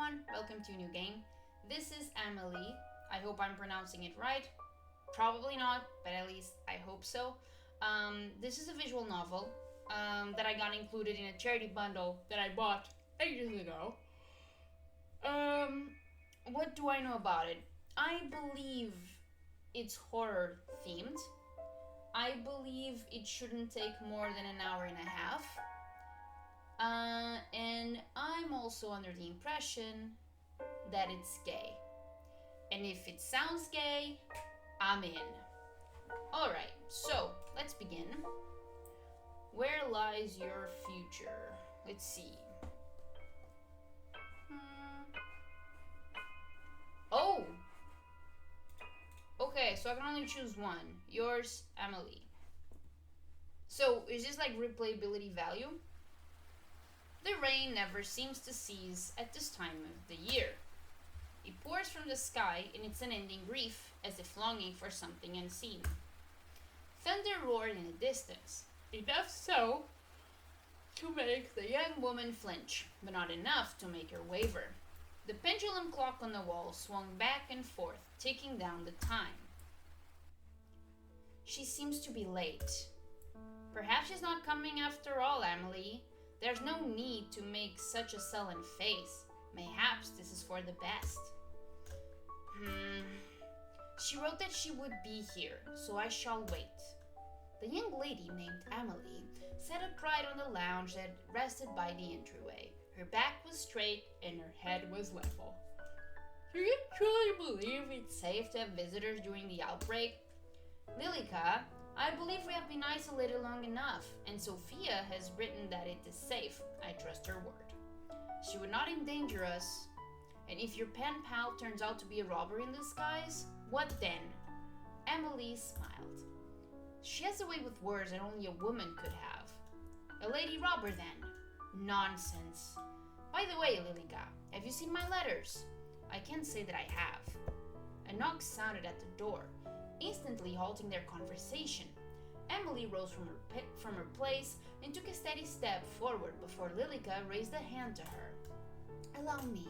everyone, welcome to a new game. This is Amelie. I hope I'm pronouncing it right. Probably not, but at least I hope so. This is a visual novel that I got included in a charity bundle that I bought ages ago. What do I know about it? I believe it's horror themed. I believe it shouldn't take more than an hour and a half. And I'm also under the impression that it's gay. And if it sounds gay, I'm in. Alright, so let's begin. Where lies your future? Let's see. Oh! Okay, so I can only choose one. Yours, Amelie. So, is this like replayability value? The rain never seems to cease at this time of the year. It pours from the sky in its unending grief, as if longing for something unseen. Thunder roared in the distance, enough so to make the young woman flinch, but not enough to make her waver. The pendulum clock on the wall swung back and forth, ticking down the time. She seems to be late. Perhaps she's not coming after all, Amelie. There's no need to make such a sullen face. Mayhaps this is for the best. She wrote that she would be here, so I shall wait. The young lady named Amelie sat upright on the lounge that rested by the entryway. Her back was straight and her head was level. Do you truly believe it's safe to have visitors during the outbreak? Lilica, I believe we have been isolated long enough, and Sophia has written that it is safe. I trust her word. She would not endanger us. And if your pen pal turns out to be a robber in disguise, what then? Amelie smiled. She has a way with words that only a woman could have. A lady robber, then? Nonsense. By the way, Lilica, have you seen my letters? I can't say that I have. A knock sounded at the door, instantly halting their conversation. Amelie rose from her place and took a steady step forward before Lilica raised a hand to her. Allow me.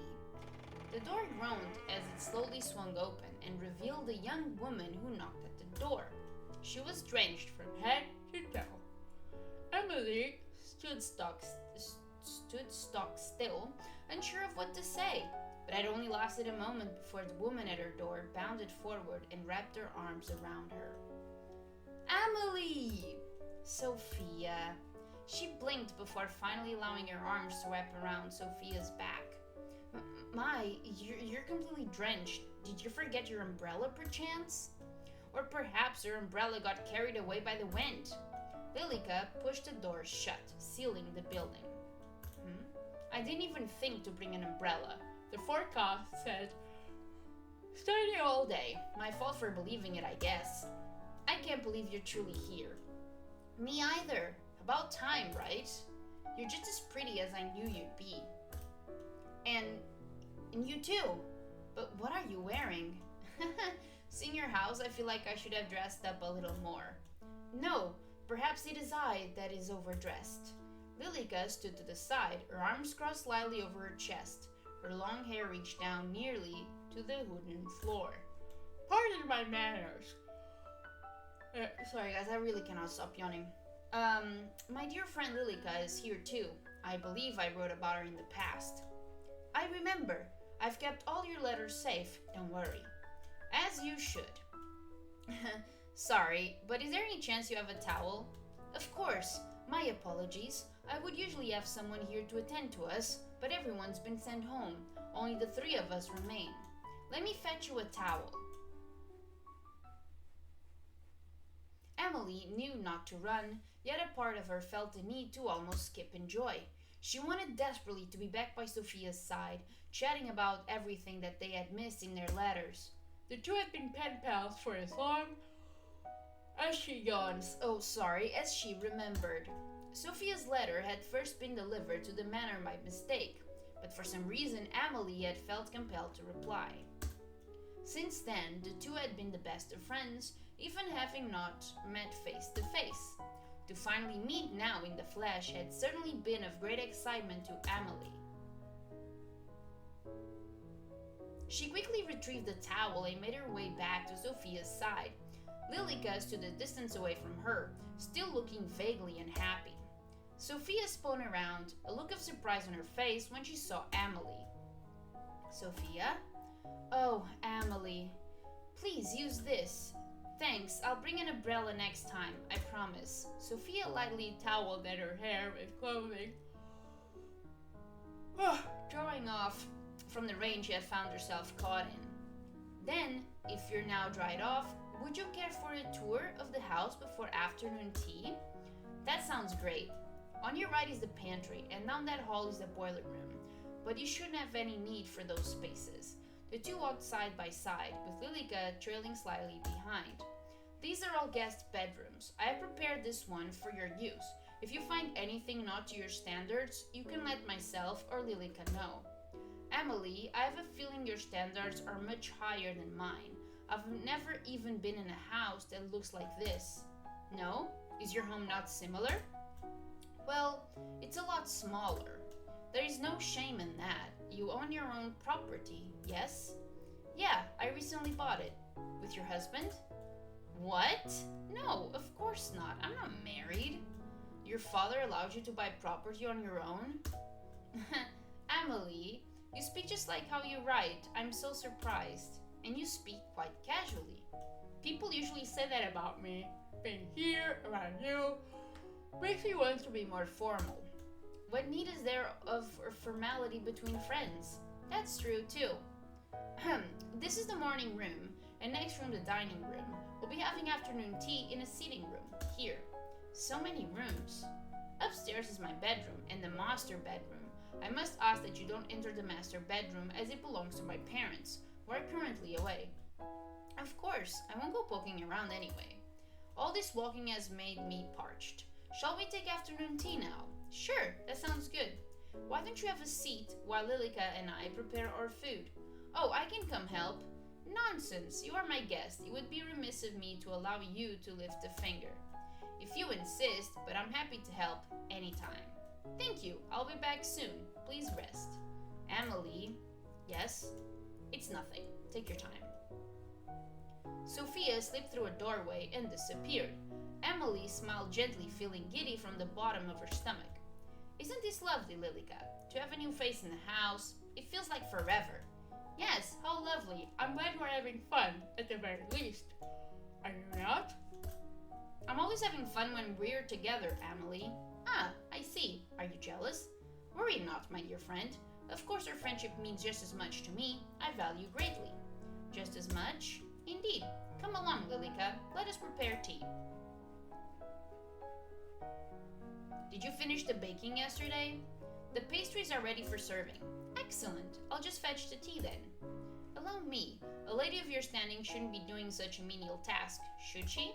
The door groaned as it slowly swung open and revealed a young woman who knocked at the door. She was drenched from head to toe. Amelie stood stock still, unsure of what to say, but it only lasted a moment before the woman at her door bounded forward and wrapped her arms around her. Amelie! Sophia. She blinked before finally allowing her arms to wrap around Sophia's back. You're completely drenched. Did you forget your umbrella, perchance? Or perhaps your umbrella got carried away by the wind. Lilica pushed the door shut, sealing the building. I didn't even think to bring an umbrella. The forecast said, "Sunny all day." My fault for believing it, I guess. I can't believe you're truly here. Me either. About time, right? You're just as pretty as I knew you'd be. And you too. But what are you wearing? Seeing your house, I feel like I should have dressed up a little more. No, perhaps it is I that is overdressed. Lilica stood to the side, her arms crossed slightly over her chest. Her long hair reached down nearly to the wooden floor. Pardon my manners. Sorry guys, I really cannot stop yawning. My dear friend Lilica is here too. I believe I wrote about her in the past. I remember. I've kept all your letters safe, don't worry. As you should. Sorry, but is there any chance you have a towel? Of course. My apologies. I would usually have someone here to attend to us, but everyone's been sent home. Only the three of us remain. Let me fetch you a towel. Amelie knew not to run, yet a part of her felt the need to almost skip in joy. She wanted desperately to be back by Sophia's side, chatting about everything that they had missed in their letters. The two had been pen pals for as long as she yawns. Oh, sorry, as she remembered. Sophia's letter had first been delivered to the manor by mistake, but for some reason Amelie had felt compelled to reply. Since then, the two had been the best of friends, even having not met face to face. To finally meet now in the flesh had certainly been of great excitement to Amelie. She quickly retrieved the towel and made her way back to Sophia's side. Lilica stood a distance away from her, still looking vaguely unhappy. Sophia spun around, a look of surprise on her face when she saw Amelie. Sophia? Oh, Amelie. Please use this. Thanks, I'll bring an umbrella next time, I promise. Sophia lightly toweled at her hair and clothing, drawing off from the rain she had found herself caught in. Then, if you're now dried off, would you care for a tour of the house before afternoon tea? That sounds great. On your right is the pantry, and down that hall is the boiler room, but you shouldn't have any need for those spaces. The two walked side by side, with Lilica trailing slightly behind. These are all guest bedrooms. I have prepared this one for your use. If you find anything not to your standards, you can let myself or Lilica know. Amelie, I have a feeling your standards are much higher than mine. I've never even been in a house that looks like this. No? Is your home not similar? Well, it's a lot smaller. There is no shame in that. You own your own property, yes? Yeah, I recently bought it. With your husband? What? No, of course not. I'm not married. Your father allowed you to buy property on your own? Amelie, you speak just like how you write. I'm so surprised. And you speak quite casually. People usually say that about me. Being here, around you, makes me want to be more formal. What need is there of formality between friends? That's true too. This is the morning room, and next room the dining room. We'll be having afternoon tea in a sitting room, here. So many rooms. Upstairs is my bedroom, and the master bedroom. I must ask that you don't enter the master bedroom as it belongs to my parents, who are currently away. Of course, I won't go poking around anyway. All this walking has made me parched. Shall we take afternoon tea now? Sure, that sounds good. Why don't you have a seat while Lilica and I prepare our food? Oh, I can come help. Nonsense, you are my guest. It would be remiss of me to allow you to lift a finger. If you insist, but I'm happy to help anytime. Thank you, I'll be back soon. Please rest. Amelie? Yes? It's nothing. Take your time. Sophia slipped through a doorway and disappeared. Amelie smiled gently, feeling giddy from the bottom of her stomach. Isn't this lovely, Lilica? To have a new face in the house? It feels like forever. Yes, how lovely. I'm glad we're having fun, at the very least. Are you not? I'm always having fun when we're together, Amelie. Ah, I see. Are you jealous? Worry not, my dear friend. Of course our friendship means just as much to me. I value greatly. Just as much? Indeed. Come along, Lilica. Let us prepare tea. Did you finish the baking yesterday? The pastries are ready for serving. Excellent. I'll just fetch the tea then. Allow me. A lady of your standing shouldn't be doing such a menial task, should she?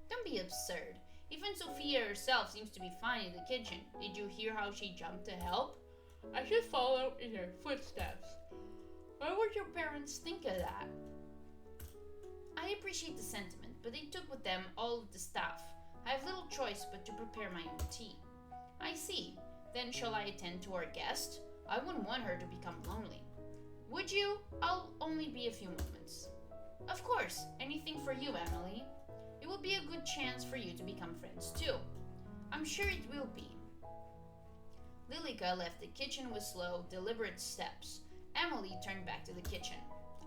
Don't be absurd. Even Sophia herself seems to be fine in the kitchen. Did you hear how she jumped to help? I should follow in her footsteps. What would your parents think of that? I appreciate the sentiment, but they took with them all of the staff. I have little choice but to prepare my own tea. I see. Then shall I attend to our guest? I wouldn't want her to become lonely. Would you? I'll only be a few moments. Of course. Anything for you, Amelie. It will be a good chance for you to become friends too. I'm sure it will be. Lilica left the kitchen with slow, deliberate steps. Amelie turned back to the kitchen.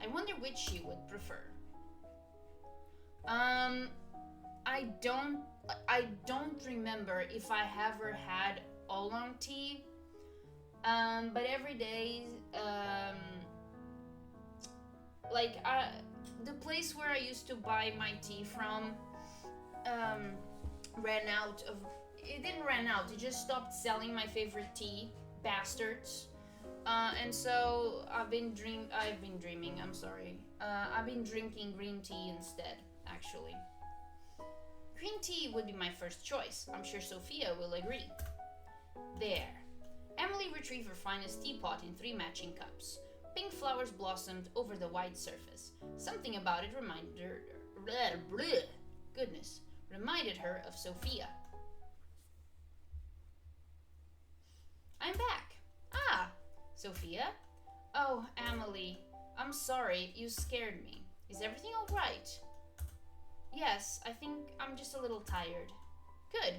I wonder which she would prefer. I don't remember if I ever had oolong tea. But every day, the place where I used to buy my tea from, ran out of. It didn't run out. It just stopped selling my favorite tea, bastards. And so I've been drinking green tea instead, actually. Green tea would be my first choice. I'm sure Sophia will agree. There. Amelie retrieved her finest teapot in 3 matching cups. Pink flowers blossomed over the white surface. Something about it reminded her of Sophia. I'm back. Ah, Sophia? Oh, Amelie. I'm sorry, you scared me. Is everything alright? Yes, I think I'm just a little tired. Good.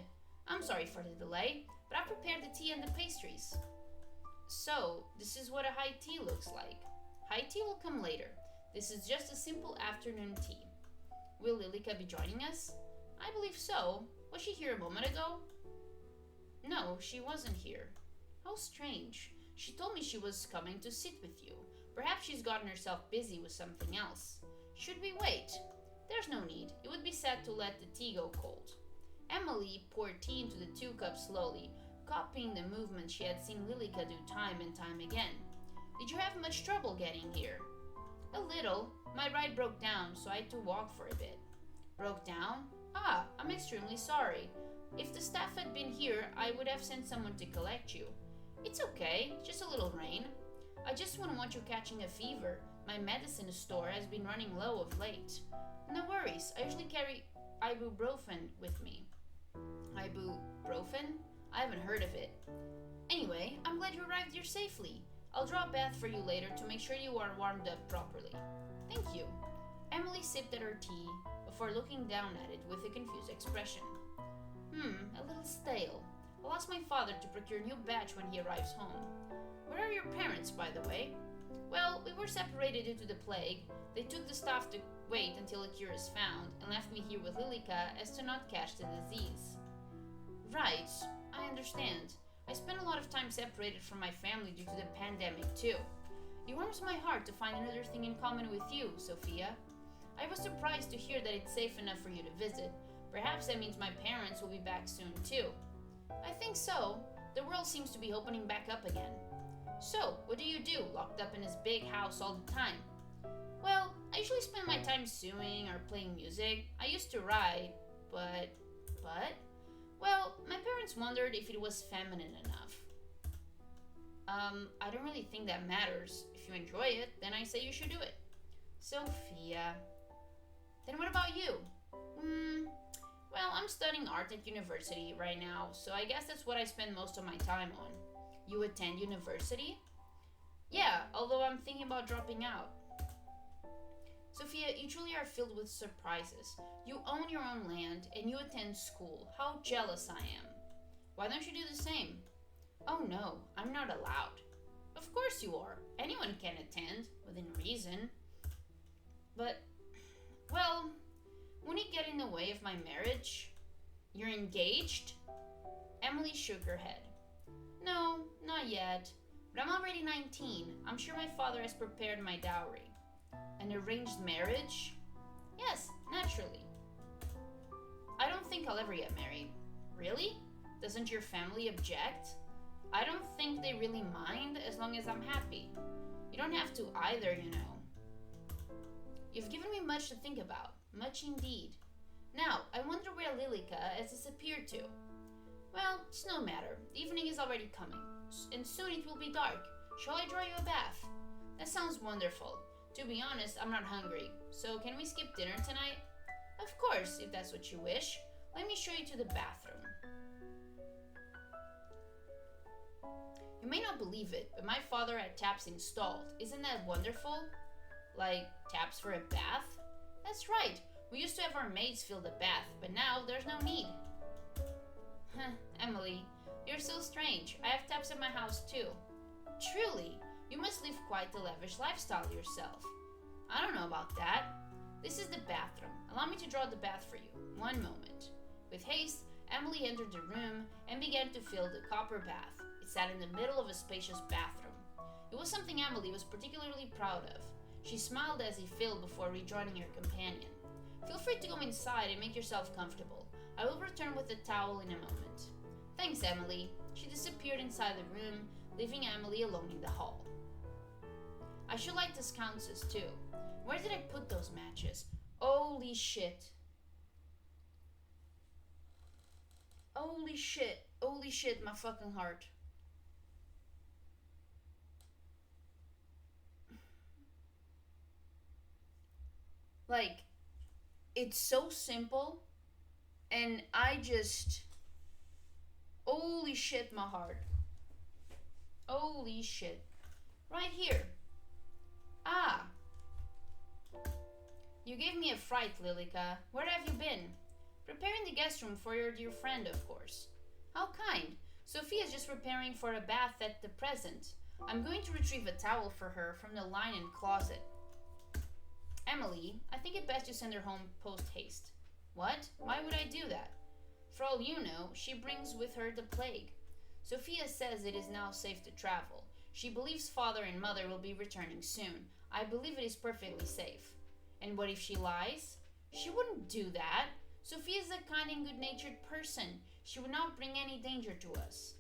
I'm sorry for the delay, but I prepared the tea and the pastries. So, this is what a high tea looks like. High tea will come later. This is just a simple afternoon tea. Will Lilica be joining us? I believe so. Was she here a moment ago? No, she wasn't here. How strange. She told me she was coming to sit with you. Perhaps she's gotten herself busy with something else. Should we wait? There's no need. It would be sad to let the tea go cold. Amelie poured tea into the 2 cups slowly, copying the movement she had seen Lilica do time and time again. Did you have much trouble getting here? A little. My ride broke down, so I had to walk for a bit. Broke down? Ah, I'm extremely sorry. If the staff had been here, I would have sent someone to collect you. It's okay, just a little rain. I just wouldn't want you catching a fever. My medicine store has been running low of late. No worries, I usually carry ibuprofen with me. Ibuprofen? I haven't heard of it. Anyway, I'm glad you arrived here safely. I'll draw a bath for you later to make sure you are warmed up properly. Thank you. Amelie sipped at her tea before looking down at it with a confused expression. A little stale. I'll ask my father to procure a new batch when he arrives home. Where are your parents, by the way? Well, we were separated due to the plague. They took the staff to wait until a cure is found and left me here with Lilica as to not catch the disease. Right, I understand. I spent a lot of time separated from my family due to the pandemic too. It warms my heart to find another thing in common with you, Sophia. I was surprised to hear that it's safe enough for you to visit. Perhaps that means my parents will be back soon too. I think so. The world seems to be opening back up again. So, what do you do, locked up in this big house all the time? Well, I usually spend my time sewing or playing music. I used to write, but... Well, my parents wondered if it was feminine enough. I don't really think that matters. If you enjoy it, then I say you should do it. Sophia. Then what about you? Well, I'm studying art at university right now, so I guess that's what I spend most of my time on. You attend university? Yeah, although I'm thinking about dropping out. Sophia, you truly are filled with surprises. You own your own land and you attend school. How jealous I am. Why don't you do the same? Oh no, I'm not allowed. Of course you are. Anyone can attend, within reason. But, well, won't it get in the way of my marriage? You're engaged? Emily shook her head. No, not yet. But I'm already 19. I'm sure my father has prepared my dowry. An arranged marriage? Yes, naturally. I don't think I'll ever get married. Really? Doesn't your family object? I don't think they really mind as long as I'm happy. You don't have to either, you know. You've given me much to think about. Much indeed. Now, I wonder where Lilica has disappeared to. Well, it's no matter. The evening is already coming, and soon it will be dark. Shall I draw you a bath? That sounds wonderful. To be honest, I'm not hungry, so can we skip dinner tonight? Of course, if that's what you wish. Let me show you to the bathroom. You may not believe it, but my father had taps installed. Isn't that wonderful? Like, taps for a bath? That's right. We used to have our maids fill the bath, but now there's no need. Emily, you're so strange. I have taps at my house too. Truly, you must live quite the lavish lifestyle yourself. I don't know about that. This is the bathroom. Allow me to draw the bath for you. One moment. With haste, Emily entered the room and began to fill the copper bath. It sat in the middle of a spacious bathroom. It was something Emily was particularly proud of. She smiled as he filled before rejoining her companion. Feel free to go inside and make yourself comfortable. I will return with the towel in a moment. Thanks, Emily. She disappeared inside the room, leaving Emily alone in the hall. I should light the sconces too. Where did I put those matches? Holy shit. Holy shit. Holy shit, my fucking heart. Like, it's so simple, and I just... Holy shit, my heart. Holy shit. Right here. Ah, gave me a fright, Lilica. Where have you been? Preparing the guest room for your dear friend, of course. How kind. Sophia's just preparing for a bath at the present. I'm going to retrieve a towel for her from the linen closet. Amelie, I think it best you send her home post-haste. What? Why would I do that? For all you know, she brings with her the plague. Sophia says it is now safe to travel. She believes father and mother will be returning soon. I believe it is perfectly safe. And what if she lies? She wouldn't do that. Sophia is a kind and good-natured person. She would not bring any danger to us.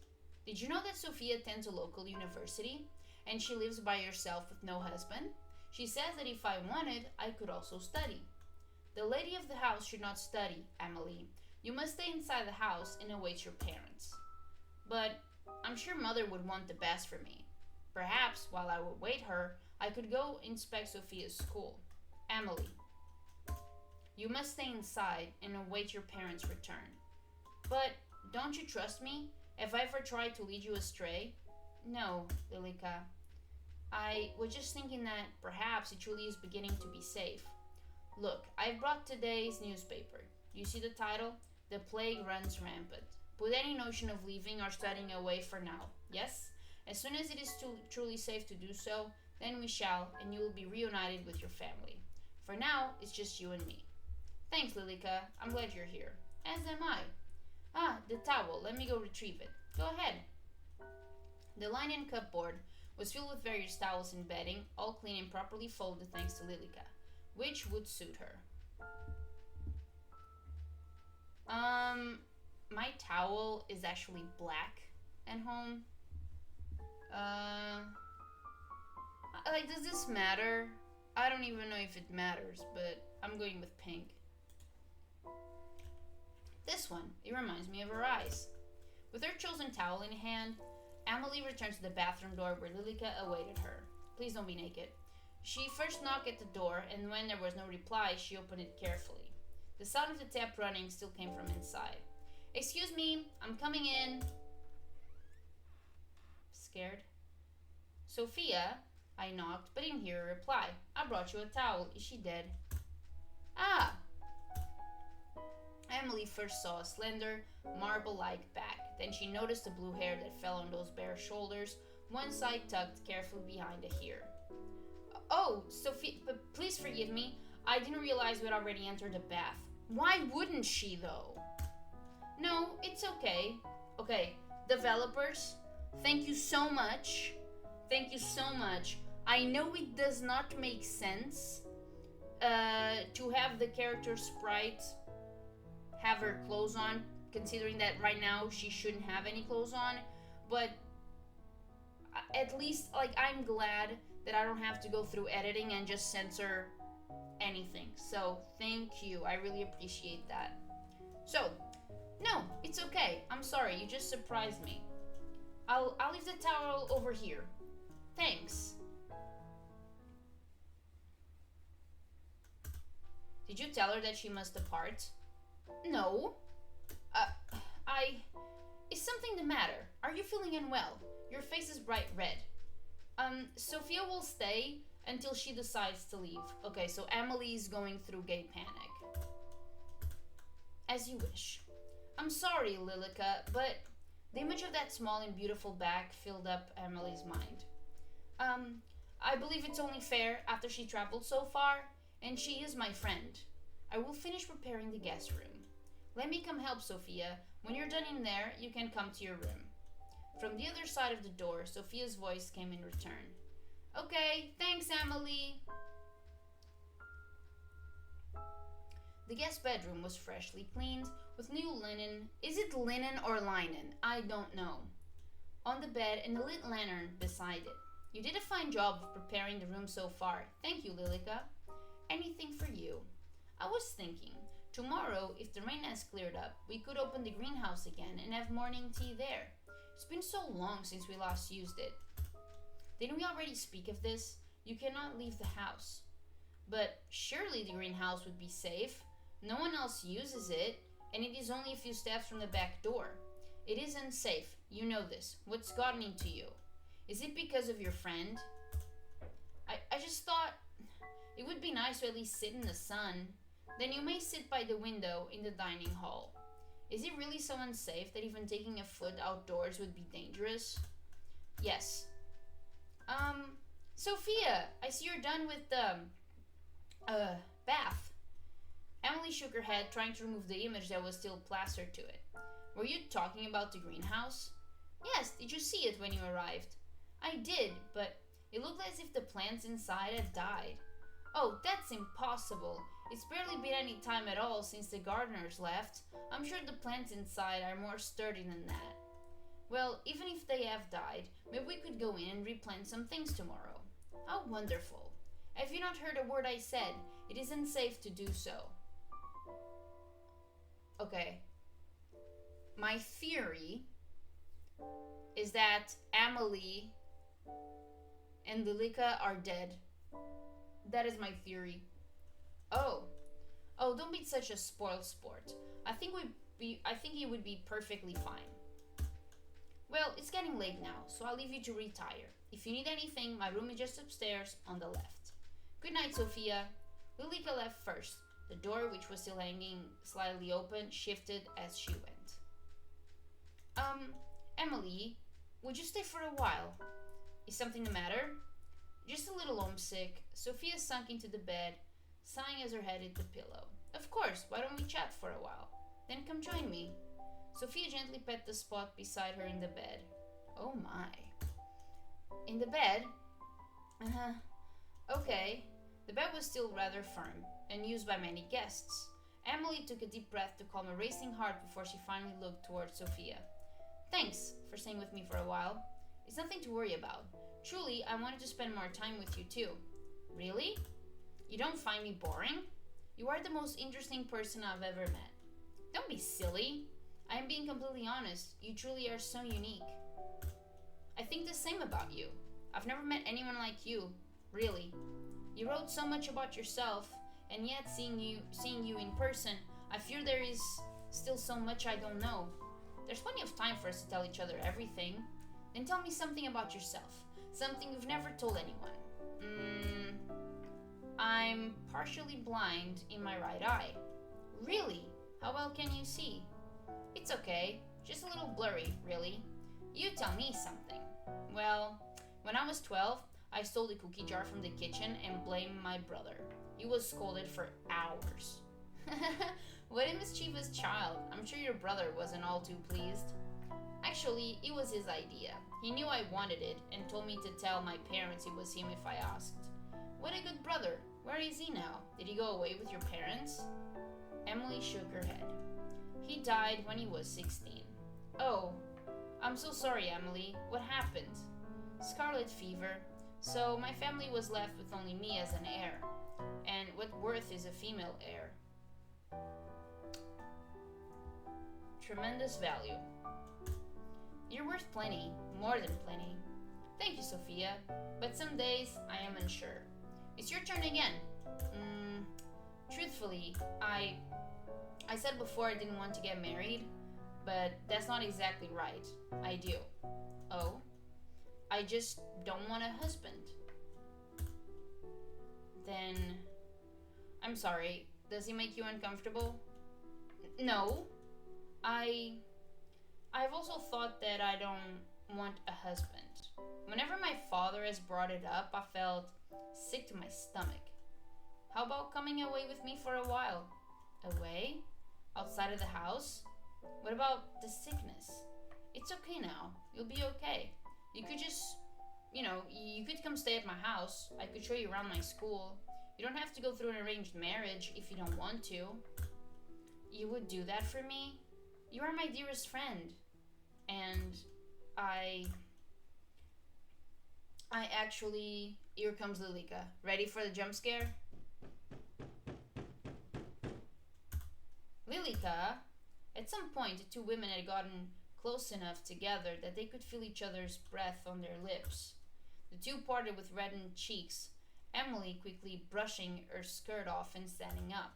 Did you know that Sophia attends a local university? And she lives by herself with no husband? She says that if I wanted, I could also study. The lady of the house should not study, Amelie. You must stay inside the house and await your parents. But I'm sure mother would want the best for me. Perhaps, while I would wait her, I could go inspect Sophia's school. Amelie, you must stay inside and await your parents' return. But don't you trust me? Have I ever tried to lead you astray? No, Lilica. I was just thinking that perhaps it truly is beginning to be safe. Look, I've brought today's newspaper. You see the title? The plague runs rampant. Put any notion of leaving or studying away for now. Yes? As soon as it is truly safe to do so, then we shall, and you will be reunited with your family. For now, it's just you and me. Thanks, Lilica. I'm glad you're here. As am I. Ah, the towel. Let me go retrieve it. Go ahead. The linen cupboard was filled with various towels and bedding, all clean and properly folded thanks to Lilica, which would suit her. My towel is actually black at home. Does this matter? I don't even know if it matters, but I'm going with pink. This one, it reminds me of her eyes. With her chosen towel in hand, Amelie returned to the bathroom door where Lilica awaited her. Please don't be naked. She first knocked at the door, and when there was no reply, she opened it carefully. The sound of the tap running still came from inside. Excuse me, I'm coming in. Scared? Sophia, I knocked, but didn't hear a reply. I brought you a towel. Is she dead? Ah! Amelie first saw a slender, marble-like back. Then she noticed the blue hair that fell on those bare shoulders, one side tucked carefully behind a hair. Oh, Sophia, please forgive me. I didn't realize we had already entered the bath. Why wouldn't she, though? No, it's okay. Okay, developers, thank you so much. Thank you so much. I know it does not make sense to have the character sprite have her clothes on, considering that right now she shouldn't have any clothes on, but at least, I'm glad that I don't have to go through editing and just censor anything. So, thank you. I really appreciate that. So, no, it's okay. I'm sorry. You just surprised me. I'll leave the towel over here. Thanks. Did you tell her that she must depart? No. Is something the matter? Are you feeling unwell? Your face is bright red. Sophia will stay until she decides to leave. Okay, so Amelie's going through gay panic. As you wish. I'm sorry, Lilica, but the image of that small and beautiful back filled up Amelie's mind. I believe it's only fair after she traveled so far, and she is my friend. I will finish preparing the guest room. Let me come help, Sophia. When you're done in there, you can come to your room. From the other side of the door, Sophia's voice came in return. Okay, thanks, Amelie. The guest bedroom was freshly cleaned with new linen. Is it linen or linen? I don't know. On the bed and a lit lantern beside it. You did a fine job of preparing the room so far. Thank you, Lilica. Anything for you. I was thinking, tomorrow, if the rain has cleared up, we could open the greenhouse again and have morning tea there. It's been so long since we last used it. Didn't we already speak of this? You cannot leave the house. But surely the greenhouse would be safe. No one else uses it, and it is only a few steps from the back door. It is unsafe. You know this. What's gotten into you? Is it because of your friend? I just thought It would be nice to at least sit in the sun. Then you may sit by the window in the dining hall. Is it really so unsafe that even taking a foot outdoors would be dangerous? Yes. Sophia, I see you're done with the, bath. Emily shook her head, trying to remove the image that was still plastered to it. Were you talking about the greenhouse? Yes, did you see it when you arrived? I did, but it looked as if the plants inside had died. Oh, that's impossible. It's barely been any time at all since the gardeners left. I'm sure the plants inside are more sturdy than that. Well, even if they have died, maybe we could go in and replant some things tomorrow. How wonderful. Have you not heard a word I said? It isn't safe to do so. Okay. My theory is that Amelie and Lilica are dead. That is my theory. Oh. Oh, don't be such a spoiled sport. I think he would be perfectly fine. Well, it's getting late now, so I'll leave you to retire. If you need anything, my room is just upstairs on the left. Good night, Sophia. Lilica left first. The door, which was still hanging slightly open, shifted as she went. Emily, would you stay for a while? Is something the matter? Just a little homesick. Sophia sunk into the bed, sighing as her head hit the pillow. Of course, why don't we chat for a while? Then come join me. Sophia gently pet the spot beside her in the bed. Oh my. In the bed? Okay. The bed was still rather firm, and used by many guests. Emily took a deep breath to calm a racing heart before she finally looked towards Sophia. Thanks for staying with me for a while. It's nothing to worry about. Truly, I wanted to spend more time with you too. Really? You don't find me boring? You are the most interesting person I've ever met. Don't be silly. I am being completely honest. You truly are so unique. I think the same about you. I've never met anyone like you, really. You wrote so much about yourself, and yet seeing you in person, I fear there is still so much I don't know. There's plenty of time for us to tell each other everything. Then tell me something about yourself. Something you've never told anyone. I'm partially blind in my right eye. Really? How well can you see? It's okay. Just a little blurry, really. You tell me something. Well, when I was 12, I stole the cookie jar from the kitchen and blamed my brother. He was scolded for hours. What a mischievous child. I'm sure your brother wasn't all too pleased. Actually, it was his idea. He knew I wanted it and told me to tell my parents it was him if I asked. What a good brother. Where is he now? Did he go away with your parents? Emily shook her head. He died when he was 16. Oh, I'm so sorry, Emily. What happened? Scarlet fever. So my family was left with only me as an heir. And what worth is a female heir? Tremendous value. You're worth plenty, more than plenty. Thank you, Sophia, but some days I am unsure. It's your turn again. Truthfully, I said before I didn't want to get married, but that's not exactly right. I do. Oh? I just don't want a husband. Then, I'm sorry, does he make you uncomfortable? No. I've also thought that I don't want a husband. Whenever my father has brought it up, I felt sick to my stomach. How about coming away with me for a while? Away? Outside of the house? What about the sickness? It's okay now. You'll be okay. You could just, you could come stay at my house. I could show you around my school. You don't have to go through an arranged marriage if you don't want to. You would do that for me? You are my dearest friend. And I actually... Here comes Lilica. Ready for the jump scare? Lilica? At some point, the two women had gotten close enough together that they could feel each other's breath on their lips. The two parted with reddened cheeks, Emily quickly brushing her skirt off and standing up.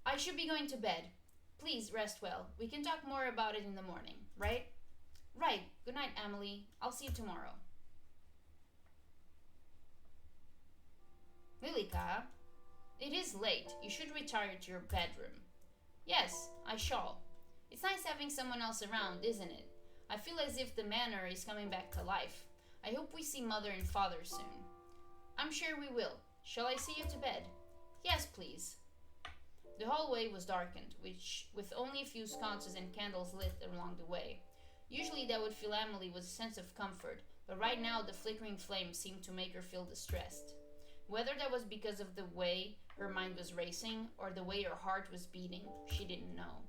I should be going to bed. Please rest well. We can talk more about it in the morning, right? Right. Good night, Amelie. I'll see you tomorrow. Lilica, It is late. You should retire to your bedroom. Yes, I shall. It's nice having someone else around, isn't it? I feel as if the manor is coming back to life. I hope we see Mother and Father soon. I'm sure we will. Shall I see you to bed? Yes, please. The hallway was darkened, with only a few sconces and candles lit along the way. Usually that would fill Amelie with a sense of comfort, but right now the flickering flame seemed to make her feel distressed. Whether that was because of the way her mind was racing or the way her heart was beating, she didn't know.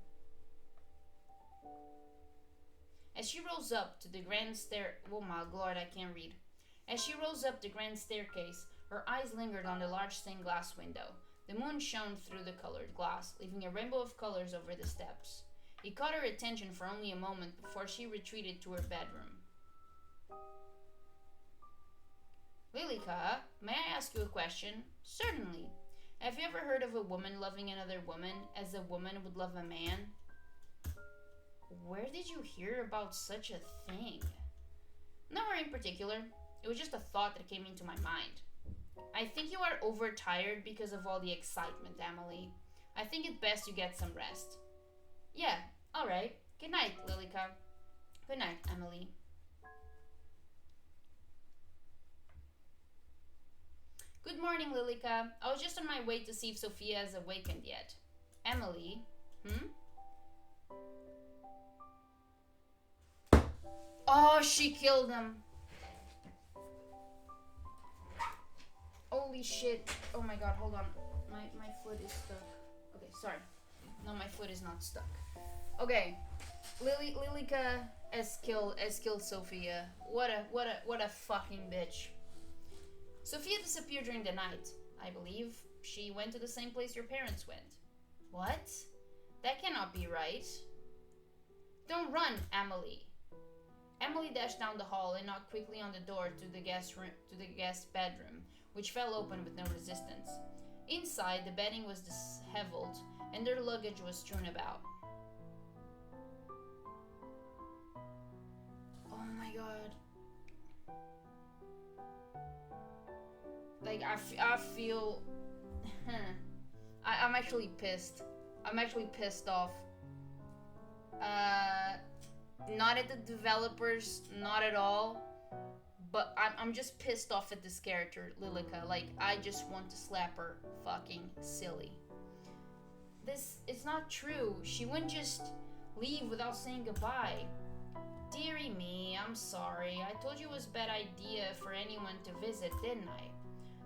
As she rose up to the grand oh my lord, I can't read. As she rose up the grand staircase, her eyes lingered on the large stained glass window. The moon shone through the colored glass, leaving a rainbow of colors over the steps. It caught her attention for only a moment before she retreated to her bedroom. Lilica, may I ask you a question? Certainly. Have you ever heard of a woman loving another woman as a woman would love a man? Where did you hear about such a thing? Nowhere in particular. It was just a thought that came into my mind. I think you are overtired because of all the excitement, Amelie. I think it's best you get some rest. Yeah, alright. Good night, Lilica. Good night, Amelie. Good morning, Lilica. I was just on my way to see if Sophia has awakened yet. Amelie? Oh, she killed him. Holy shit. Oh my god, hold on. My foot is stuck. Okay, sorry. No, my foot is not stuck. Okay. Lilica has killed Sophia. What a fucking bitch. Sophia disappeared during the night. I believe she went to the same place your parents went. What? That cannot be right. Don't run, Amelie. Amelie dashed down the hall and knocked quickly on the door to the guest bedroom, which fell open with no resistance. Inside, the bedding was disheveled and their luggage was strewn about. Oh my god. Like, I feel... I'm actually pissed. I'm actually pissed off. Not at the developers, not at all. But I'm just pissed off at this character, Lilica. Like, I just want to slap her fucking silly. It's not true. She wouldn't just leave without saying goodbye. Dearie me, I'm sorry. I told you it was a bad idea for anyone to visit, didn't I?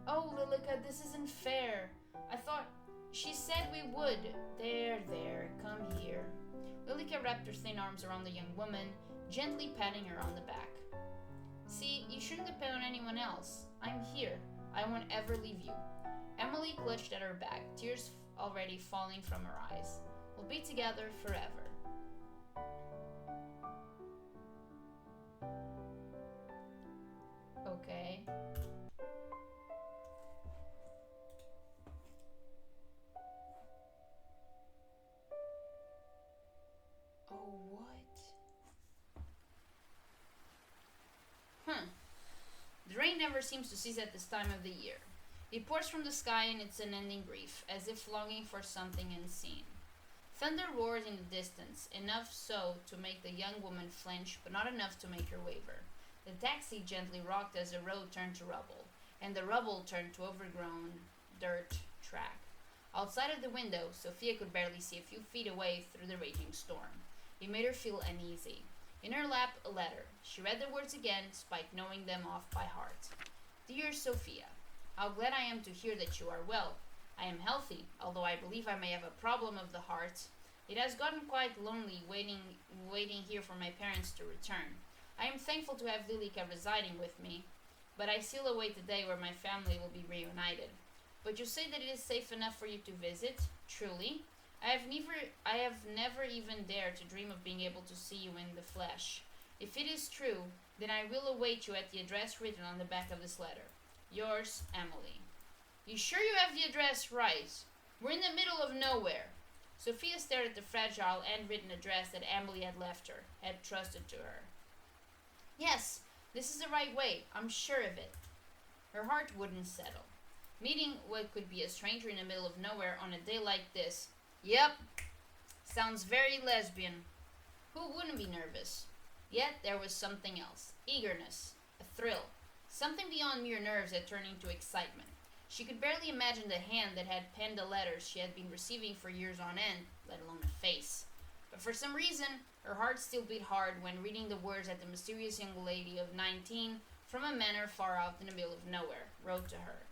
Oh, Lilica, this isn't fair. I thought she said we would. There, come here. Lilica wrapped her thin arms around the young woman, gently patting her on the back. See, you shouldn't depend on anyone else. I'm here. I won't ever leave you. Amelie clutched at her back, tears already falling from her eyes. We'll be together forever. Okay. Oh, what? The rain never seems to cease at this time of the year. It pours from the sky in its unending grief, as if longing for something unseen. Thunder roars in the distance, enough so to make the young woman flinch, but not enough to make her waver. The taxi gently rocked as the road turned to rubble, and the rubble turned to overgrown dirt track. Outside of the window, Sophia could barely see a few feet away through the raging storm. It made her feel uneasy. In her lap, a letter. She read the words again, despite knowing them off by heart. Dear Sophia, how glad I am to hear that you are well. I am healthy, although I believe I may have a problem of the heart. It has gotten quite lonely waiting here for my parents to return. I am thankful to have Lilica residing with me, but I still await the day where my family will be reunited. But you say that it is safe enough for you to visit? Truly? I have never even dared to dream of being able to see you in the flesh. If it is true, then I will await you at the address written on the back of this letter. Yours, Amelie. You sure you have the address right? We're in the middle of nowhere. Sophia stared at the fragile handwritten address that Amelie had left her, had trusted to her. Yes, this is the right way. I'm sure of it. Her heart wouldn't settle. Meeting what could be a stranger in the middle of nowhere on a day like this. Yep, sounds very lesbian. Who wouldn't be nervous? Yet there was something else. Eagerness. A thrill. Something beyond mere nerves that turned into excitement. She could barely imagine the hand that had penned the letters she had been receiving for years on end, let alone a face. But for some reason, her heart still beat hard when reading the words that the mysterious young lady of 19, from a manor far out in the middle of nowhere, wrote to her.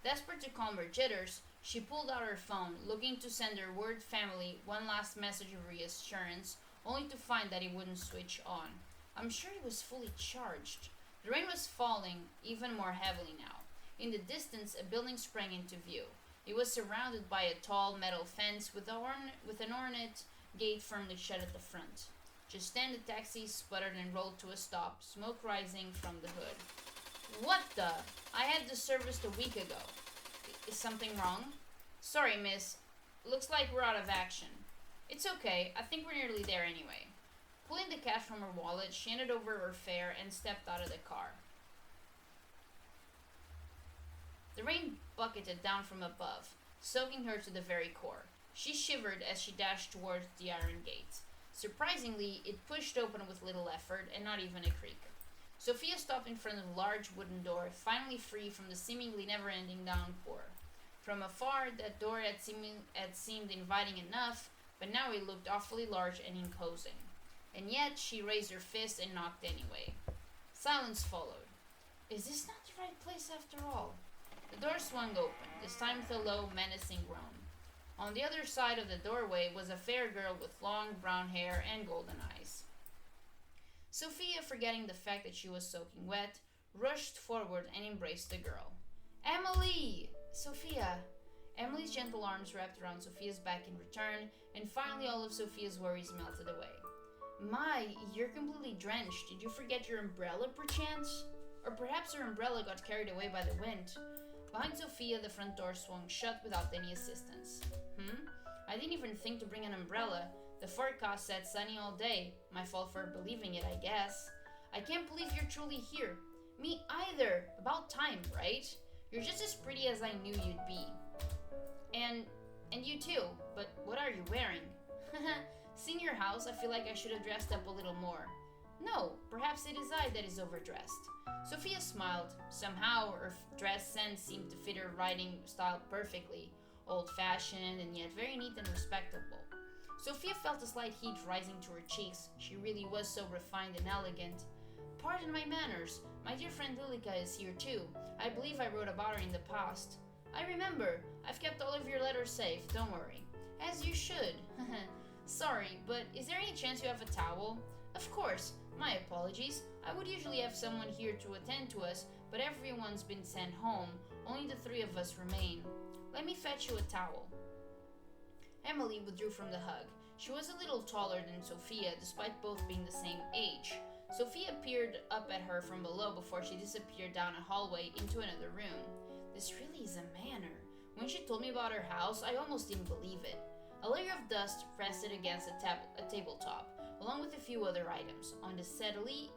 Desperate to calm her jitters, she pulled out her phone, looking to send her word family one last message of reassurance, only to find that it wouldn't switch on. I'm sure it was fully charged. The rain was falling even more heavily now. In the distance, a building sprang into view. It was surrounded by a tall metal fence with an ornate gate firmly shut at the front. Just then, the taxi sputtered and rolled to a stop, smoke rising from the hood. What the? I had this serviced a week ago. Is something wrong? Sorry, miss. Looks like we're out of action. It's okay. I think we're nearly there anyway. Pulling the cash from her wallet, she handed over her fare and stepped out of the car. The rain bucketed down from above, soaking her to the very core. She shivered as she dashed towards the iron gate. Surprisingly, it pushed open with little effort and not even a creak. Sophia stopped in front of the large wooden door, finally free from the seemingly never-ending downpour. From afar, that door had seemed inviting enough, but now it looked awfully large and imposing. And yet, she raised her fist and knocked anyway. Silence followed. Is this not the right place after all? The door swung open, this time with a low, menacing groan. On the other side of the doorway was a fair girl with long brown hair and golden eyes. Sophia, forgetting the fact that she was soaking wet, rushed forward and embraced the girl. Amelie! Sophia! Emily's gentle arms wrapped around Sophia's back in return, and finally all of Sophia's worries melted away. My, you're completely drenched. Did you forget your umbrella, perchance? Or perhaps her umbrella got carried away by the wind. Behind Sophia, the front door swung shut without any assistance. I didn't even think to bring an umbrella. The forecast said sunny all day. My fault for believing it, I guess. I can't believe you're truly here. Me either. About time, right? You're just as pretty as I knew you'd be. And you too. But what are you wearing? Seeing your house, I feel like I should have dressed up a little more. No, perhaps it is I that is overdressed. Sophia smiled. Somehow, her dress sense seemed to fit her riding style perfectly. Old-fashioned and yet very neat and respectable. Sophia felt a slight heat rising to her cheeks. She really was so refined and elegant. Pardon my manners. My dear friend Lilica is here too. I believe I wrote about her in the past. I remember. I've kept all of your letters safe, don't worry. As you should. Sorry, but is there any chance you have a towel? Of course. My apologies. I would usually have someone here to attend to us, but everyone's been sent home. Only the three of us remain. Let me fetch you a towel. Amelie withdrew from the hug. She was a little taller than Sophia, despite both being the same age. Sophia peered up at her from below before she disappeared down a hallway into another room. This really is a manor. When she told me about her house, I almost didn't believe it. A layer of dust rested against a tabletop, along with a few other items. On the settee?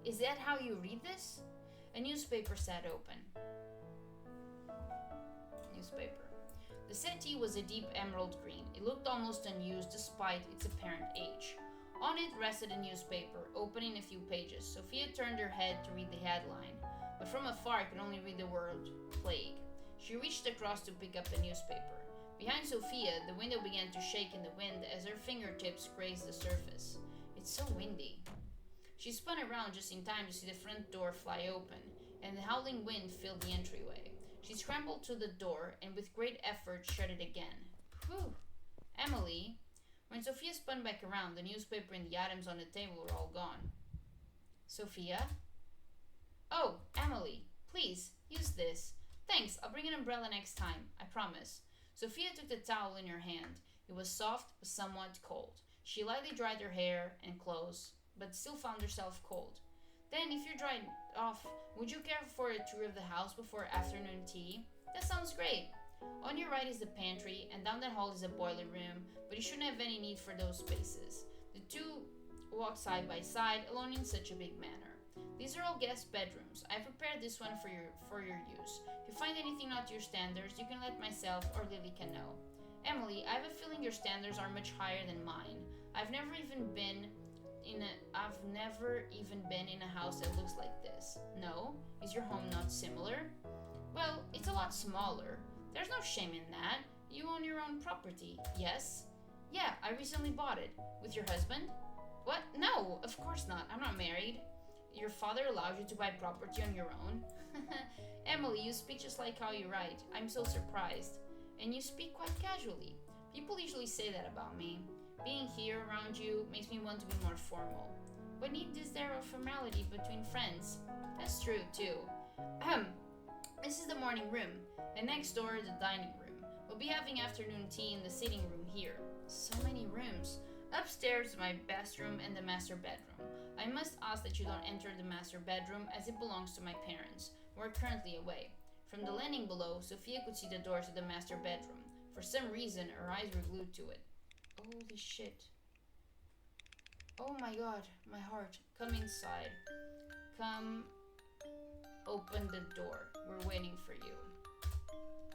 Is that how you read this? A newspaper sat open. The settee was a deep emerald green. It looked almost unused despite its apparent age. On it rested a newspaper, opening a few pages. Sophia turned her head to read the headline, but from afar could only read the word plague. She reached across to pick up the newspaper. Behind Sophia, the window began to shake in the wind as her fingertips grazed the surface. It's so windy. She spun around just in time to see the front door fly open, and the howling wind filled the entryway. She scrambled to the door and with great effort shut it again. Whew! Amelie! When Sophia spun back around, the newspaper and the items on the table were all gone. Sophia? Oh, Amelie, please, use this. Thanks, I'll bring an umbrella next time, I promise. Sophia took the towel in her hand. It was soft but somewhat cold. She lightly dried her hair and clothes, but still found herself cold. Then, if you're dried off, would you care for a tour of the house before afternoon tea? That sounds great. On your right is the pantry, and down that hall is a boiler room, but you shouldn't have any need for those spaces. The two walked side by side, alone in such a big manor. These are all guest bedrooms. I prepared this one for your use. If you find anything not to your standards, you can let myself or Lily can know. Emily, I have a feeling your standards are much higher than mine. I've never even been in a house that looks like this. No? Is your home not similar? Well, it's a lot smaller. There's no shame in that. You own your own property, yes? Yeah, I recently bought it. With your husband? What? No, of course not. I'm not married. Your father allowed you to buy property on your own? Emily, you speak just like how you write. I'm so surprised. And you speak quite casually. People usually say that about me. Being here around you makes me want to be more formal. What need is there of formality between friends? That's true, too. This is the morning room, and next door is the dining room. We'll be having afternoon tea in the sitting room here. So many rooms. Upstairs is my bathroom and the master bedroom. I must ask that you don't enter the master bedroom as it belongs to my parents, who are currently away. From the landing below, Sophia could see the door to the master bedroom. For some reason, her eyes were glued to it. Holy shit. Oh my god, my heart. Come inside. Come open the door. We're waiting for you.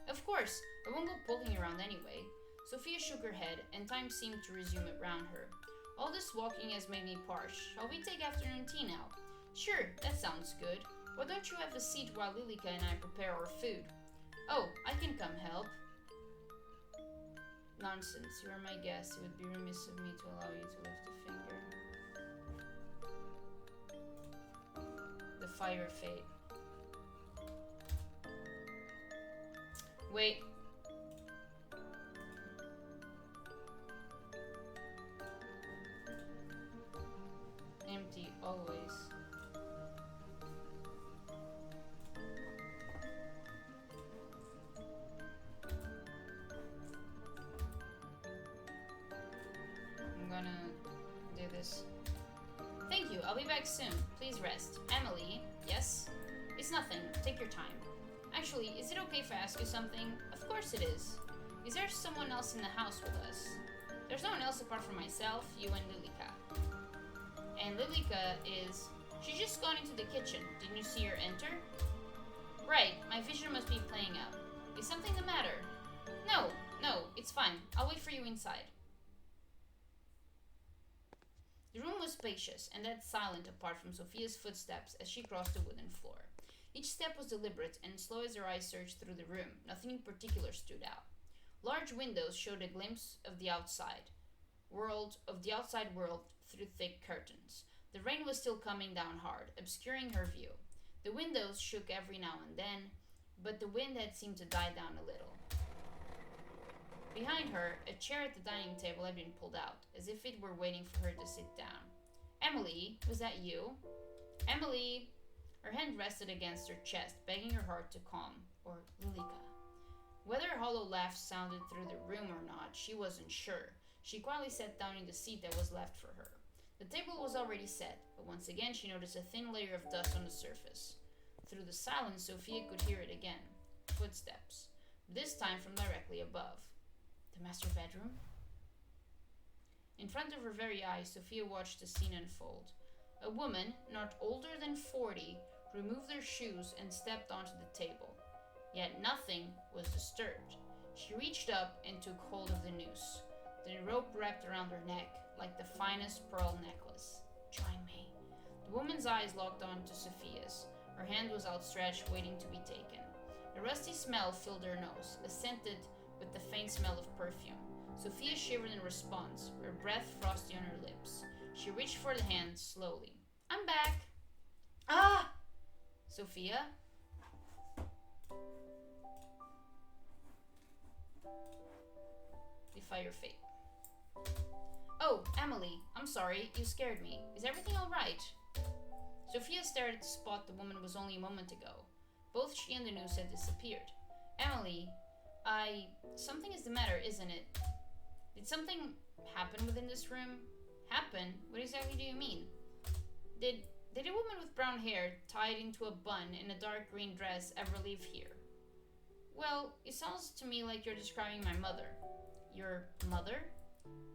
Of course, I won't go poking around anyway. Sophia shook her head, and time seemed to resume around her. All this walking has made me parched. Shall we take afternoon tea now? Sure, that sounds good. Why don't you have a seat while Lilica and I prepare our food? Oh, I can come help. Nonsense, you are my guest. It would be remiss of me to allow you to lift a finger. The fire fate. Wait. Empty, always. I'm gonna do this. Thank you, I'll be back soon. Please rest. Amelie, yes? It's nothing, take your time. Actually, is it okay if I ask you something? Of course it is. Is there someone else in the house with us? There's no one else apart from myself, you, and Lilica. And Lilica is... She's just gone into the kitchen. Didn't you see her enter? Right, my vision must be playing out. Is something the matter? No, it's fine. I'll wait for you inside. The room was spacious and dead silent apart from Sophia's footsteps as she crossed the wooden floor. Each step was deliberate, and slow as her eyes searched through the room, nothing in particular stood out. Large windows showed a glimpse of the outside world through thick curtains. The rain was still coming down hard, obscuring her view. The windows shook every now and then, but the wind had seemed to die down a little. Behind her, a chair at the dining table had been pulled out, as if it were waiting for her to sit down. Emily, was that you? Emily! Her hand rested against her chest, begging her heart to calm, or Lilica. Whether a hollow laugh sounded through the room or not, she wasn't sure. She quietly sat down in the seat that was left for her. The table was already set, but once again she noticed a thin layer of dust on the surface. Through the silence, Sophia could hear it again. Footsteps. This time from directly above. The master bedroom? In front of her very eyes, Sophia watched the scene unfold. A woman, not older than 40, removed her shoes and stepped onto the table. Yet nothing was disturbed. She reached up and took hold of the noose. The rope wrapped around her neck like the finest pearl necklace. Join me. The woman's eyes locked onto Sophia's. Her hand was outstretched, waiting to be taken. A rusty smell filled her nose, scented with the faint smell of perfume. Sophia shivered in response, her breath frosty on her lips. She reached for the hand slowly. I'm back. Ah! Sophia? Defy your fate. Oh, Amelie, I'm sorry, you scared me. Is everything alright? Sophia stared at the spot the woman was only a moment ago. Both she and the noose had disappeared. Amelie, something is the matter, isn't it? Did something happen within this room? Happen? What exactly do you mean? Did a woman with brown hair tied into a bun in a dark green dress ever leave here? Well, it sounds to me like you're describing my mother. Your mother?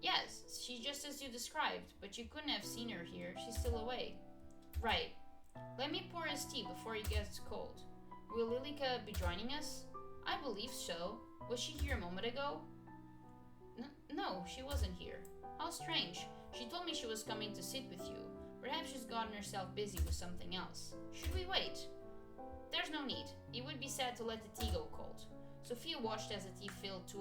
Yes, she's just as you described, but you couldn't have seen her here. She's still away. Right. Let me pour his tea before he gets cold. Will Lilica be joining us? I believe so. Was she here a moment ago? No, she wasn't here. How strange. She told me she was coming to sit with you. Perhaps she's gotten herself busy with something else. Should we wait? There's no need. It would be sad to let the tea go cold. Sophia watched as the tea filled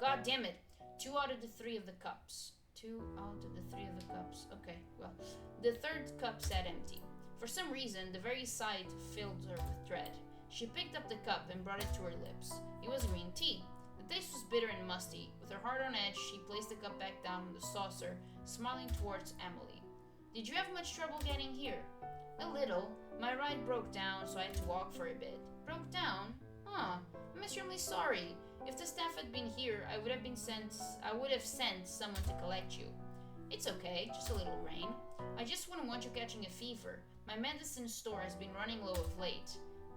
God damn it! 2 out of the 3 of the cups. 2 out of the 3 of the cups. Okay, well, the third cup sat empty. For some reason, the very sight filled her with dread. She picked up the cup and brought it to her lips. It was green tea. The taste was bitter and musty. With her heart on edge, she placed the cup back down on the saucer, smiling towards Amelie. Did you have much trouble getting here? A little. My ride broke down, so I had to walk for a bit. Broke down? Huh. I'm extremely sorry. If the staff had been here, I would have sent someone to collect you. It's okay, just a little rain. I just wouldn't want you catching a fever. My medicine store has been running low of late.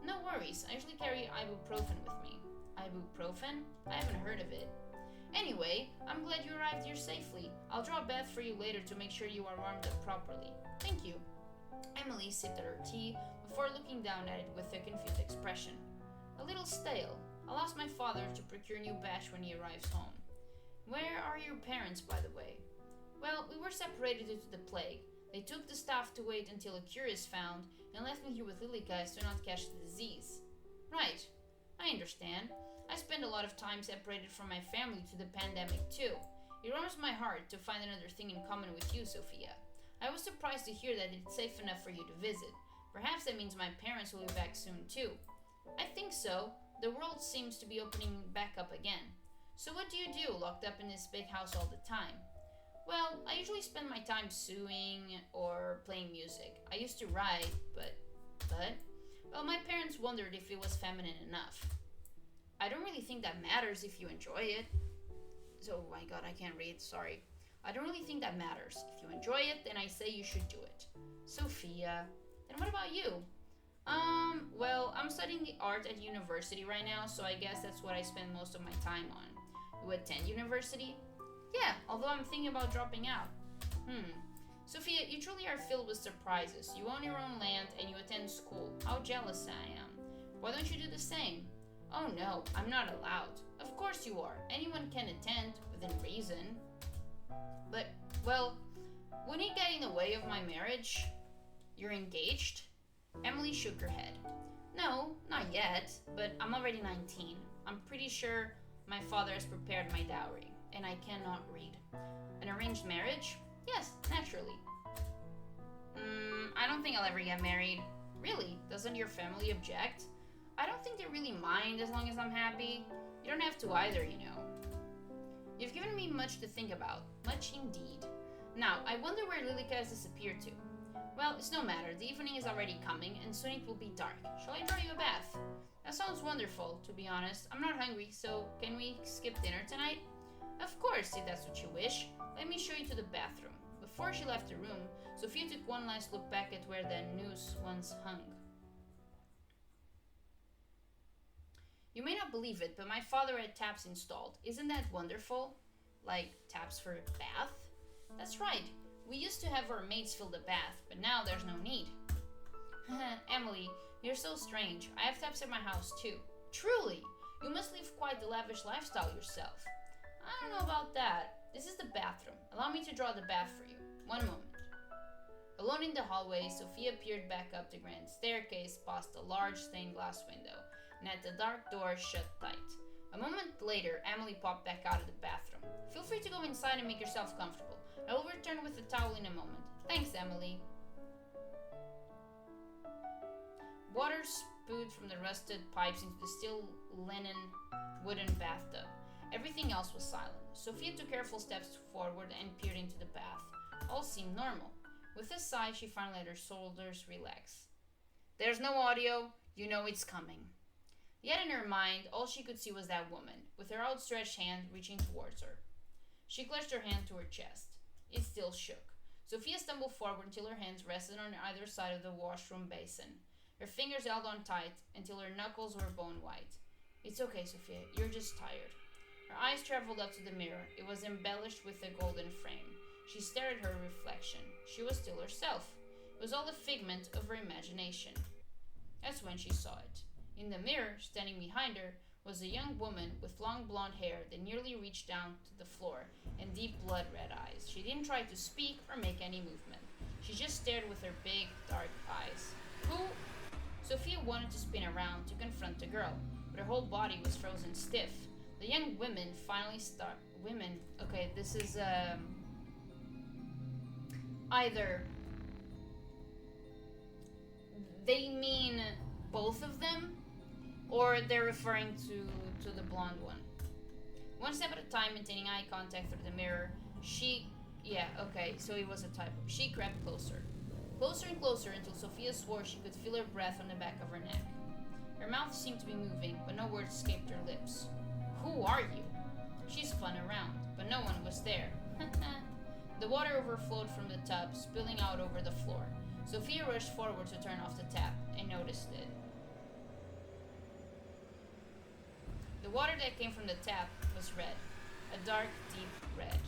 No worries, I usually carry ibuprofen with me. Ibuprofen? I haven't heard of it. Anyway, I'm glad you arrived here safely. I'll draw a bath for you later to make sure you are warmed up properly. Thank you. Amelie sipped at her tea before looking down at it with a confused expression. A little stale. I'll ask my father to procure a new batch when he arrives home. Where are your parents, by the way? Well, we were separated due to the plague. They took the staff to wait until a cure is found and left me here with Lilica so not catch the disease. Right. I understand. I spent a lot of time separated from my family to the pandemic too. It warms my heart to find another thing in common with you, Sophia. I was surprised to hear that it's safe enough for you to visit. Perhaps that means my parents will be back soon too. I think so. The world seems to be opening back up again. So what do you do, locked up in this big house all the time? Well, I usually spend my time sewing or playing music. I used to write, but, well, my parents wondered if it was feminine enough. I don't really think that matters if you enjoy it. Oh my god, I can't read, sorry. I don't really think that matters. If you enjoy it, then I say you should do it. Sophia. And what about you? Well, I'm studying the art at university right now, so I guess that's what I spend most of my time on. You attend university? Yeah, although I'm thinking about dropping out. Sophia, you truly are filled with surprises. You own your own land and you attend school. How jealous I am. Why don't you do the same? Oh no, I'm not allowed. Of course you are. Anyone can attend, within reason. But, well, wouldn't it get in the way of my marriage? You're engaged? Amelie shook her head. No, not yet, but I'm already 19. I'm pretty sure my father has prepared my dowry, and I cannot read. An arranged marriage? Yes, naturally. I don't think I'll ever get married. Really? Doesn't your family object? I don't think they really mind as long as I'm happy. You don't have to either, you know. You've given me much to think about. Much indeed. Now, I wonder where Lilica has disappeared to. Well, it's no matter. The evening is already coming, and soon it will be dark. Shall I draw you a bath? That sounds wonderful, to be honest. I'm not hungry, so can we skip dinner tonight? Of course, if that's what you wish. Let me show you to the bathroom. Before she left the room, Sophia took one last look back at where the noose once hung. You may not believe it, but my father had taps installed. Isn't that wonderful? Like taps for a bath? That's right. We used to have our maids fill the bath, but now there's no need. Amelie, you're so strange. I have taps at my house too. Truly, you must live quite the lavish lifestyle yourself. I don't know about that. This is the bathroom. Allow me to draw the bath for you. One moment. Alone in the hallway, Sophia peered back up the grand staircase past a large stained glass window, and at the dark door shut tight. A moment later, Amelie popped back out of the bathroom. Feel free to go inside and make yourself comfortable. I will return with a towel in a moment. Thanks, Amelie. Water spewed from the rusted pipes into the still linen wooden bathtub. Everything else was silent. Sophia took careful steps forward and peered into the bath. All seemed normal. With a sigh, she finally let her shoulders relax. There's no audio. You know it's coming. Yet in her mind, all she could see was that woman, with her outstretched hand reaching towards her. She clutched her hand to her chest. It still shook. Sophia stumbled forward until her hands rested on either side of the washroom basin. Her fingers held on tight until her knuckles were bone white. It's okay, Sophia. You're just tired. Her eyes traveled up to the mirror. It was embellished with a golden frame. She stared at her reflection. She was still herself. It was all a figment of her imagination. That's when she saw it. In the mirror, standing behind her, was a young woman with long blonde hair that nearly reached down to the floor and deep blood-red eyes. She didn't try to speak or make any movement. She just stared with her big, dark eyes. Who? Sophia wanted to spin around to confront the girl, but her whole body was frozen stiff. The young women finally start. Women. Okay, this is either they mean both of them, or they're referring to the blonde one. One step at a time, maintaining eye contact through the mirror, yeah, okay, so it was a typo. She crept closer. Closer and closer until Sophia swore she could feel her breath on the back of her neck. Her mouth seemed to be moving, but no words escaped her lips. Who are you? She spun around, but no one was there. The water overflowed from the tub, spilling out over the floor. Sophia rushed forward to turn off the tap and noticed it. The water that came from the tap was red, a dark, deep red.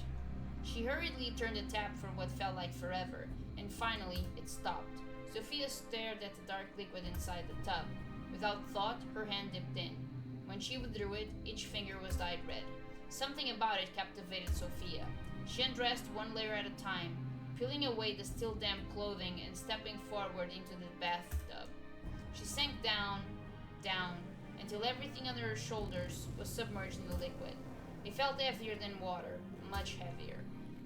She hurriedly turned the tap for what felt like forever, and finally it stopped. Sophia stared at the dark liquid inside the tub. Without thought, her hand dipped in. When she withdrew it, each finger was dyed red. Something about it captivated Sophia. She undressed one layer at a time, peeling away the still damp clothing and stepping forward into the bathtub. She sank down, until everything under her shoulders was submerged in the liquid. It felt heavier than water, much heavier.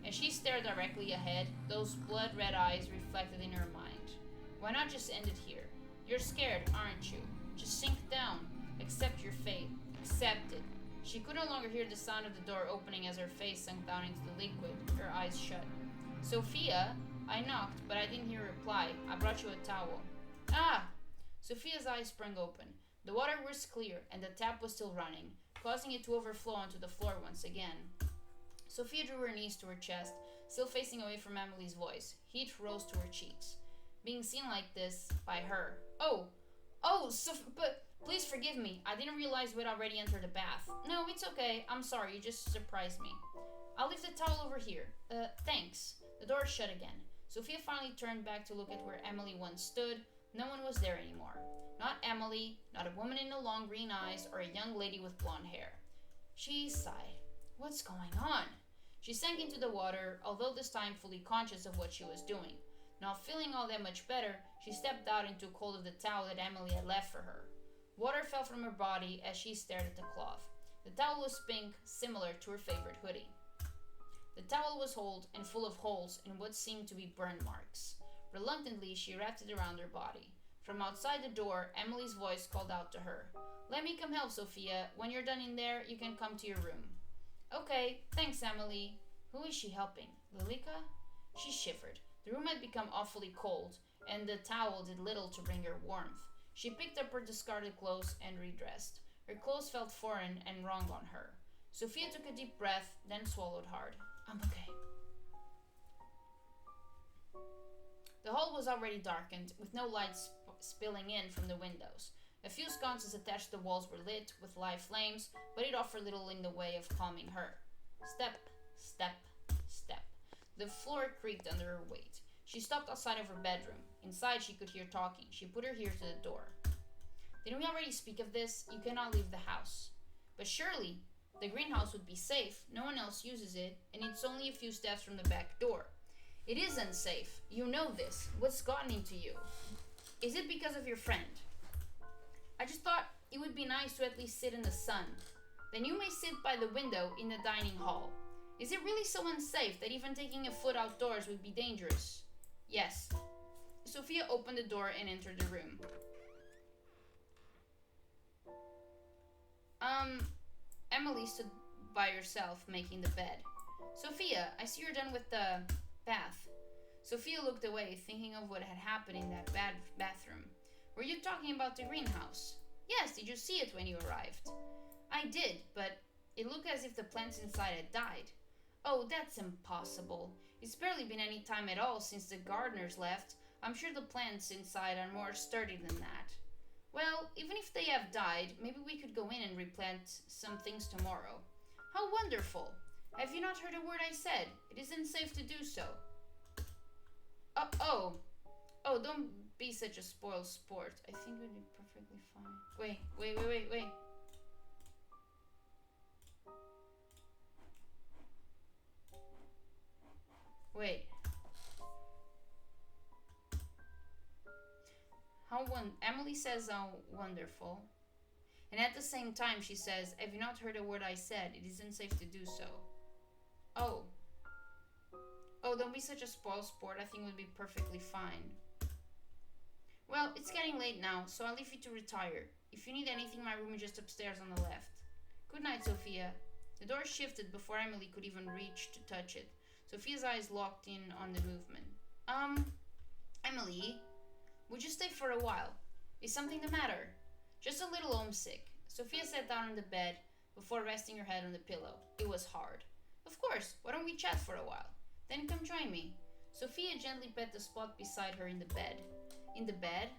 As she stared directly ahead, those blood-red eyes reflected in her mind. Why not just end it here? You're scared, aren't you? Just sink down. Accept your fate. Accept it. She could no longer hear the sound of the door opening as her face sunk down into the liquid, her eyes shut. Sophia? I knocked, but I didn't hear a reply. I brought you a towel. Ah! Sophia's eyes sprang open. The water was clear, and the tap was still running, causing it to overflow onto the floor once again. Sophia drew her knees to her chest, still facing away from Amelie's voice. Heat rose to her cheeks. Being seen like this by her. But please forgive me. I didn't realize we'd already entered the bath. No, it's okay. I'm sorry. You just surprised me. I'll leave the towel over here. Thanks. The door shut again. Sophia finally turned back to look at where Amelie once stood. No one was there anymore. Not Amelie, not a woman in the long green eyes, or a young lady with blonde hair. She sighed. What's going on? She sank into the water, although this time fully conscious of what she was doing. Not feeling all that much better, she stepped out and took hold of the towel that Amelie had left for her. Water fell from her body as she stared at the cloth. The towel was pink, similar to her favorite hoodie. The towel was old and full of holes and what seemed to be burn marks. Reluctantly, she wrapped it around her body. From outside the door, Amelie's voice called out to her. Let me come help, Sophia. When you're done in there, you can come to your room. Okay, thanks, Amelie. Who is she helping? Lilica? She shivered. The room had become awfully cold, and the towel did little to bring her warmth. She picked up her discarded clothes and redressed. Her clothes felt foreign and wrong on her. Sophia took a deep breath, then swallowed hard. I'm okay. The hall was already darkened, with no light spilling in from the windows. A few sconces attached to the walls were lit with live flames, but it offered little in the way of calming her. Step, step, step. The floor creaked under her weight. She stopped outside of her bedroom. Inside, she could hear talking. She put her ear to the door. Didn't we already speak of this? You cannot leave the house. But surely, the greenhouse would be safe. No one else uses it, and it's only a few steps from the back door. It is unsafe. You know this. What's gotten into you? Is it because of your friend? I just thought it would be nice to at least sit in the sun. Then you may sit by the window in the dining hall. Is it really so unsafe that even taking a foot outdoors would be dangerous? Yes. Sophia opened the door and entered the room. Amelie stood by herself, making the bed. Sophia, I see you're done with the bath. Sophia looked away, thinking of what had happened in that bathroom. Were you talking about the greenhouse? Yes, did you see it when you arrived? I did, but it looked as if the plants inside had died. Oh, that's impossible. It's barely been any time at all since the gardeners left. I'm sure the plants inside are more sturdy than that. Well, even if they have died, maybe we could go in and replant some things tomorrow. How wonderful! Have you not heard a word I said? It isn't safe to do so. Oh. Oh, don't be such a spoiled sport. I think we'd be perfectly fine. Wait. Wait. Emily says how wonderful. And at the same time, she says, have you not heard a word I said? It isn't safe to do so. Oh. Oh, don't be such a spoiled sport. I think we'd be perfectly fine. Well, it's getting late now, so I'll leave you to retire. If you need anything, my room is just upstairs on the left. Good night, Sophia. The door shifted before Emily could even reach to touch it. Sophia's eyes locked in on the movement. Emily, would you stay for a while? Is something the matter? Just a little homesick. Sophia sat down on the bed before resting her head on the pillow. It was hard. Of course, why don't we chat for a while? Then come join me. Sophia gently pet the spot beside her in the bed. In the bed?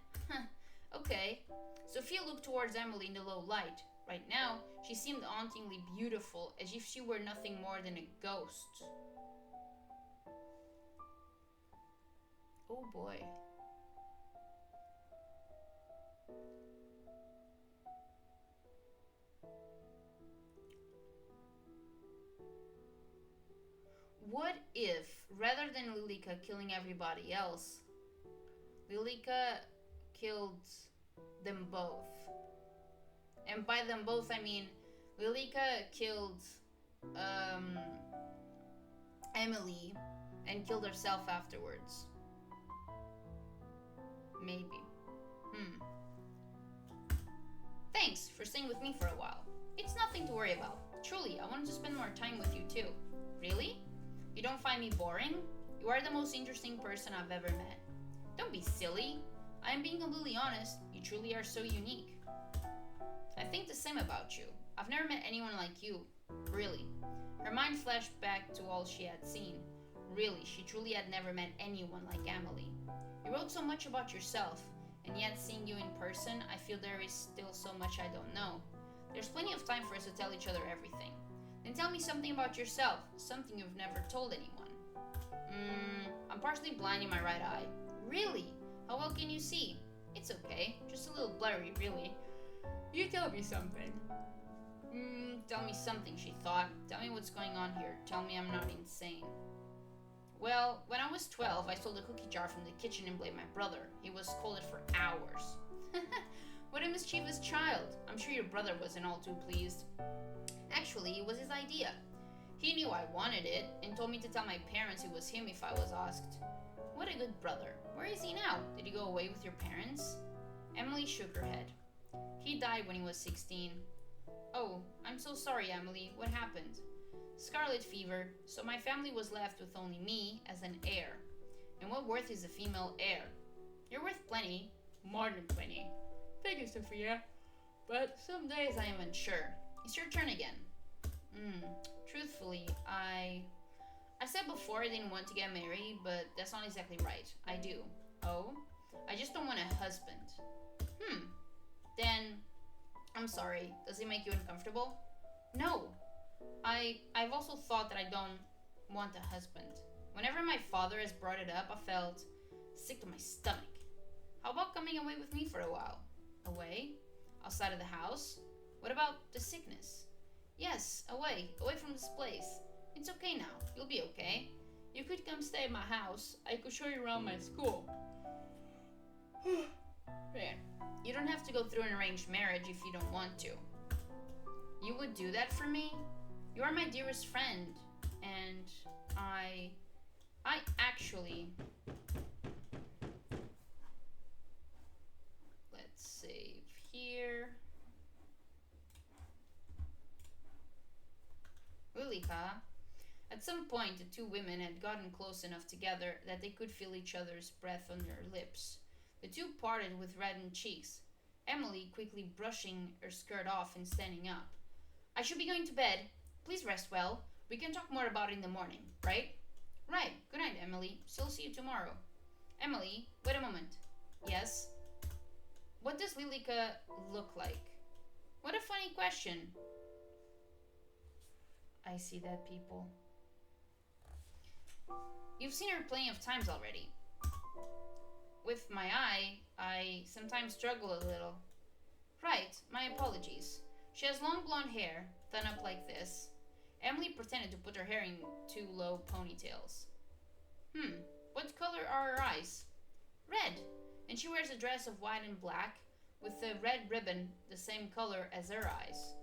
Okay. Sophia looked towards Emily in the low light. Right now, she seemed hauntingly beautiful, as if she were nothing more than a ghost. Oh boy. What if, rather than Lilika killing everybody else, Lilika killed them both? And by them both, I mean Lilika killed Emily and killed herself afterwards. Maybe. Thanks for staying with me for a while. It's nothing to worry about. Truly, I wanted to spend more time with you too. Really? You don't find me boring? You are the most interesting person I've ever met. Don't be silly. I am being completely honest. You truly are so unique. I think the same about you. I've never met anyone like you. Really. Her mind flashed back to all she had seen. Really, she truly had never met anyone like Amelie. You wrote so much about yourself, and yet seeing you in person, I feel there is still so much I don't know. There's plenty of time for us to tell each other everything. Then tell me something about yourself, something you've never told anyone. I'm partially blind in my right eye. Really? How well can you see? It's okay, just a little blurry, really. You tell me something. Tell me something, she thought. Tell me what's going on here. Tell me I'm not insane. Well, when I was 12, I stole the cookie jar from the kitchen and blamed my brother. He was scolded for hours. What a mischievous child. I'm sure your brother wasn't all too pleased. Actually, it was his idea. He knew I wanted it and told me to tell my parents it was him if I was asked. What a good brother. Where is he now? Did he go away with your parents? Emily shook her head. He died when he was 16. Oh, I'm so sorry, Emily. What happened? Scarlet fever, so my family was left with only me as an heir. And what worth is a female heir? You're worth plenty. More than plenty. Thank you, Sophia. But some days I am unsure. It's your turn again. Truthfully, I said before I didn't want to get married, but that's not exactly right. I do. Oh? I just don't want a husband. Then, I'm sorry. Does it make you uncomfortable? No. I've also thought that I don't want a husband. Whenever my father has brought it up, I felt sick to my stomach. How about coming away with me for a while? Away? Outside of the house? What about the sickness? Yes, away from this place. It's okay now. You'll be okay. You could come stay at my house. I could show you around my school. Yeah. You don't have to go through an arranged marriage if you don't want to. You would do that for me? You are my dearest friend, and I actually... Let's save here. Lilika. At some point, the two women had gotten close enough together that they could feel each other's breath on their lips. The two parted with reddened cheeks, Emily quickly brushing her skirt off and standing up. I should be going to bed. Please rest well. We can talk more about it in the morning, right? Right. Good night, Emily. Still see you tomorrow. Emily, wait a moment. Yes? What does Lilika look like? What a funny question. I see that, people. You've seen her plenty of times already. With my eye, I sometimes struggle a little. Right, my apologies. She has long blonde hair, done up like this. Emily pretended to put her hair in two low ponytails. What color are her eyes? Red, and she wears a dress of white and black with a red ribbon the same color as her eyes.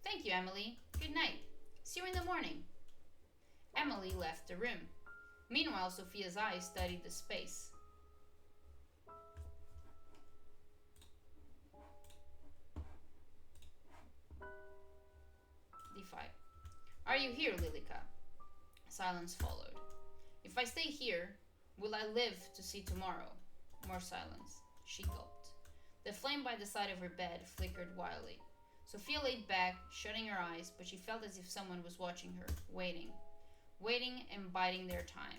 Thank you, Emily. Good night. See you in the morning. Emily left the room. Meanwhile, Sophia's eyes studied the space. D5. Are you here, Lilica? Silence followed. If I stay here, will I live to see tomorrow? More silence. She gulped. The flame by the side of her bed flickered wildly. Sophia laid back, shutting her eyes, but she felt as if someone was watching her, waiting and biding their time.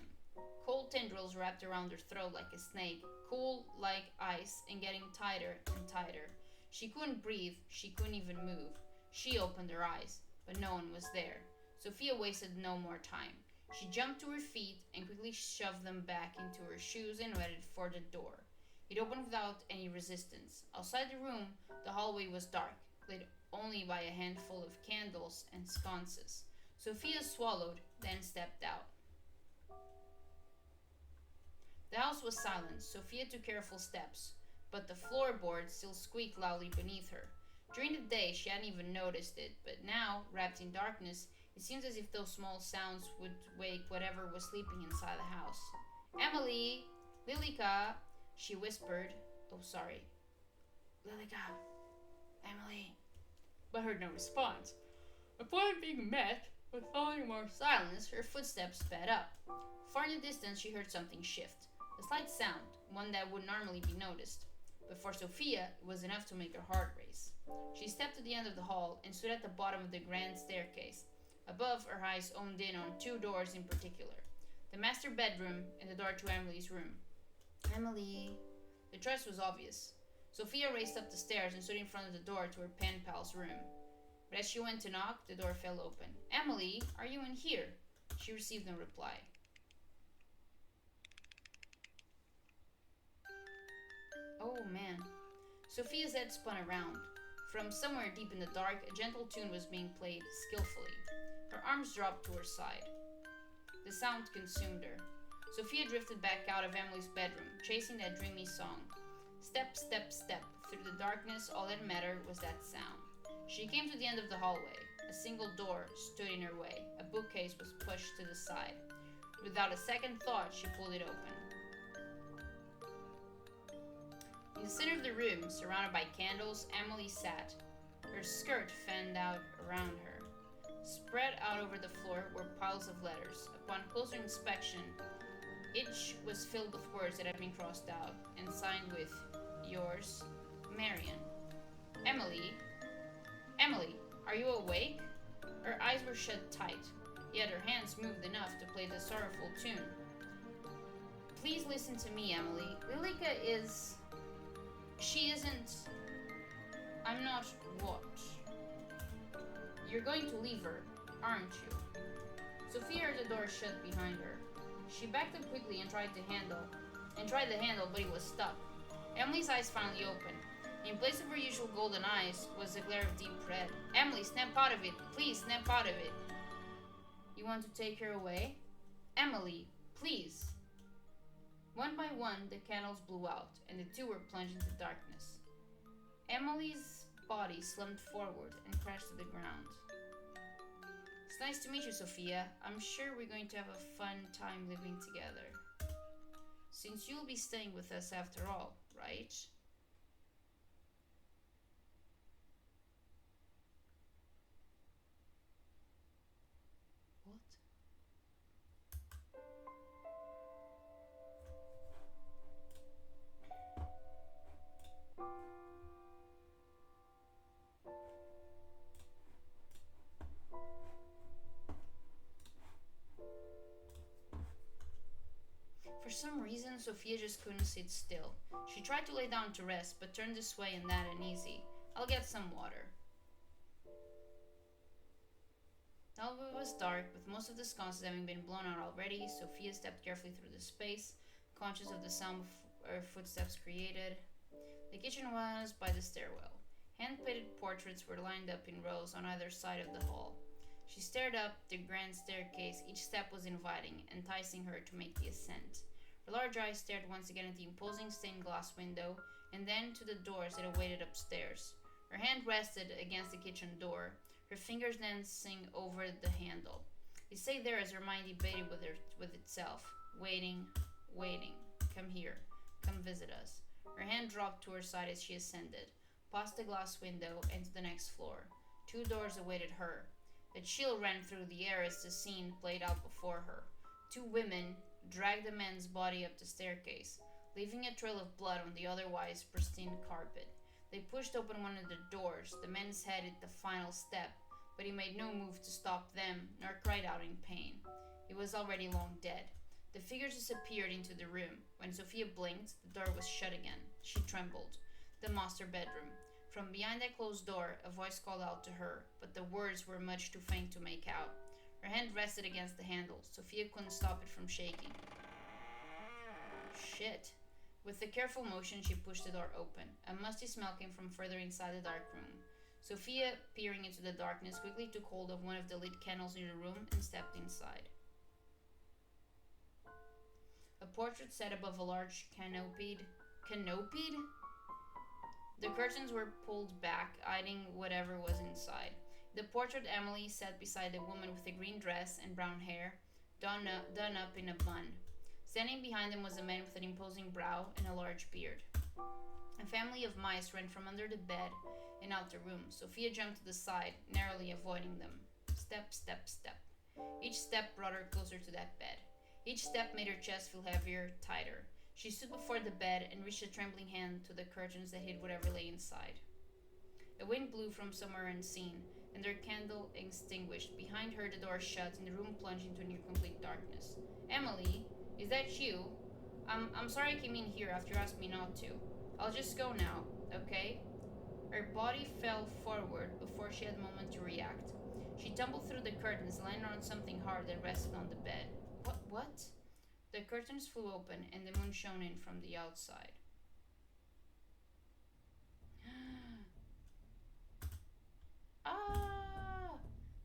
Cold tendrils wrapped around her throat like a snake, cool like ice and getting tighter and tighter. She couldn't breathe, she couldn't even move. She opened her eyes, but no one was there. Sophia wasted no more time. She jumped to her feet and quickly shoved them back into her shoes and headed for the door. It opened without any resistance. Outside the room, the hallway was dark, lit only by a handful of candles and sconces. Sophia swallowed, then stepped out. The house was silent. Sophia took careful steps, but the floorboards still squeaked loudly beneath her. During the day, she hadn't even noticed it, but now, wrapped in darkness, it seemed as if those small sounds would wake whatever was sleeping inside the house. Amelie! Lilica! She whispered. Oh, sorry. Lilica! Amelie! But heard no response. Upon being met, with following more silence, her footsteps sped up. Far in the distance, she heard something shift. A slight sound, one that would normally be noticed. But for Sophia, it was enough to make her heart race. She stepped to the end of the hall and stood at the bottom of the grand staircase. Above, her eyes honed in on two doors in particular. The master bedroom and the door to Emily's room. Emily. The choice was obvious. Sophia raced up the stairs and stood in front of the door to her pen pal's room. But as she went to knock, the door fell open. Amelie, are you in here? She received no reply. Oh man. Sophia's head spun around. From somewhere deep in the dark, a gentle tune was being played skillfully. Her arms dropped to her side. The sound consumed her. Sophia drifted back out of Emily's bedroom, chasing that dreamy song. Step, step, step. Through the darkness, all that mattered was that sound. She came to the end of the hallway. A single door stood in her way. A bookcase was pushed to the side. Without a second thought, she pulled it open. In the center of the room, surrounded by candles, Amelie sat. Her skirt fanned out around her. Spread out over the floor were piles of letters. Upon closer inspection, each was filled with words that had been crossed out and signed with yours, Marion. Amelie, are you awake? Her eyes were shut tight, yet her hands moved enough to play the sorrowful tune. Please listen to me, Amelie. Lilica is... She isn't... I'm not what? You're going to leave her, aren't you? Sophia heard the door shut behind her. She backed up quickly and tried the handle, but it was stuck. Emily's eyes finally opened. In place of her usual golden eyes was a glare of deep red. Amelie, snap out of it. Please, snap out of it. You want to take her away? Amelie, please. One by one, the candles blew out, and the two were plunged into darkness. Emily's body slumped forward and crashed to the ground. It's nice to meet you, Sophia. I'm sure we're going to have a fun time living together. Since you'll be staying with us after all, right? What? For some reason, Sophia just couldn't sit still. She tried to lay down to rest, but turned this way and that uneasy. I'll get some water. The hallway was dark, with most of the sconces having been blown out already. Sophia stepped carefully through the space. conscious of the sound of her footsteps created. The kitchen was by the stairwell. Hand-painted portraits were lined up in rows on either side of the hall. She stared up the grand staircase. Each step was inviting, enticing her to make the ascent. Her large eyes stared once again at the imposing stained glass window, and then to the doors that awaited upstairs. Her hand rested against the kitchen door, her fingers dancing over the handle. It stayed there as her mind debated with itself, waiting, waiting. Come here, come visit us. Her hand dropped to her side as she ascended, past the glass window and to the next floor. 2 doors awaited her. A chill ran through the air as the scene played out before her. 2 women dragged the man's body up the staircase, leaving a trail of blood on the otherwise pristine carpet. They pushed open one of the doors. The man's head hit the final step, but he made no move to stop them, nor cried out in pain. He was already long dead. The figures disappeared into the room. When Sophia blinked, the door was shut again. She trembled. The master bedroom. From behind that closed door, a voice called out to her, but the words were much too faint to make out. Her hand rested against the handle. Sophia couldn't stop it from shaking. Shit. With a careful motion, she pushed the door open. A musty smell came from further inside the dark room. Sophia, peering into the darkness, quickly took hold of one of the lit candles in the room and stepped inside. A portrait sat above a large canopied? The curtains were pulled back, hiding whatever was inside. The portrait Amelie sat beside a woman with a green dress and brown hair, done up in a bun. Standing behind them was a man with an imposing brow and a large beard. A family of mice ran from under the bed and out the room. Sophia jumped to the side, narrowly avoiding them. Step, step, step. Each step brought her closer to that bed. Each step made her chest feel heavier, tighter. She stood before the bed and reached a trembling hand to the curtains that hid whatever lay inside. A wind blew from somewhere unseen, and their candle extinguished. Behind her, the door shut, and the room plunged into near complete darkness. Amelie, is that you? I'm sorry I came in here after you asked me not to. I'll just go now, okay? Her body fell forward before she had a moment to react. She tumbled through the curtains, landing on something hard that rested on the bed. What? The curtains flew open, and the moon shone in from the outside. Ah!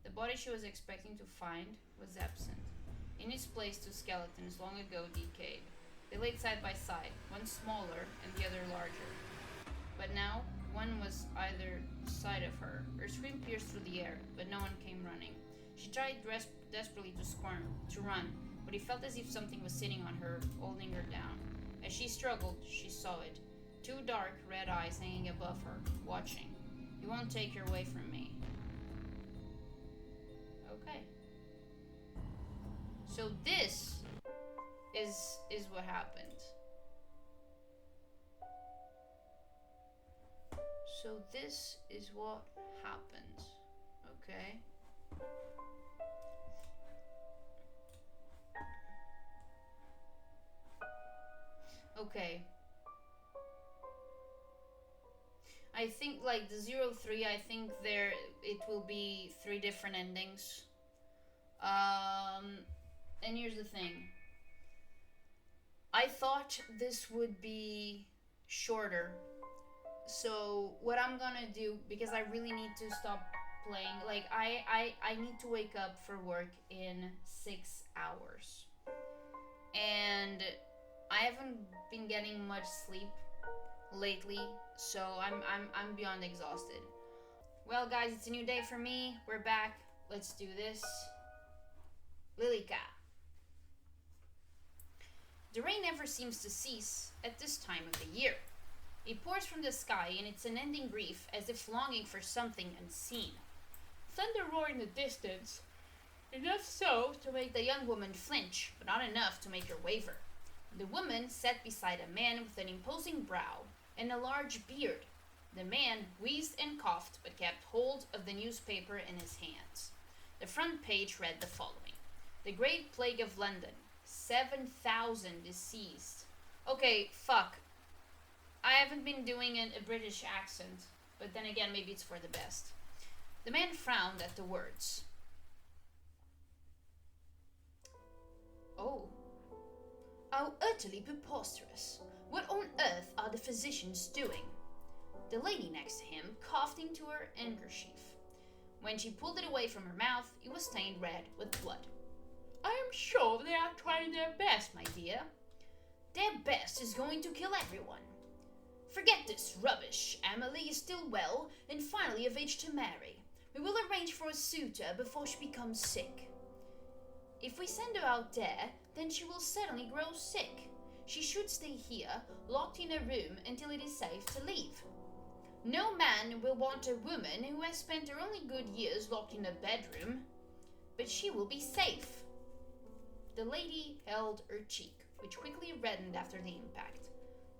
The body she was expecting to find was absent. In its place, 2 skeletons, long ago decayed. They laid side by side, one smaller and the other larger. But now, one was either side of her. Her scream pierced through the air, but no one came running. She tried desperately to run, but it felt as if something was sitting on her, holding her down. As she struggled, she saw it. 2 dark, red eyes hanging above her, watching. You won't take her away from me. Okay. So this is what happened. So this is what happened. Okay? Okay. I think like the 03, I think it will be 3 different endings. And here's the thing. I thought this would be shorter. So what I'm gonna do, because I really need to stop playing, like I need to wake up for work in 6 hours. And I haven't been getting much sleep lately, so I'm beyond exhausted. Well guys, it's a new day for me. We're back. Let's do this. Lilica. The rain never seems to cease at this time of the year. It pours from the sky in its unending grief as if longing for something unseen. Thunder roared in the distance, enough so to make the young woman flinch, but not enough to make her waver. The woman sat beside a man with an imposing brow and a large beard. The man wheezed and coughed, but kept hold of the newspaper in his hands. The front page read the following. The Great Plague of London. 7,000 deceased. Okay, fuck. I haven't been doing a British accent, but then again, maybe it's for the best. The man frowned at the words. Oh. How utterly preposterous! What on earth are the physicians doing? The lady next to him coughed into her handkerchief. When she pulled it away from her mouth, it was stained red with blood. I am sure they are trying their best, my dear. Their best is going to kill everyone. Forget this rubbish. Amelie is still well and finally of age to marry. We will arrange for a suitor before she becomes sick. If we send her out there, then she will suddenly grow sick. She should stay here, locked in a room until it is safe to leave. No man will want a woman who has spent her only good years locked in a bedroom. But she will be safe. The lady held her cheek, which quickly reddened after the impact.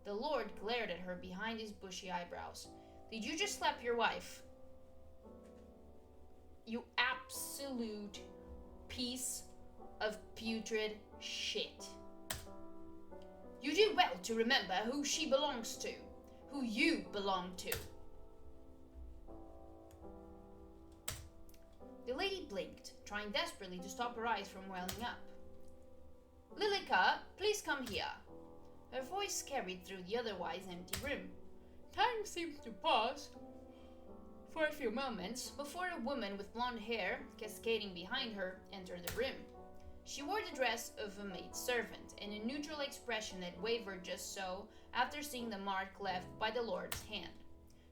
The Lord glared at her behind his bushy eyebrows. Did you just slap your wife? You absolute piece of putrid shit. You do well to remember who she belongs to, who you belong to. The lady blinked, trying desperately to stop her eyes from welling up. Lilica, please come here. Her voice carried through the otherwise empty room. Time seemed to pause for a few moments before a woman with blonde hair, cascading behind her, entered the room. She wore the dress of a maidservant and a neutral expression that wavered just so after seeing the mark left by the Lord's hand.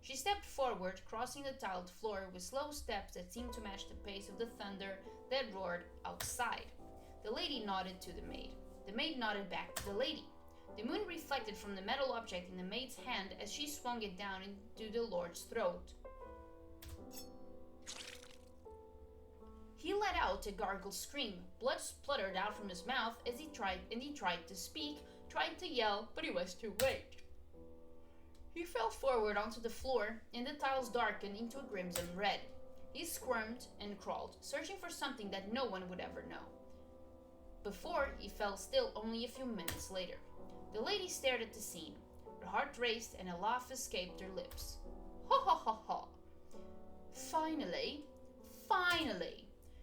She stepped forward, crossing the tiled floor with slow steps that seemed to match the pace of the thunder that roared outside. The lady nodded to the maid. The maid nodded back to the lady. The moon reflected from the metal object in the maid's hand as she swung it down into the Lord's throat. He let out a gargled scream. Blood spluttered out from his mouth as he tried to speak, tried to yell, but it was too late. He fell forward onto the floor, and the tiles darkened into a crimson red. He squirmed and crawled, searching for something that no one would ever know. Before he fell still only a few minutes later. The lady stared at the scene. Her heart raced and a laugh escaped her lips. Ha ha ha ha. Finally.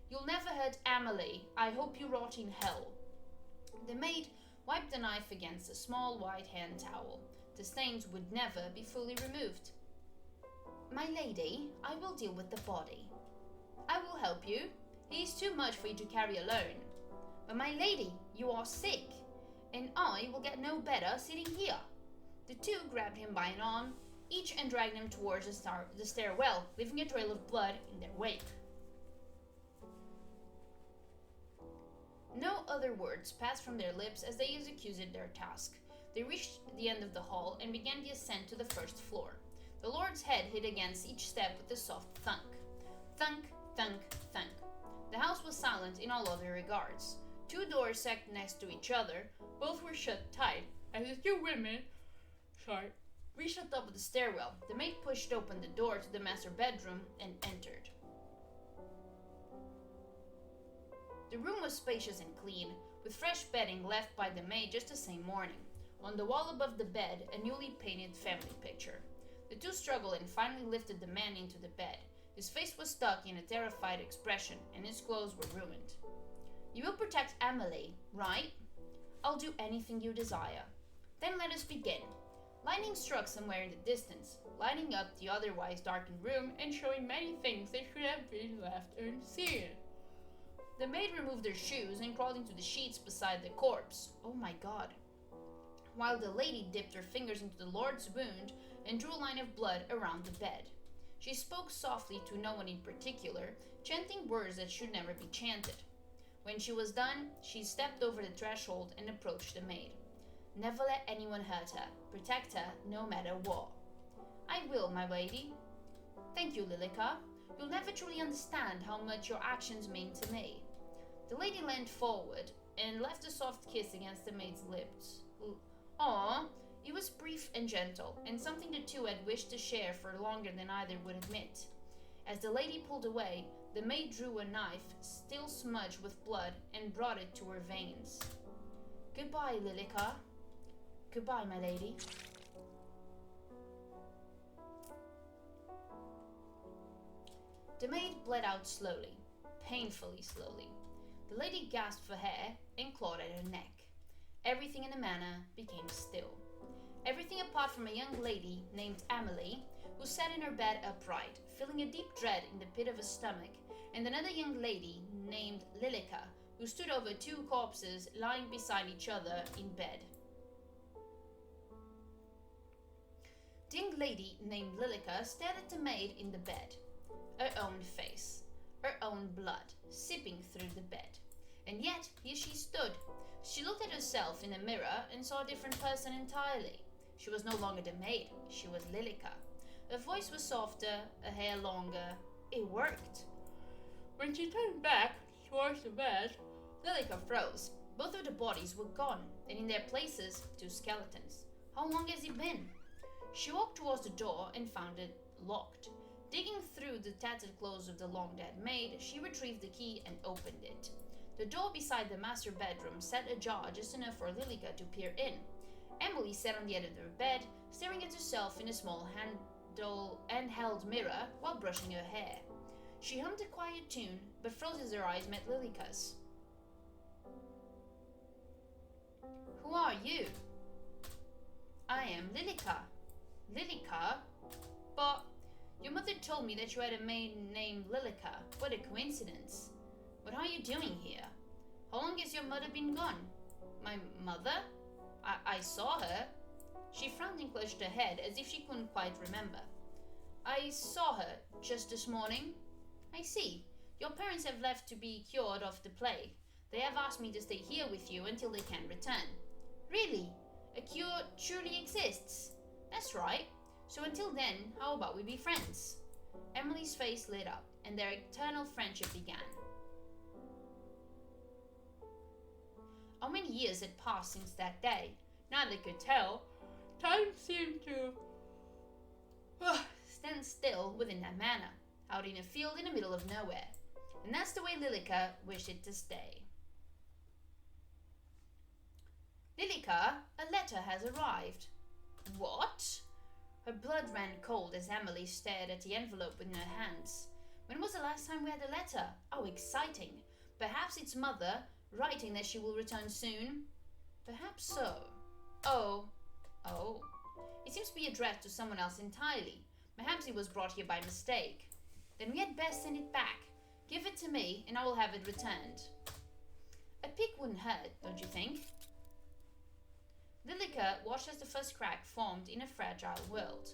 You'll never hurt Amelie. I hope you rot in hell. The maid wiped the knife against a small white hand towel. The stains would never be fully removed. My lady, I will deal with the body. I will help you. He is too much for you to carry alone. But my lady, you are sick, and I will get no better sitting here. The two grabbed him by an arm, each, and dragged him towards the stairwell, leaving a trail of blood in their wake. No other words passed from their lips as they executed their task. They reached the end of the hall and began the ascent to the first floor. The Lord's head hit against each step with a soft thunk. Thunk, thunk, thunk. The house was silent in all other regards. Two doors sat next to each other. Both were shut tight, as the two women reached the top of the stairwell. The maid pushed open the door to the master bedroom and entered. The room was spacious and clean, with fresh bedding left by the maid just the same morning. On the wall above the bed, a newly painted family picture. The two struggled and finally lifted the man into the bed. His face was stuck in a terrified expression, and his clothes were ruined. You will protect Amelie, right? I'll do anything you desire. Then let us begin. Lightning struck somewhere in the distance, lighting up the otherwise darkened room and showing many things that should have been left unseen. The maid removed her shoes and crawled into the sheets beside the corpse. Oh my God. While the lady dipped her fingers into the Lord's wound and drew a line of blood around the bed. She spoke softly to no one in particular, chanting words that should never be chanted. When she was done, she stepped over the threshold and approached the maid. Never let anyone hurt her. Protect her no matter what. I will, my lady. Thank you, Lilica. You'll never truly understand how much your actions mean to me. The lady leaned forward and left a soft kiss against the maid's lips. Aw, it was brief and gentle, and something the two had wished to share for longer than either would admit. As the lady pulled away, the maid drew a knife, still smudged with blood, and brought it to her veins. Goodbye, Lilica. Goodbye, my lady. The maid bled out slowly, painfully slowly. The lady gasped for air and clawed at her neck. everything in the manor became still. Everything apart from a young lady named Amelie, who sat in her bed upright, feeling a deep dread in the pit of her stomach, and another young lady named Lilica, who stood over two corpses lying beside each other in bed. The young lady named Lilica stared at the maid in the bed, her own face, her own blood, sipping through the bed. And yet, here she stood. She looked at herself in a mirror and saw a different person entirely. She was no longer the maid, she was Lilica. Her voice was softer, her hair longer. It worked. When she turned back towards the bed, Lilica froze. Both of the bodies were gone, and in their places, two skeletons. How long has it been? She walked towards the door and found it locked. Digging through the tattered clothes of the long-dead maid, she retrieved the key and opened it. The door beside the master bedroom sat ajar just enough for Lilica to peer in. Amelie sat on the edge of her bed, staring at herself in a small handheld mirror while brushing her hair. She hummed a quiet tune, but froze as her eyes met Lilica's. Who are you? I am Lilica. Lilica? But your mother told me that you had a maid named Lilica. What a coincidence. What are you doing here? How long has your mother been gone? My mother? I saw her. She frowned and clutched her head as if she couldn't quite remember. I saw her just this morning. I see. Your parents have left to be cured of the plague. They have asked me to stay here with you until they can return. Really? A cure truly exists? That's right. So until then, how about we be friends? Emily's face lit up, and their eternal friendship began. How many years had passed since that day? Neither could tell. Time seemed to stand still within that manor, out in a field in the middle of nowhere. And that's the way Lilica wished it to stay. Lilica, a letter has arrived. What? Her blood ran cold as Amelie stared at the envelope in her hands. When was the last time we had a letter? How exciting. Perhaps it's mother, writing that she will return soon? Perhaps so. Oh. It seems to be addressed to someone else entirely. Perhaps it was brought here by mistake. Then we had best send it back. Give it to me, and I will have it returned. A pick wouldn't hurt, don't you think? Lilica watched as the first crack formed in a fragile world.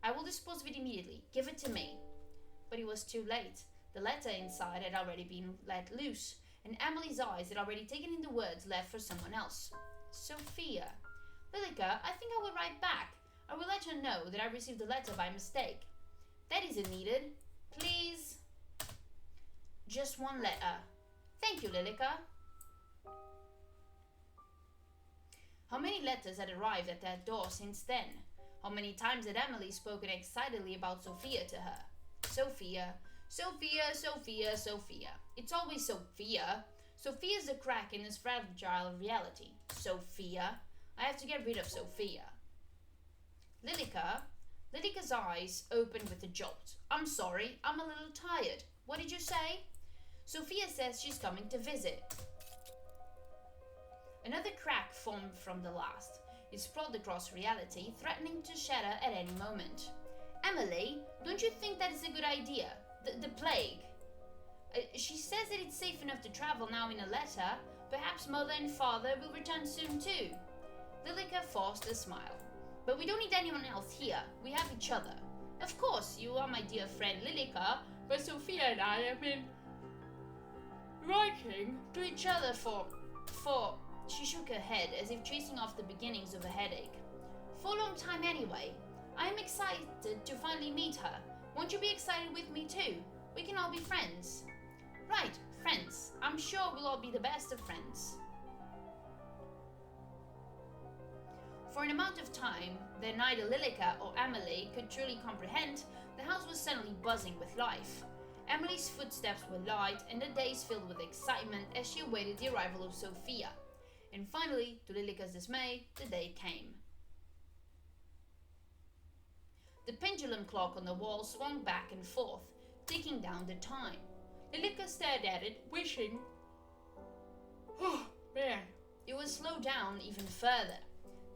I will dispose of it immediately. Give it to me. But it was too late. The letter inside had already been let loose, and Amelie's eyes had already taken in the words left for someone else. Sophia. Lilica, I think I will write back. I will let her know that I received the letter by mistake. That isn't needed. Please. Just one letter. Thank you, Lilica. How many letters had arrived at that door since then? How many times had Amelie spoken excitedly about Sophia to her? Sophia, Sophia, Sophia, Sophia. It's always Sophia. Sophia's the crack in this fragile reality. Sophia. I have to get rid of Sophia. Lilica. Lilica's eyes opened with a jolt. I'm sorry, I'm a little tired. What did you say? Sophia says she's coming to visit. Another crack formed from the last. It sprawled across reality, threatening to shatter at any moment. Amelie, don't you think that is a good idea? The plague. She says that it's safe enough to travel now in a letter. Perhaps mother and father will return soon too. Lilica forced a smile. But we don't need anyone else here. We have each other. Of course, you are my dear friend Lilica, but Sophia and I have been writing to each other for... She shook her head as if chasing off the beginnings of a headache. For a long time anyway. I am excited to finally meet her. Won't you be excited with me too? We can all be friends. Right, friends. I'm sure we'll all be the best of friends. For an amount of time that neither Lilica or Amelie could truly comprehend, the house was suddenly buzzing with life. Amelie's footsteps were light and the days filled with excitement as she awaited the arrival of Sophia. And finally, to Lilica's dismay, the day came. The pendulum clock on the wall swung back and forth, ticking down the time. Lilica stared at it, wishing... Oh, man, It would slow down even further.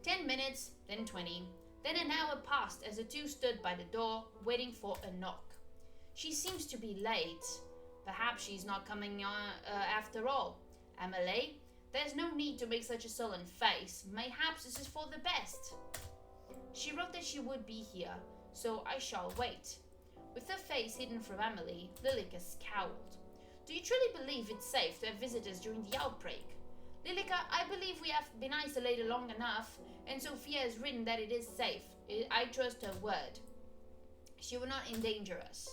10 minutes, then 20, then an hour passed as the two stood by the door, waiting for a knock. She seems to be late. Perhaps she's not coming after all. Amelie, there's no need to make such a sullen face. Mayhaps this is for the best. She wrote that she would be here, so I shall wait. With her face hidden from Amelie, Lilica scowled. Do you truly believe it's safe to have visitors during the outbreak? Lilica, I believe we have been isolated long enough, and Sophia has written that it is safe. I trust her word. She will not endanger us.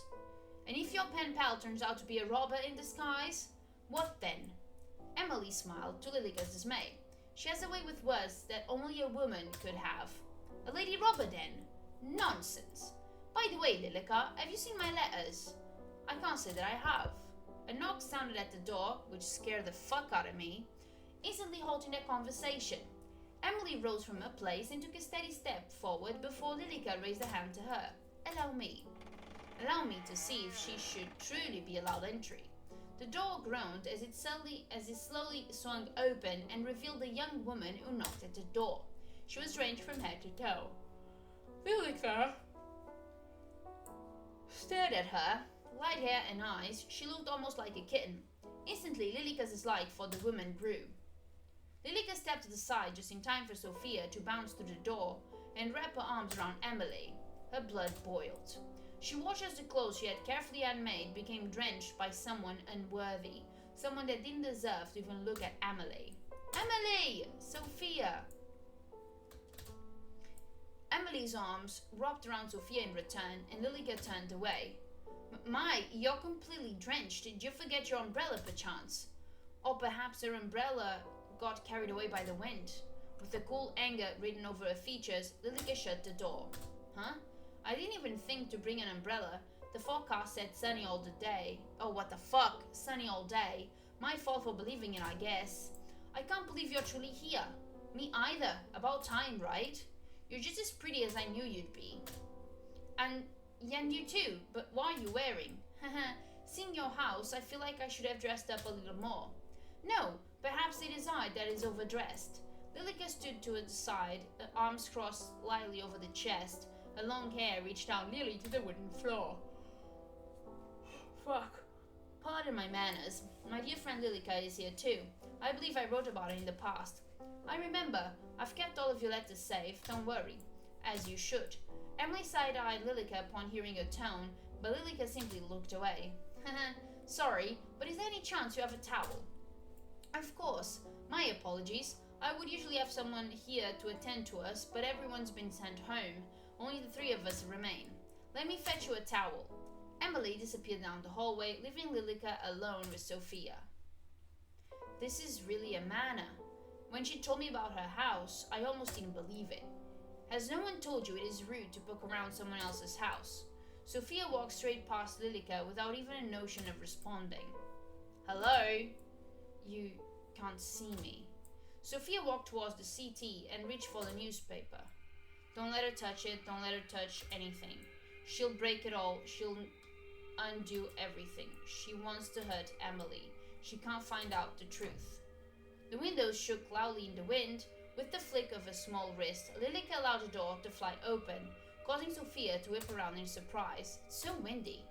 And if your pen pal turns out to be a robber in disguise, what then? Amelie smiled, to Lilica's dismay. She has a way with words that only a woman could have. A lady robber, then? Nonsense. By the way, Lilica, have you seen my letters? I can't say that I have. A knock sounded at the door, which scared the fuck out of me, instantly halting their conversation. Amelie rose from her place and took a steady step forward before Lilica raised a hand to her. Allow me. Allow me to see if she should truly be allowed entry. The door groaned as it slowly swung open and revealed a young woman who knocked at the door. She was drenched from head to toe. Lilica stared at her. Light hair and eyes, she looked almost like a kitten. Instantly, Lilica's dislike for the woman grew. Lilica stepped to the side just in time for Sophia to bounce through the door and wrap her arms around Amelie. Her blood boiled. She watched as the clothes she had carefully handmade became drenched by someone unworthy, someone that didn't deserve to even look at Amelie. Amelie! Sophia! Amelie's arms wrapped around Sophia in return, and Lilica turned away. My, you're completely drenched. Did you forget your umbrella, perchance? Or perhaps her umbrella got carried away by the wind. With a cool anger written over her features, Lilica shut the door. Huh? I didn't even think to bring an umbrella. The forecast said sunny all the day. Oh, what the fuck? Sunny all day. My fault for believing it, I guess. I can't believe you're truly here. Me either. About time, right? You're just as pretty as I knew you'd be. And you too, but what are you wearing? Haha, seeing your house, I feel like I should have dressed up a little more. No, perhaps it is I that is overdressed. Lilica stood to the side, her arms crossed lightly over the chest. Her long hair reached down nearly to the wooden floor. Fuck. Pardon my manners. My dear friend Lilica is here too. I believe I wrote about her in the past. I remember. I've kept all of your letters safe, don't worry. As you should. Emily side-eyed Lilica upon hearing her tone, but Lilica simply looked away. Sorry, but is there any chance you have a towel? Of course. My apologies. I would usually have someone here to attend to us, but everyone's been sent home. Only the three of us remain. Let me fetch you a towel. Amelie disappeared down the hallway, leaving Lilica alone with Sophia. This is really a manor. When she told me about her house, I almost didn't believe it. Has no one told you it is rude to poke around someone else's house? Sophia walked straight past Lilica without even a notion of responding. Hello? You can't see me. Sophia walked towards the CT and reached for the newspaper. Don't let her touch it, don't let her touch anything. She'll break it all, she'll undo everything. She wants to hurt Amelie. She can't find out the truth. The windows shook loudly in the wind. With the flick of a small wrist, Lilica allowed the door to fly open, causing Sophia to whip around in surprise. It's so windy.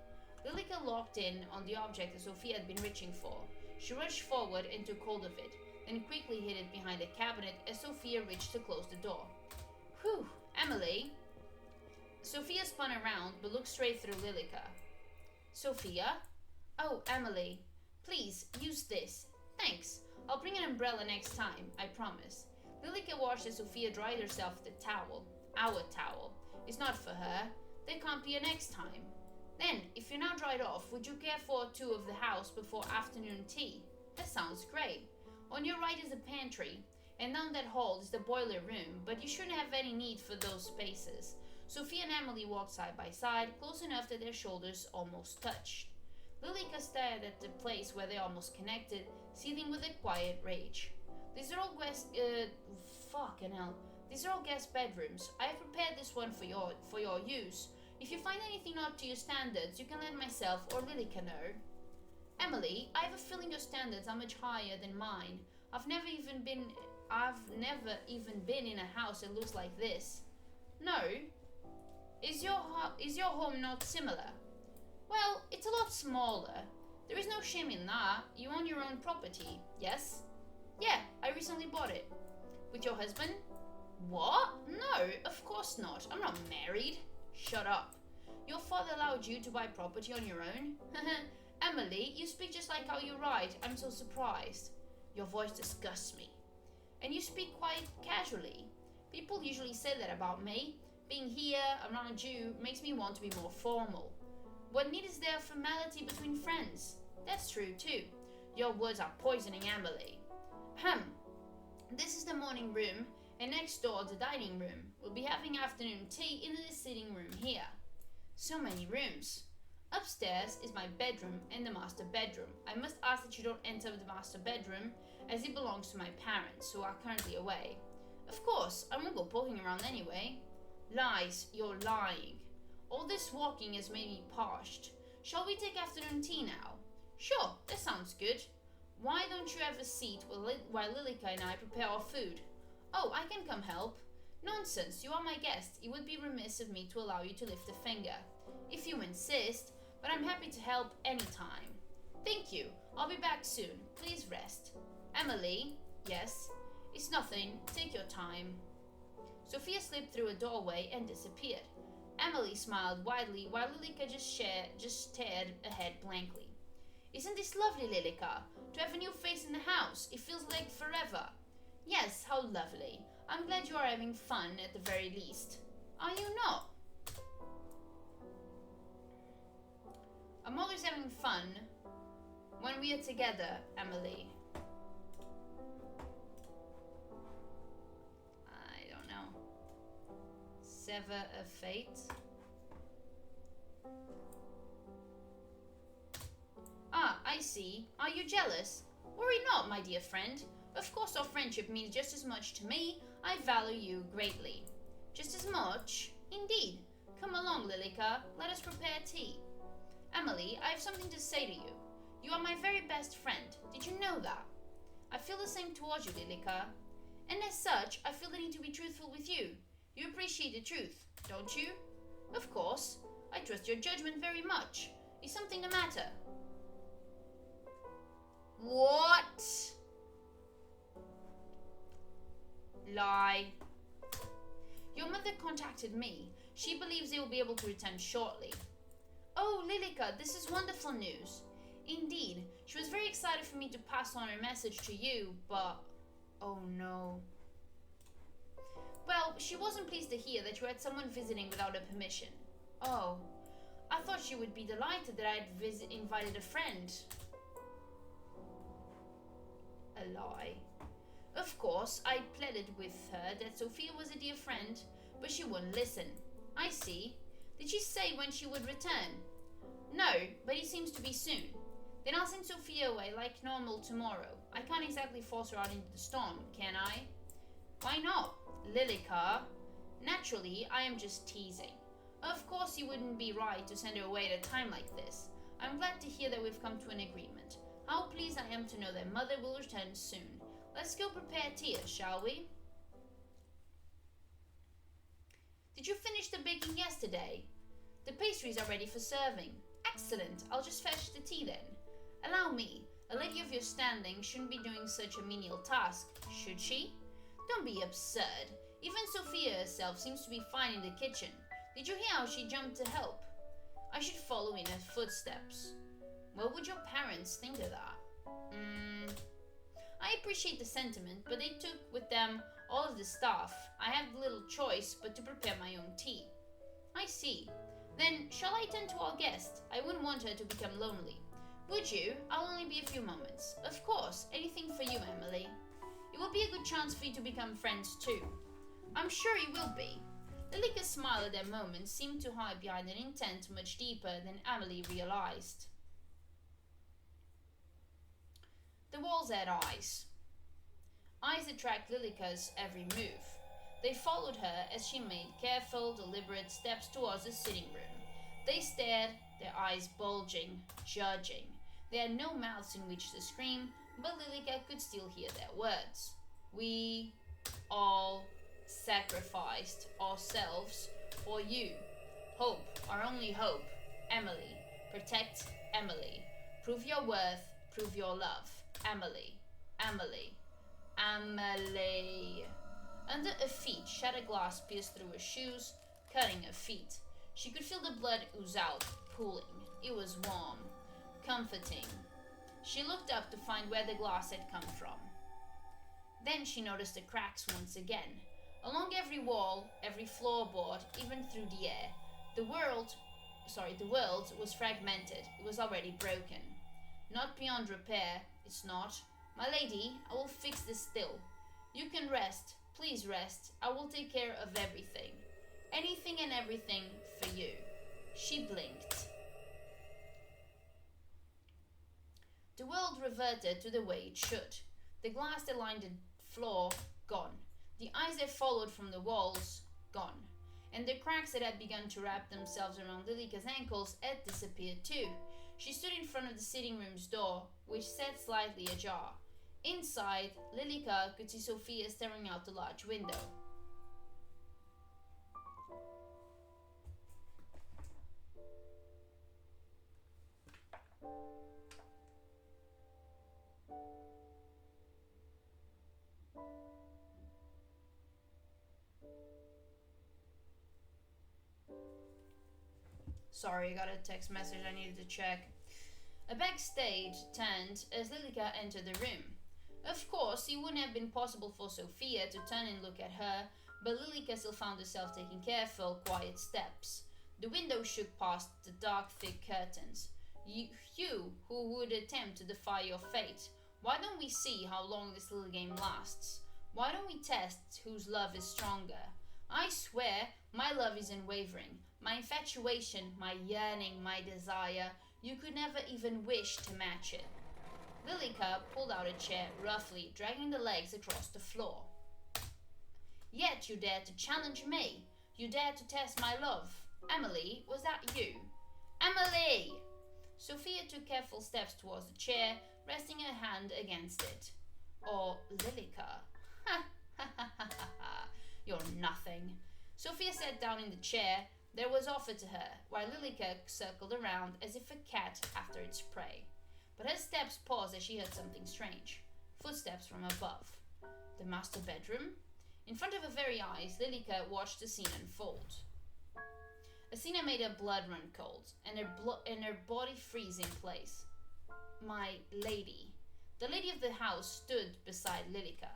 Lilica locked in on the object that Sophia had been reaching for. She rushed forward and took hold of it, then quickly hid it behind a cabinet as Sophia reached to close the door. Whew, Amelie. Sophia spun around but looked straight through Lilica. Sophia? Oh, Amelie. Please, use this. Thanks. I'll bring an umbrella next time, I promise. Lilica watched as Sophia dried herself with the towel. Our towel. It's not for her. There can't be a next time. Then, if you're now dried off, would you care for a tour of the house before afternoon tea? That sounds great. On your right is the pantry, and down that hall is the boiler room, but you shouldn't have any need for those spaces. Sophia and Amelie walked side by side, close enough that their shoulders almost touched. Lilica stared at the place where they almost connected, seething with a quiet rage. These are all These are all guest bedrooms. I have prepared this one for your use. If you find anything not to your standards, you can let myself or Lilica know. Amelie, I have a feeling your standards are much higher than mine. I've never even been I've never even been in a house that looks like this. No? Is your home not similar? Well, it's a lot smaller. There is no shame in that. You own your own property, yes? Yeah, I recently bought it. With your husband? What? No, of course not. I'm not married. Shut up. Your father allowed you to buy property on your own? Emily, you speak just like how you write. I'm so surprised. Your voice disgusts me. And you speak quite casually. People usually say that about me. Being here, I'm not a Jew, makes me want to be more formal. What need is there of formality between friends? That's true too. Your words are poisoning Amelie. This is the morning room, and next door the dining room. We'll be having afternoon tea in the sitting room here. So many rooms. Upstairs is my bedroom and the master bedroom. I must ask that you don't enter the master bedroom, as it belongs to my parents, who are currently away. Of course, I won't go poking around anyway. Lies, you're lying. All this walking has made me parched. Shall we take afternoon tea now? Sure, that sounds good. Why don't you have a seat while Lilica and I prepare our food? Oh, I can come help. Nonsense, you are my guest. It would be remiss of me to allow you to lift a finger. If you insist, but I'm happy to help anytime. Thank you. I'll be back soon. Please rest. Amelie? Yes? It's nothing. Take your time. Sophia slipped through a doorway and disappeared. Amelie smiled widely while Lilica just stared ahead blankly. Isn't this lovely, Lilica? To have a new face in the house. It feels like forever. Yes, how lovely. I'm glad you are having fun at the very least. Are you not? I'm always having fun when we are together, Amelie. I don't know. Sever a fate. Ah, I see. Are you jealous? Worry not, my dear friend. Of course our friendship means just as much to me. I value you greatly. Just as much? Indeed. Come along, Lilica. Let us prepare tea. Amelie, I have something to say to you. You are my very best friend. Did you know that? I feel the same towards you, Lilica. And as such, I feel the need to be truthful with you. You appreciate the truth, don't you? Of course. I trust your judgment very much. Is something the matter? What? Lie. Your mother contacted me. She believes they will be able to return shortly. Oh, Lilica, this is wonderful news. Indeed, she was very excited for me to pass on her message to you, but... oh no. Well, she wasn't pleased to hear that you had someone visiting without her permission. Oh, I thought she would be delighted that I had invited a friend. A lie. Of course, I pleaded with her that Sophia was a dear friend, but she wouldn't listen. I see. Did she say when she would return? No, but it seems to be soon. Then I'll send Sophia away like normal tomorrow. I can't exactly force her out into the storm, can I? Why not? Lilica. Naturally, I am just teasing. Of course you wouldn't be right to send her away at a time like this. I'm glad to hear that we've come to an agreement. How pleased I am to know that Mother will return soon. Let's go prepare tea, shall we? Did you finish the baking yesterday? The pastries are ready for serving. Excellent. I'll just fetch the tea then. Allow me. A lady of your standing shouldn't be doing such a menial task, should she? Don't be absurd. Even Sophia herself seems to be fine in the kitchen. Did you hear how she jumped to help? I should follow in her footsteps. What would your parents think of that? I appreciate the sentiment, but they took with them all of the staff. I have little choice but to prepare my own tea. I see. Then, shall I attend to our guest? I wouldn't want her to become lonely. Would you? I'll only be a few moments. Of course, anything for you, Amelie. It will be a good chance for you to become friends too. I'm sure you will be. Lilica's smile at that moment seemed to hide behind an intent much deeper than Amelie realized. The walls had eyes. Eyes that tracked Lilica's every move. They followed her as she made careful, deliberate steps towards the sitting room. They stared, their eyes bulging, judging. They had no mouths in which to scream, but Lilica could still hear their words. We all sacrificed ourselves for you. Hope, our only hope. Emily. Protect Emily. Prove your worth, prove your love. Amelie. Amelie. Amelie. Under her feet, shattered glass pierced through her shoes, cutting her feet. She could feel the blood ooze out, pooling. It was warm, comforting. She looked up to find where the glass had come from. Then she noticed the cracks once again. Along every wall, every floorboard, even through the air. The world was fragmented. It was already broken. Not beyond repair, it's not. My lady, I will fix this still. You can rest. Please rest. I will take care of everything. Anything and everything for you. She blinked. The world reverted to the way it should. The glass that lined the floor, gone. The eyes that followed from the walls, gone. And the cracks that had begun to wrap themselves around Lilika's ankles had disappeared too. She stood in front of the sitting room's door, which sat slightly ajar. Inside, Lilika could see Sophia staring out the large window. Sorry, I got a text message I needed to check. A backstage turned as Lilika entered the room. Of course, it wouldn't have been possible for Sophia to turn and look at her, but Lilika still found herself taking careful, quiet steps. The window shook past the dark, thick curtains. You who would attempt to defy your fate, why don't we see how long this little game lasts? Why don't we test whose love is stronger? I swear, my love is unwavering. My infatuation, my yearning, my desire, you could never even wish to match it. Lilika pulled out a chair roughly, dragging the legs across the floor. Yet you dared to challenge me. You dared to test my love. Amelie, was that you? Amelie! Sophia took careful steps towards the chair, resting her hand against it. Or Lilika. Ha ha ha ha ha. You're nothing. Sophia sat down in the chair that was offered to her, while Lilika circled around as if a cat after its prey. But her steps paused as she heard something strange. Footsteps from above. The master bedroom? In front of her very eyes, Lilika watched the scene unfold. A scene that made her blood run cold, and her body freeze in place. My lady. The lady of the house stood beside Lilika.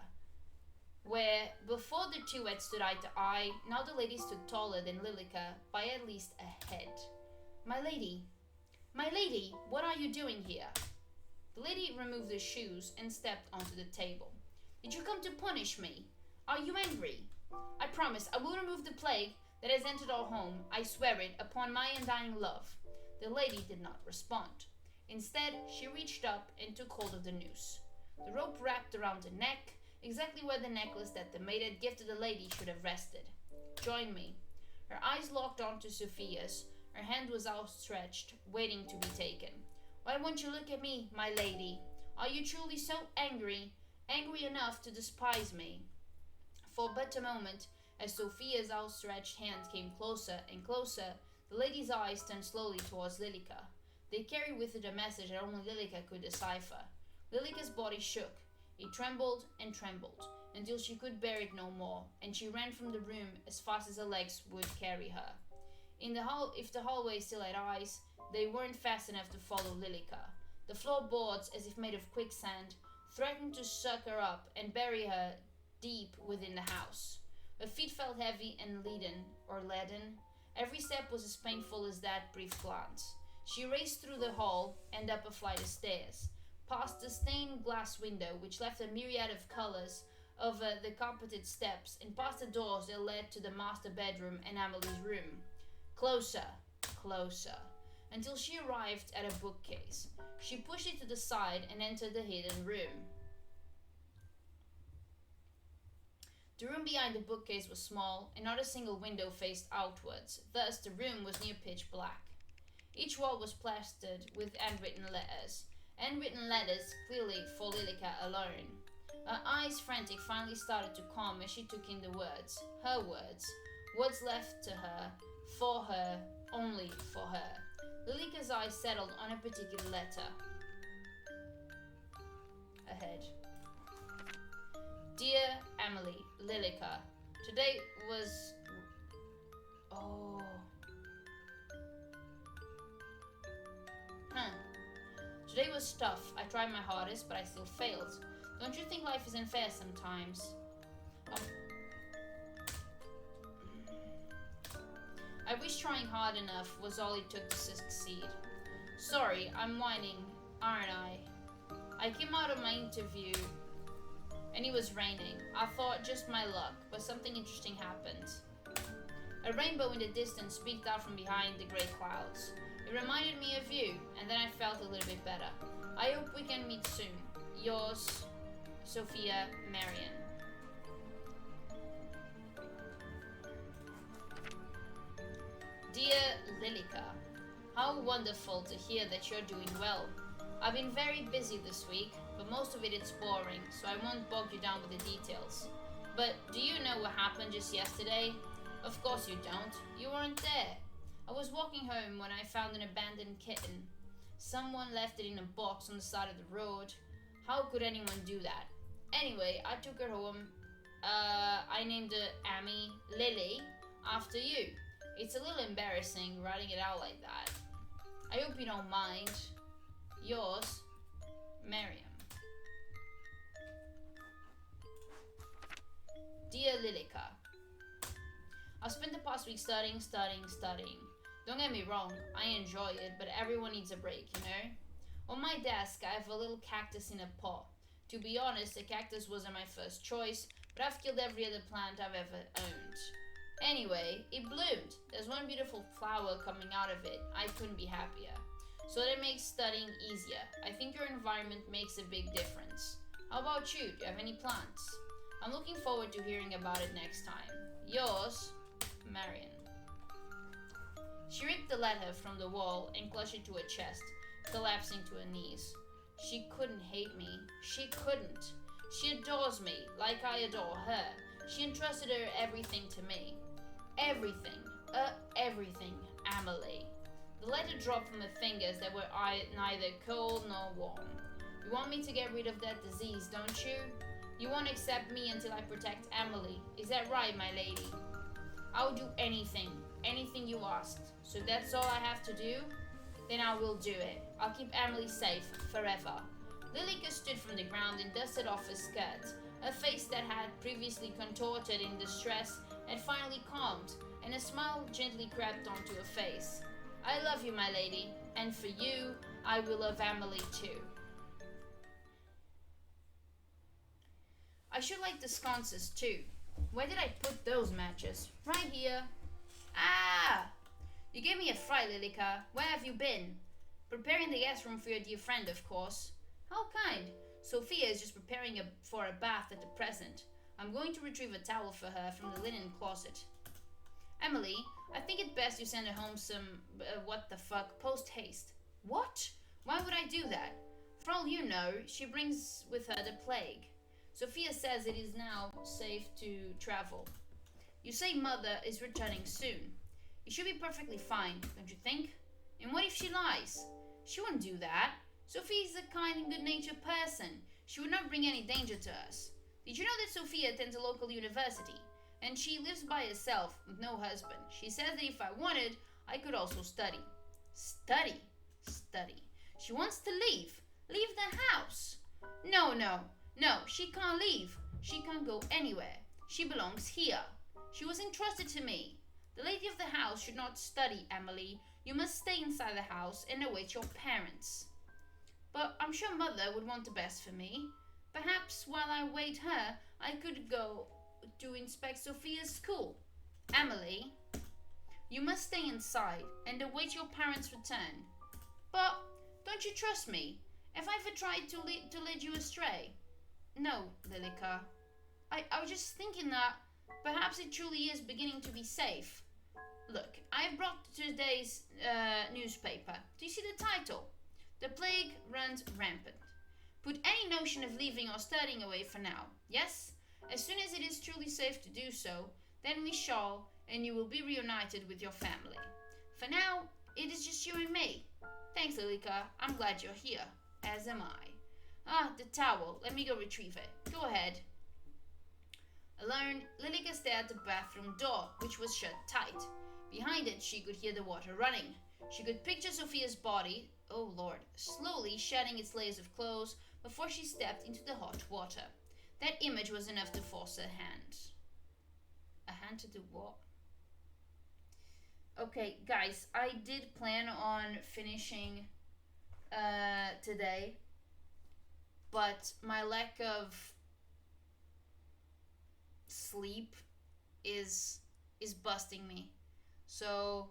Where before the two had stood eye to eye, now the lady stood taller than Lilika by at least a head. My lady, what are you doing here? The lady removed her shoes and stepped onto the table. Did you come to punish me? Are you angry? I promise I will remove the plague that has entered our home. I swear it upon my undying love. The lady did not respond. Instead, she reached up and took hold of the noose. The rope wrapped around her neck, exactly where the necklace that the maid had gifted the lady should have rested. Join me. Her eyes locked onto Sophia's. Her hand was outstretched, waiting to be taken. Why won't you look at me, my lady? Are you truly so angry, angry enough to despise me? For but a moment, as Sophia's outstretched hand came closer and closer, the lady's eyes turned slowly towards Lilika. They carried with it a message that only Lilika could decipher. Lilika's body shook. It trembled and trembled, until she could bear it no more, and she ran from the room as fast as her legs would carry her. If the hallway still had eyes, they weren't fast enough to follow Lilika. The floorboards, as if made of quicksand, threatened to suck her up and bury her deep within the house. Her feet felt heavy and leaden. Every step was as painful as that brief glance. She raced through the hall and up a flight of stairs, past the stained glass window which left a myriad of colors over the carpeted steps, and past the doors that led to the master bedroom and Amelie's room. Closer, closer, until she arrived at a bookcase. She pushed it to the side and entered the hidden room. The room behind the bookcase was small, and not a single window faced outwards, thus the room was near pitch black. Each wall was plastered with handwritten letters clearly for Lilika alone. Her eyes, frantic, finally started to calm as she took in the words. Her words. Words left to her, for her, only for her. Lilika's eyes settled on a particular letter. Ahead. Dear Amelie, Lilika, today was... Oh... Today was tough. I tried my hardest, but I still failed. Don't you think life isn't fair sometimes? I wish trying hard enough was all it took to succeed. Sorry, I'm whining, aren't I? I came out of my interview and it was raining. I thought just my luck, but something interesting happened. A rainbow in the distance peeked out from behind the grey clouds. It reminded me of you, and then I felt a little bit better. I hope we can meet soon. Yours, Sophia Marion. Dear Lilika, how wonderful to hear that you're doing well. I've been very busy this week, but most of it's boring, so I won't bog you down with the details. But do you know what happened just yesterday? Of course you don't. You weren't there. I was walking home when I found an abandoned kitten. Someone left it in a box on the side of the road. How could anyone do that? Anyway, I took her home. I named her Amy Lily after you. It's a little embarrassing writing it out like that. I hope you don't mind. Yours, Miriam. Dear Lilika, I've spent the past week studying. Don't get me wrong, I enjoy it, but everyone needs a break, you know? On my desk, I have a little cactus in a pot. To be honest, a cactus wasn't my first choice, but I've killed every other plant I've ever owned. Anyway, it bloomed. There's one beautiful flower coming out of it. I couldn't be happier. So that makes studying easier. I think your environment makes a big difference. How about you? Do you have any plants? I'm looking forward to hearing about it next time. Yours, Marion. She ripped the letter from the wall and clutched it to her chest, collapsing to her knees. She couldn't hate me. She couldn't. She adores me like I adore her. She entrusted her everything to me. Everything. Everything, Amelie. The letter dropped from her fingers that were neither cold nor warm. You want me to get rid of that disease, don't you? You won't accept me until I protect Amelie. Is that right, my lady? I'll do anything you asked. So that's all I have to do? Then I will do it. I'll keep Amelie safe forever. Lilika stood from the ground and dusted off her skirt. Her face that had previously contorted in distress had finally calmed, and a smile gently crept onto her face. I love you, my lady, and for you, I will love Amelie too. I should like the sconces too. Where did I put those matches? Right here. Ah! You gave me a fright, Lilika. Where have you been? Preparing the guest room for your dear friend, of course. How kind. Sophia is just preparing for a bath at the present. I'm going to retrieve a towel for her from the linen closet. Amelie, I think it best you send her home some, post-haste. What? Why would I do that? For all you know, she brings with her the plague. Sophia says it is now safe to travel. You say Mother is returning soon. It should be perfectly fine, don't you think? And what if she lies? She wouldn't do that. Sophia is a kind and good-natured person. She would not bring any danger to us. Did you know that Sophia attends a local university? And she lives by herself with no husband. She says that if I wanted, I could also study. Study? Study. She wants to leave. Leave the house. No, she can't leave. She can't go anywhere. She belongs here. She was entrusted to me. The lady of the house should not study, Amelie. You must stay inside the house and await your parents. But I'm sure Mother would want the best for me. Perhaps while I wait her, I could go to inspect Sophia's school. Amelie, you must stay inside and await your parents' return. But don't you trust me? Have I ever tried to lead you astray? No, Lilika. I was just thinking that perhaps it truly is beginning to be safe. Look, I brought today's newspaper. Do you see the title? The plague runs rampant. Put any notion of leaving or studying away for now. Yes? As soon as it is truly safe to do so, then we shall, and you will be reunited with your family. For now, it is just you and me. Thanks, Lilica. I'm glad you're here. As am I. Ah, the towel. Let me go retrieve it. Go ahead. Alone, Lilica stared at the bathroom door, which was shut tight. Behind it, she could hear the water running. She could picture Sophia's body, oh lord, slowly shedding its layers of clothes before she stepped into the hot water. That image was enough to force her hand. A hand to do what? Okay, guys, I did plan on finishing today, but my lack of sleep is busting me. So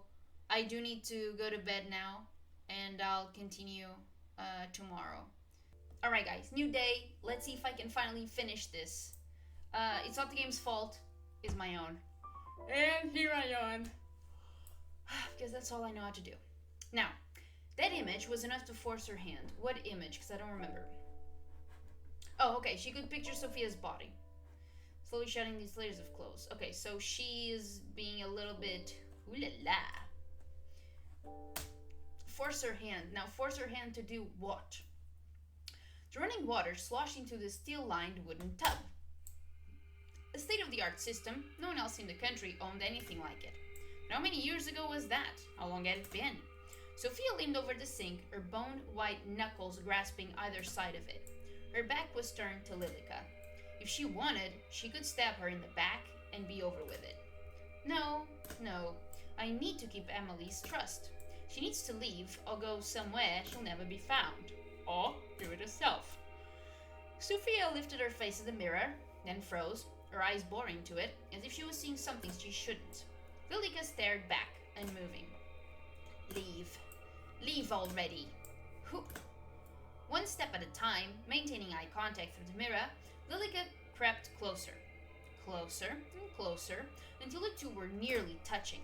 I do need to go to bed now, and I'll continue tomorrow. Alright guys, new day. Let's see if I can finally finish this. It's not the game's fault, it's my own. And here I am. Because that's all I know how to do. Now, that image was enough to force her hand. What image? Because I don't remember. Oh, okay, she could picture Sophia's body. Slowly shedding these layers of clothes. Okay, so she is being a little bit ooh la la. Force her hand. Now force her hand to do what? The running water sloshed into the steel-lined wooden tub. A state-of-the-art system. No one else in the country owned anything like it. But how many years ago was that? How long had it been? Sophia leaned over the sink, her bone-white knuckles grasping either side of it. Her back was turned to Lilica. If she wanted, she could stab her in the back and be over with it. No, I need to keep Amelie's trust. She needs to leave or go somewhere she'll never be found. Or do it herself. Sophia lifted her face to the mirror, then froze, her eyes boring to it, as if she was seeing something she shouldn't. Lilica stared back, unmoving. Leave. Leave already. Whoop. One step at a time, maintaining eye contact through the mirror, Lilica crept closer. Closer and closer, until the two were nearly touching.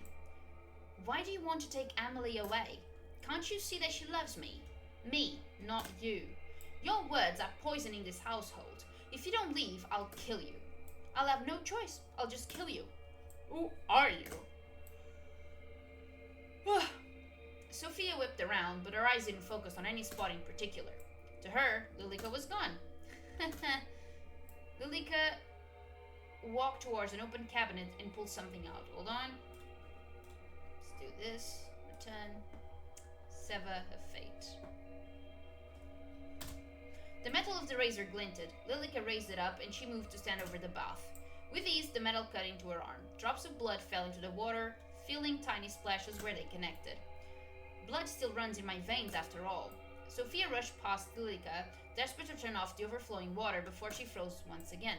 Why do you want to take Amelie away? Can't you see that she loves me? Me, not you. Your words are poisoning this household. If you don't leave, I'll kill you. I'll have no choice. I'll just kill you. Who are you? Sophia whipped around, but her eyes didn't focus on any spot in particular. To her, Lilica was gone. Lilica walked towards an open cabinet and pulled something out. Hold on. Let's do this. Return. Sever her fate. The metal of the razor glinted. Lilica raised it up and she moved to stand over the bath. With ease, the metal cut into her arm. Drops of blood fell into the water, filling tiny splashes where they connected. Blood still runs in my veins after all. Sophia rushed past Lilica, desperate to turn off the overflowing water before she froze once again.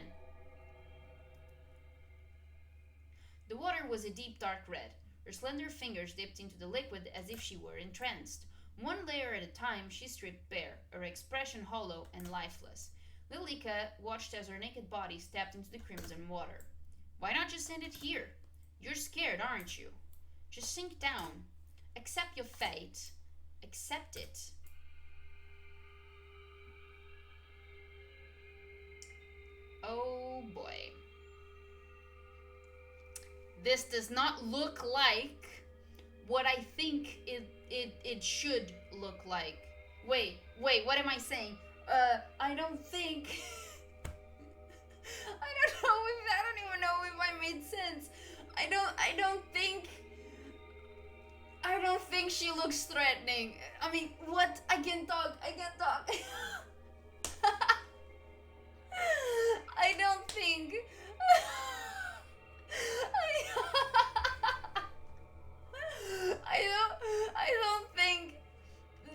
The water was a deep dark red. Her slender fingers dipped into the liquid as if she were entranced. One layer at a time, she stripped bare, her expression hollow and lifeless. Lilica watched as her naked body stepped into the crimson water. Why not just end it here? You're scared, aren't you? Just sink down. Accept your fate. Accept it. Oh boy. This does not look like what I think it should look like. Wait, what am I saying? I don't think... I don't even know if I made sense. I don't think she looks threatening. I mean, what? I can talk. I don't think... I don't think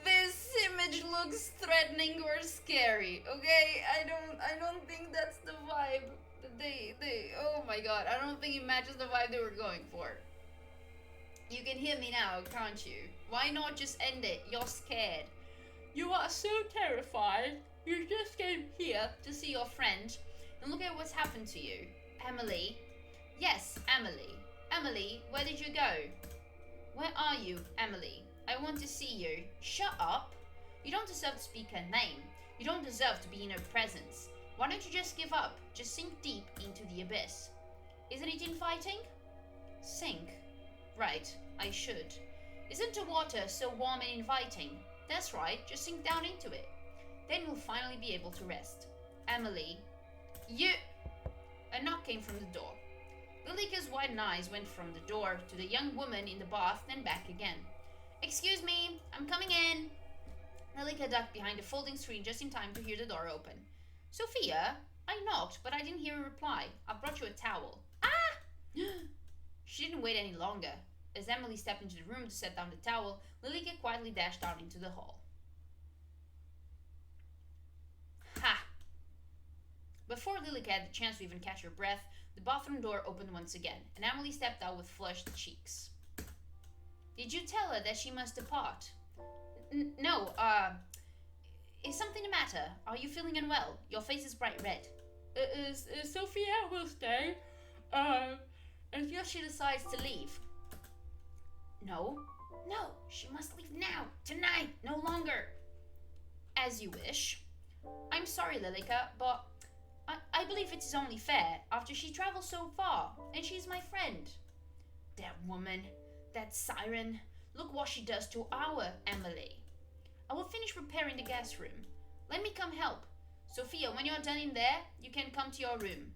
this image looks threatening or scary, okay? I don't think that's the vibe that they oh my god, I don't think it matches the vibe they were going for. You can hear me now, can't you? Why not just end it? You're scared. You are so terrified. You just came here to see your friend, and look at what's happened to you. Amelie. Yes, Amelie. Amelie, where did you go? Where are you, Amelie? I want to see you. Shut up. You don't deserve to speak her name. You don't deserve to be in her presence. Why don't you just give up? Just sink deep into the abyss. Isn't it inviting? Sink. Right, I should. Isn't the water so warm and inviting? That's right, just sink down into it. Then you'll finally be able to rest. Amelie. You... A knock came from the door. Lilika's widened eyes went from the door to the young woman in the bath, then back again. Excuse me, I'm coming in. Lilika ducked behind a folding screen just in time to hear the door open. Sophia, I knocked, but I didn't hear a reply. I brought you a towel. Ah! She didn't wait any longer. As Amelie stepped into the room to set down the towel, Lilika quietly dashed out into the hall. Ha! Before Lilika had the chance to even catch her breath, the bathroom door opened once again, and Amelie stepped out with flushed cheeks. Did you tell her that she must depart? No, is something the matter? Are you feeling unwell? Your face is bright red. Sophia will stay, until she decides to leave. No, she must leave now, tonight, no longer. As you wish. I'm sorry, Lilika, but I believe it is only fair, after she travels so far, and she's my friend. That woman, that siren, look what she does to our Amelie. I will finish repairing the guest room. Let me come help. Sophia, when you're done in there, you can come to your room.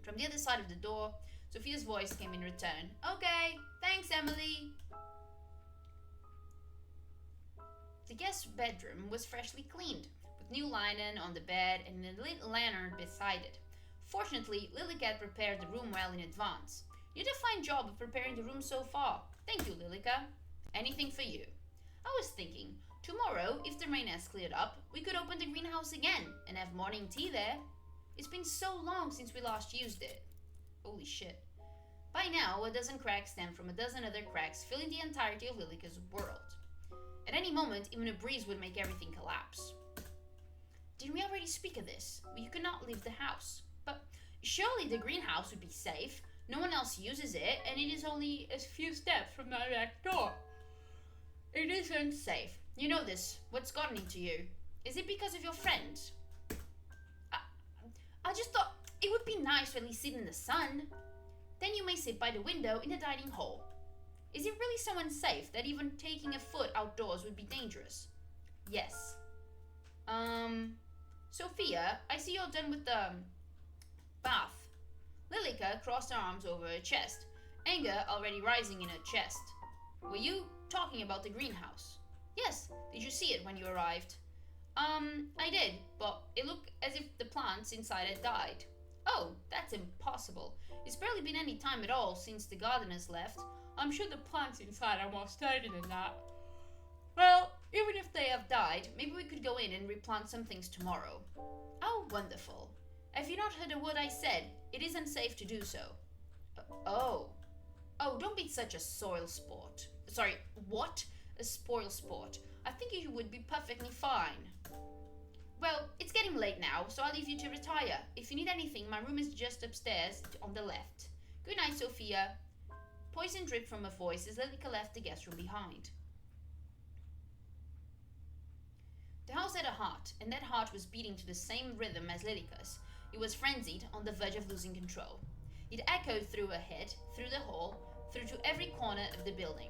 From the other side of the door, Sophia's voice came in return. Okay, thanks, Amelie. The guest bedroom was freshly cleaned, with new linen on the bed and a lit lantern beside it. Fortunately, Lilika had prepared the room well in advance. You did a fine job of preparing the room so far. Thank you, Lilika. Anything for you. I was thinking, tomorrow, if the rain has cleared up, we could open the greenhouse again and have morning tea there. It's been so long since we last used it. Holy shit. By now, a dozen cracks stem from a dozen other cracks, filling the entirety of Lilika's world. At any moment, even a breeze would make everything collapse. Didn't we already speak of this? You could not leave the house. But surely the greenhouse would be safe. No one else uses it, and it is only a few steps from the back door. It isn't safe. You know this. What's gotten into you? Is it because of your friend? I just thought it would be nice to at least sit in the sun. Then you may sit by the window in the dining hall. Is it really so unsafe that even taking a foot outdoors would be dangerous? Yes. Sophia, I see you're done with the bath. Lilika crossed her arms over her chest, anger already rising in her chest. Were you talking about the greenhouse? Yes. Did you see it when you arrived? I did, but it looked as if the plants inside had died. Oh, that's impossible. It's barely been any time at all since the gardeners left. I'm sure the plants inside are more sturdy than that. Well, Even if they have died, maybe we could go in and replant some things tomorrow. Oh, wonderful. Have you not heard a word I said? It isn't safe to do so. Oh, don't be such a soil sport. Sorry, what? A spoil sport. I think you would be perfectly fine. Well, it's getting late now, so I'll leave you to retire. If you need anything, my room is just upstairs on the left. Good night, Sophia. Poison dripped from her voice as Lilika left the guest room behind. The house had a heart, and that heart was beating to the same rhythm as Lilika's. It was frenzied, on the verge of losing control. It echoed through her head, through the hall, through to every corner of the building.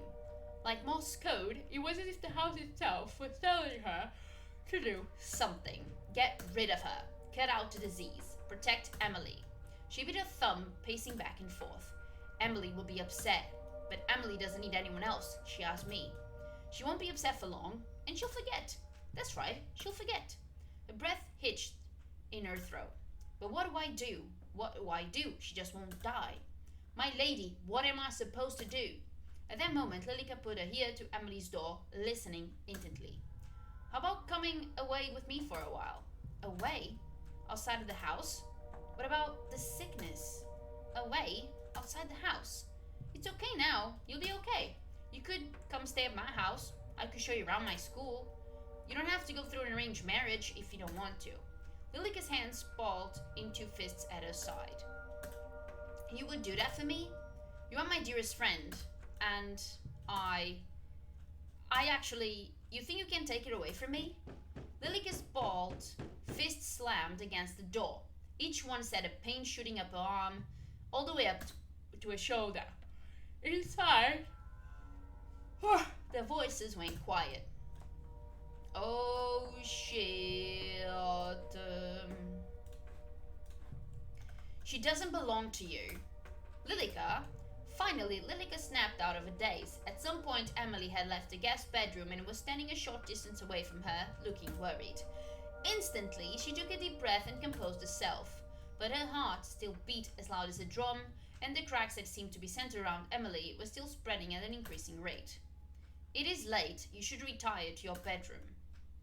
Like Morse code, it was as if the house itself was telling her to do something. Get rid of her. Cut out the disease. Protect Amelie. She bit her thumb, pacing back and forth. Amelie will be upset, but Amelie doesn't need anyone else. She has me. She won't be upset for long, and she'll forget. That's right, she'll forget. Her breath hitched in her throat. But what do I do? What do I do? She just won't die. My lady, what am I supposed to do? At that moment, Lilika put her ear to Amelie's door, listening intently. How about coming away with me for a while? Away? Outside of the house? What about the sickness? Away? Outside the house? It's okay now. You'll be okay. You could come stay at my house. I could show you around my school. You don't have to go through an arranged marriage if you don't want to. Lilika's hands balled into fists at her side. You would do that for me? You are my dearest friend, and I actually... You think you can take it away from me? Lilika Lilica's bald fist slammed against the door. Each one set a pain shooting up her arm, all the way up to her shoulder. Inside, their voices went quiet. Oh shit. She doesn't belong to you. Lilica. Finally, Lilica snapped out of a daze. At some point, Amelie had left the guest bedroom and was standing a short distance away from her, looking worried. Instantly, she took a deep breath and composed herself. But her heart still beat as loud as a drum, and the cracks that seemed to be centered around Amelie were still spreading at an increasing rate. It is late. You should retire to your bedroom.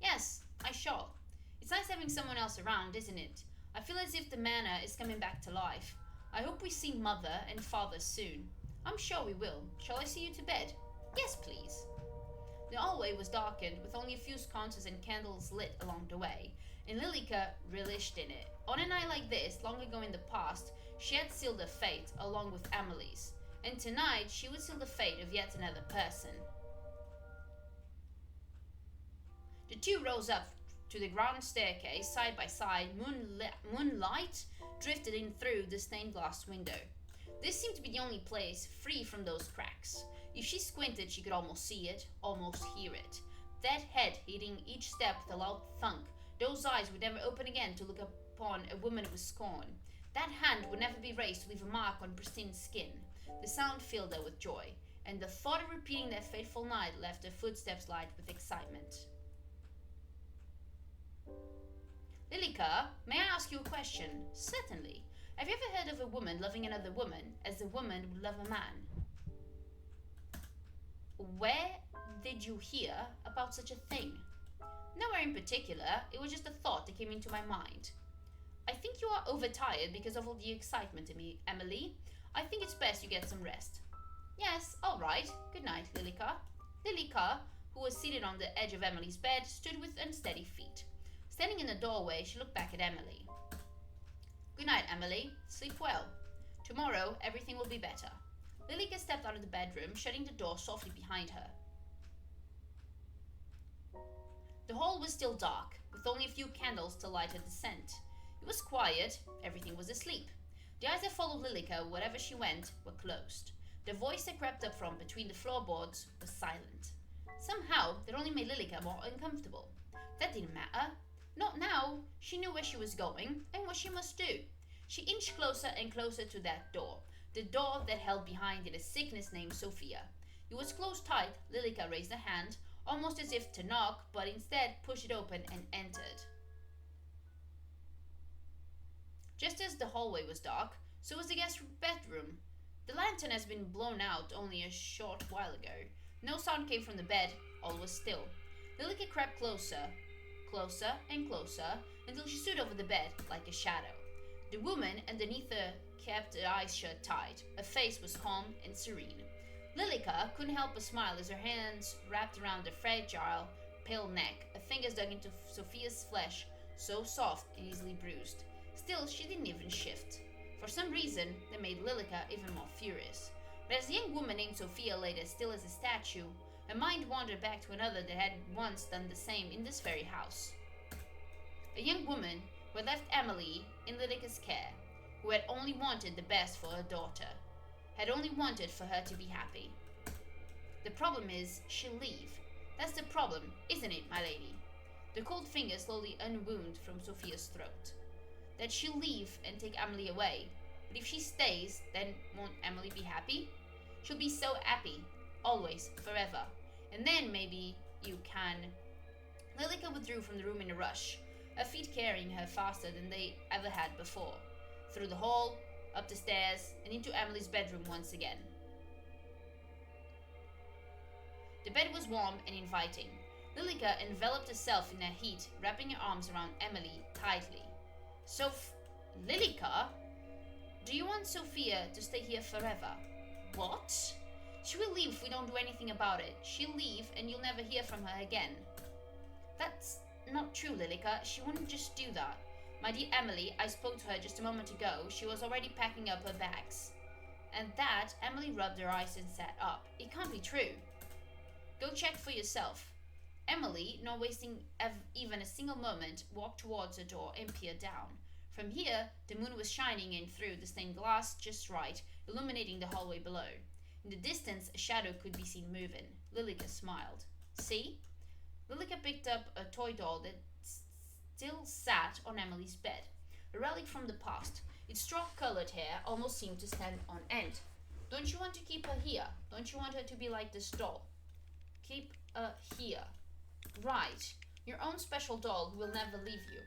Yes, I shall. It's nice having someone else around, isn't it? I feel as if the manor is coming back to life. I hope we see Mother and Father soon. I'm sure we will. Shall I see you to bed? Yes, please. The hallway was darkened, with only a few sconces and candles lit along the way, and Lilica relished in it. On a night like this, long ago in the past, she had sealed her fate, along with Amelie's, and tonight she would seal the fate of yet another person. The two rose up to the ground staircase, side by side. Moonlight drifted in through the stained glass window. This seemed to be the only place free from those cracks. If she squinted, she could almost see it, almost hear it. That head hitting each step with a loud thunk. Those eyes would never open again to look upon a woman with scorn. That hand would never be raised to leave a mark on pristine skin. The sound filled her with joy, and the thought of repeating that fateful night left her footsteps light with excitement. Lilica, may I ask you a question? Certainly. Have you ever heard of a woman loving another woman as a woman would love a man? Where did you hear about such a thing? Nowhere in particular. It was just a thought that came into my mind. I think you are overtired because of all the excitement, Amelie. I think it's best you get some rest. Yes, all right. Good night, Lilica. Lilica, who was seated on the edge of Amelie's bed, stood with unsteady feet. Standing in the doorway, she looked back at Amelie. Good night, Amelie. Sleep well. Tomorrow, everything will be better. Lilica stepped out of the bedroom, shutting the door softly behind her. The hall was still dark, with only a few candles to light her descent. It was quiet. Everything was asleep. The eyes that followed Lilica wherever she went were closed. The voice that crept up from between the floorboards was silent. Somehow, that only made Lilica more uncomfortable. That didn't matter. Not now. She knew where she was going and what she must do. She inched closer and closer to that door, the door that held behind it a sickness named Sophia. It was closed tight. Lilica raised a hand, almost as if to knock, but instead pushed it open and entered. Just as the hallway was dark, so was the guest bedroom. The lantern has been blown out only a short while ago. No sound came from the bed. All was still. Lilica crept closer and closer, until she stood over the bed like a shadow. The woman underneath her kept her eyes shut tight. Her face was calm and serene. Lilica couldn't help but smile as her hands wrapped around the fragile, pale neck, her fingers dug into Sophia's flesh, so soft and easily bruised. Still, she didn't even shift. For some reason, that made Lilica even more furious. But as the young woman named Sophia lay as still as a statue, her mind wandered back to another that had once done the same in this very house. A young woman who had left Amelie in Lilica's care, who had only wanted the best for her daughter, had only wanted for her to be happy. The problem is, she'll leave. That's the problem, isn't it, my lady? The cold fingers slowly unwound from Sophia's throat. That she'll leave and take Amelie away. But if she stays, then won't Amelie be happy? She'll be so happy. Always, forever. And then maybe you can... Lilica withdrew from the room in a rush, her feet carrying her faster than they ever had before. Through the hall, up the stairs, and into Amelie's bedroom once again. The bed was warm and inviting. Lilica enveloped herself in her heat, wrapping her arms around Amelie tightly. Lilica? Do you want Sophia to stay here forever? What? She will leave if we don't do anything about it. She'll leave and you'll never hear from her again. That's not true, Lilica. She wouldn't just do that. My dear Amelie, I spoke to her just a moment ago. She was already packing up her bags. And that, Amelie rubbed her eyes and sat up. It can't be true. Go check for yourself. Emily, not wasting even a single moment, walked towards the door and peered down. From here, the moon was shining in through the stained glass just right, illuminating the hallway below. In the distance, a shadow could be seen moving. Lilica smiled. See? Lilica picked up a toy doll that still sat on Emily's bed, a relic from the past. Its straw-colored hair almost seemed to stand on end. Don't you want to keep her here? Don't you want her to be like this doll? Keep her here. Right. Your own special doll who will never leave you.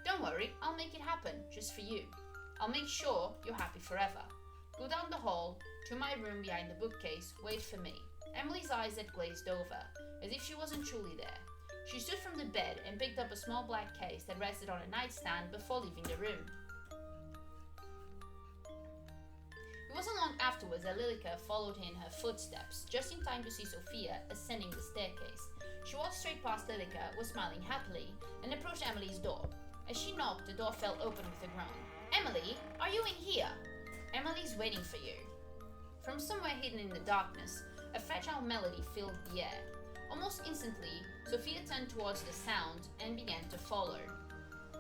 Don't worry, I'll make it happen, just for you. I'll make sure you're happy forever. Go down the hall, to my room behind the bookcase, wait for me. Emily's eyes had glazed over, as if she wasn't truly there. She stood from the bed and picked up a small black case that rested on a nightstand before leaving the room. It wasn't long afterwards that Lilica followed in her footsteps, just in time to see Sophia ascending the staircase. She walked straight past Lilica, was smiling happily, and approached Emily's door. As she knocked, the door fell open with a groan. Emily, are you in here? Emily's waiting for you. From somewhere hidden in the darkness, a fragile melody filled the air. Almost instantly, Sophia turned towards the sound and began to follow.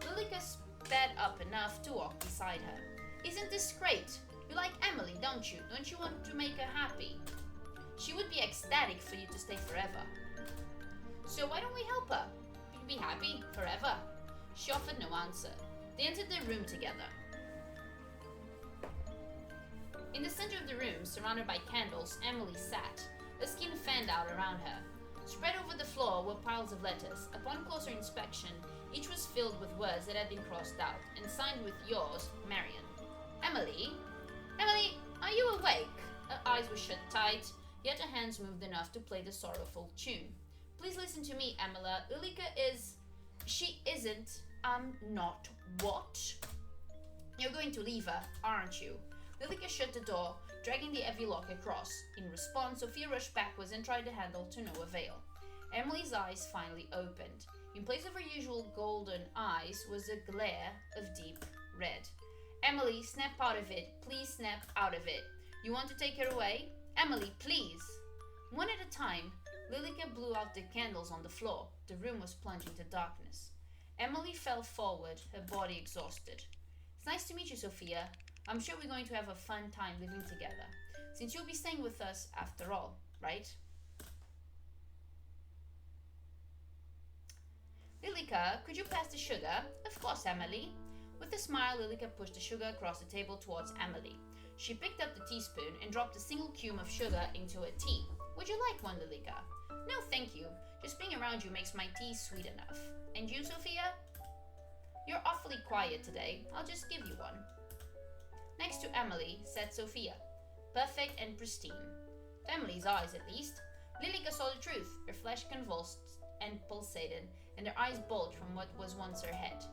Lilica sped up enough to walk beside her. Isn't this great? You like Emily, don't you? Don't you want to make her happy? She would be ecstatic for you to stay forever. So why don't we help her? You'd be happy forever. She offered no answer. They entered the room together. In the center of the room, surrounded by candles, Emily sat. The skin fanned out around her. Spread over the floor were piles of letters. Upon closer inspection, each was filled with words that had been crossed out and signed with yours, Marion. Emily? Emily, are you awake? Her eyes were shut tight, yet her hands moved enough to play the sorrowful tune. Please listen to me, Amelia. Lilica is... She isn't... not what? You're going to leave her, aren't you? Lilica shut the door, dragging the heavy lock across. In response, Sophia rushed backwards and tried the handle to no avail. Emily's eyes finally opened. In place of her usual golden eyes was a glare of deep red. Emily, snap out of it. Please snap out of it. You want to take her away? Emily, please. One at a time, Lilica blew out the candles on the floor. The room was plunged into darkness. Emily fell forward, her body exhausted. It's nice to meet you, Sophia. I'm sure we're going to have a fun time living together, since you'll be staying with us after all, right? Lilica, could you pass the sugar? Of course, Amelie. With a smile, Lilica pushed the sugar across the table towards Amelie. She picked up the teaspoon and dropped a single cube of sugar into her tea. Would you like one, Lilica? No, thank you. Just being around you makes my tea sweet enough. And you, Sophia? You're awfully quiet today. I'll just give you one. Next to Amelie sat Sophia, perfect and pristine. To Amelie's eyes, at least. Lilica saw the truth. Her flesh convulsed and pulsated, and her eyes bulged from what was once her head.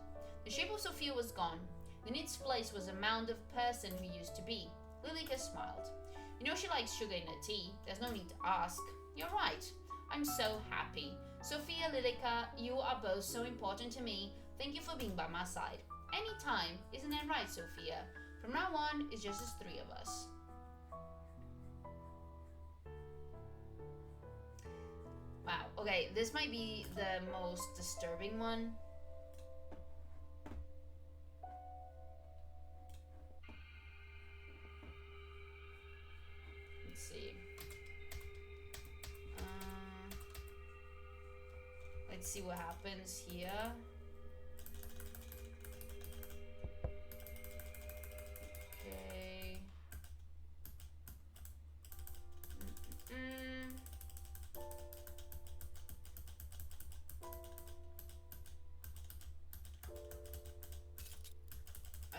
The shape of Sophia was gone. In its place was a mound of person who used to be. Lilica smiled. You know she likes sugar in her tea. There's no need to ask. You're right. I'm so happy. Sophia, Lilica, you are both so important to me. Thank you for being by my side. Anytime, isn't that right, Sophia? From now on, it's just the three of us. Wow, okay, this might be the most disturbing one. Let's see. Let's see what happens here. Okay.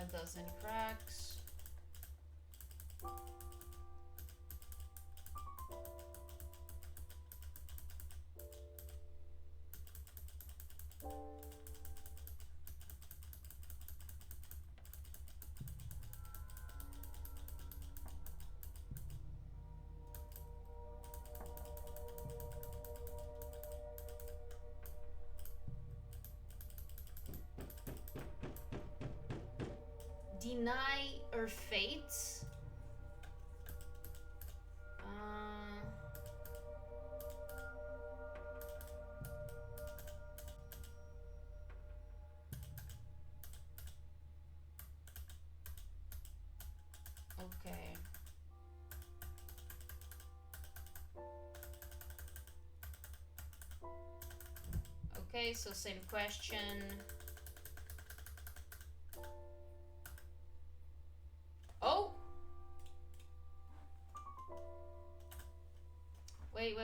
A dozen cracks. Deny her fate. Okay. Okay, so same question. Oh! Wait.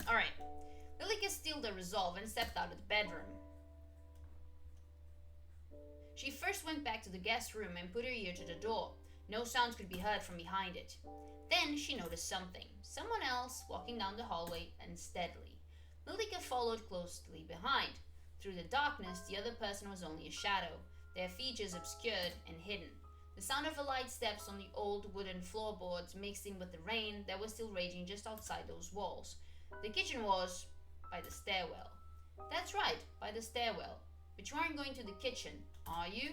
Alright. Lilika steeled her resolve and stepped out of the bedroom. She first went back to the guest room and put her ear to the door. No sounds could be heard from behind it. Then she noticed something. Someone else walking down the hallway unsteadily. Lilika followed closely behind. Through the darkness, the other person was only a shadow, their features obscured and hidden. The sound of her light steps on the old wooden floorboards mixed in with the rain that was still raging just outside those walls. The kitchen was by the stairwell. That's right, by the stairwell. But you aren't going to the kitchen, are you?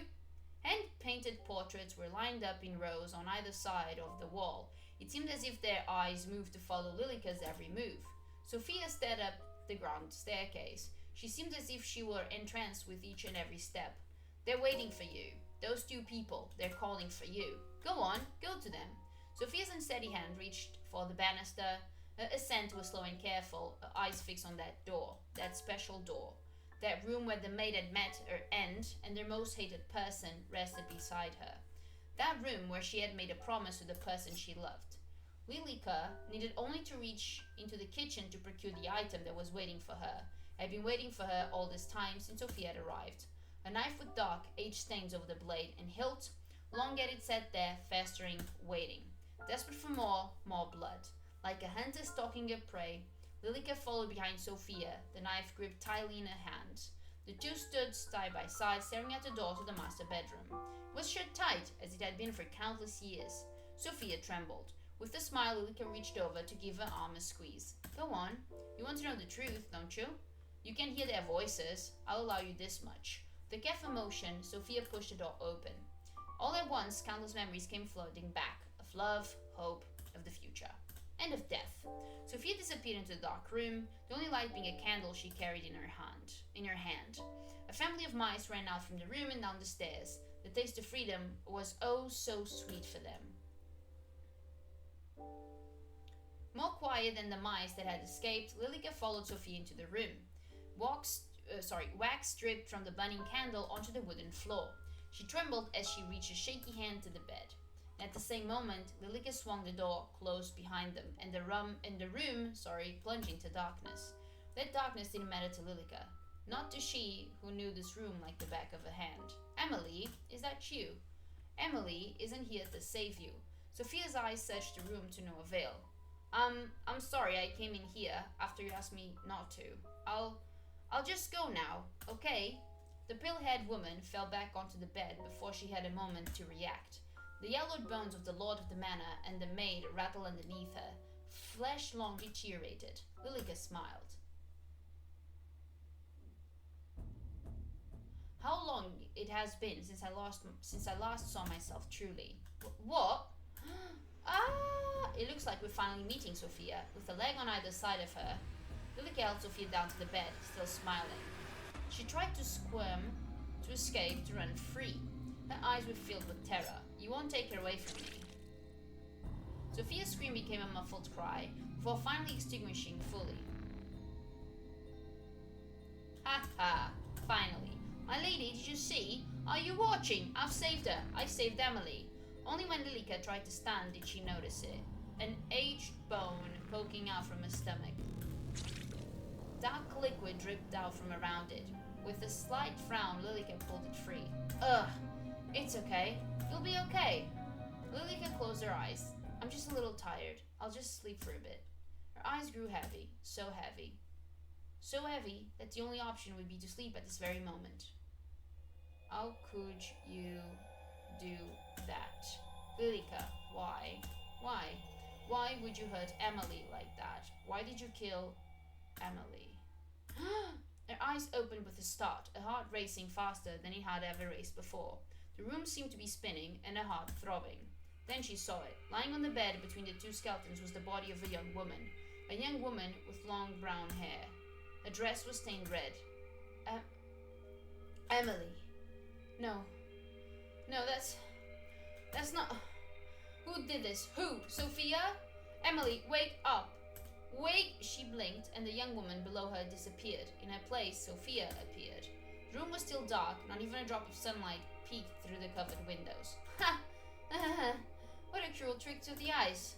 Hand-painted portraits were lined up in rows on either side of the wall. It seemed as if their eyes moved to follow Lilika's every move. Sophia stared up the ground staircase. She seemed as if she were entranced with each and every step. They're waiting for you. Those two people, they're calling for you. Go on, go to them. Sophia's unsteady hand reached for the banister. Her ascent was slow and careful, her eyes fixed on that door, that special door. That room where the maid had met her end and their most hated person rested beside her. That room where she had made a promise to the person she loved. Lilika needed only to reach into the kitchen to procure the item that was waiting for her. Had been waiting for her all this time since Sophia had arrived. A knife with dark, aged stains over the blade and hilt. Long had it sat there, festering, waiting. Desperate for more blood. Like a hunter stalking a prey, Lilika followed behind Sophia, the knife gripped tightly in her hand. The two stood side by side, staring at the door to the master bedroom. It was shut tight, as it had been for countless years. Sophia trembled. With a smile, Lilika reached over to give her arm a squeeze. Go on. You want to know the truth, don't you? You can hear their voices. I'll allow you this much. With a careful motion, Sophia pushed the door open. All at once, countless memories came flooding back, of love, hope, of the future, and of death. Sophia disappeared into the dark room, the only light being a candle she carried in her hand. A family of mice ran out from the room and down the stairs. The taste of freedom was oh so sweet for them. More quiet than the mice that had escaped, Lilika followed Sophia into the room. Wax dripped from the burning candle onto the wooden floor. She trembled as she reached a shaky hand to the bed. And at the same moment, Lilika swung the door closed behind them, and the room plunged into darkness. That darkness didn't matter to Lilika, not to she who knew this room like the back of her hand. Amelie, is that you? Amelie isn't here to save you. Sophia's eyes searched the room to no avail. I'm sorry I came in here after you asked me not to. I'll just go now, okay? The pale-haired woman fell back onto the bed before she had a moment to react. The yellowed bones of the lord of the manor and the maid rattled underneath her. Flesh long deteriorated. Lilika smiled. How long it has been since I last saw myself truly. What? It looks like we're finally meeting Sophia, with a leg on either side of her. Lilika held Sophia down to the bed, still smiling. She tried to squirm, to escape, to run free. Her eyes were filled with terror. You won't take her away from me. Sophia's scream became a muffled cry, before finally extinguishing fully. Ha ha, finally. My lady, did you see? Are you watching? I've saved her. I saved Amelie. Only when Lilika tried to stand did she notice it. An aged bone poking out from her stomach. Dark liquid dripped out from around it. With a slight frown, Lilika pulled it free. Ugh, it's okay. You'll be okay. Lilika closed her eyes. I'm just a little tired. I'll just sleep for a bit. Her eyes grew heavy, so heavy. So heavy that the only option would be to sleep at this very moment. How could you do that? Lilika, why? Why? Why would you hurt Amelie like that? Why did you kill Amelie? Her eyes opened with a start, her heart racing faster than it had ever raced before. The room seemed to be spinning and her heart throbbing. Then she saw it. Lying on the bed between the two skeletons was the body of a young woman with long brown hair. Her dress was stained red. Amelie. No. No, that's not... Who did this? Who? Sophia? Emily, wake up. Wait! She blinked, and the young woman below her disappeared. In her place, Sophia appeared. The room was still dark, not even a drop of sunlight peeked through the covered windows. Ha! What a cruel trick to the eyes.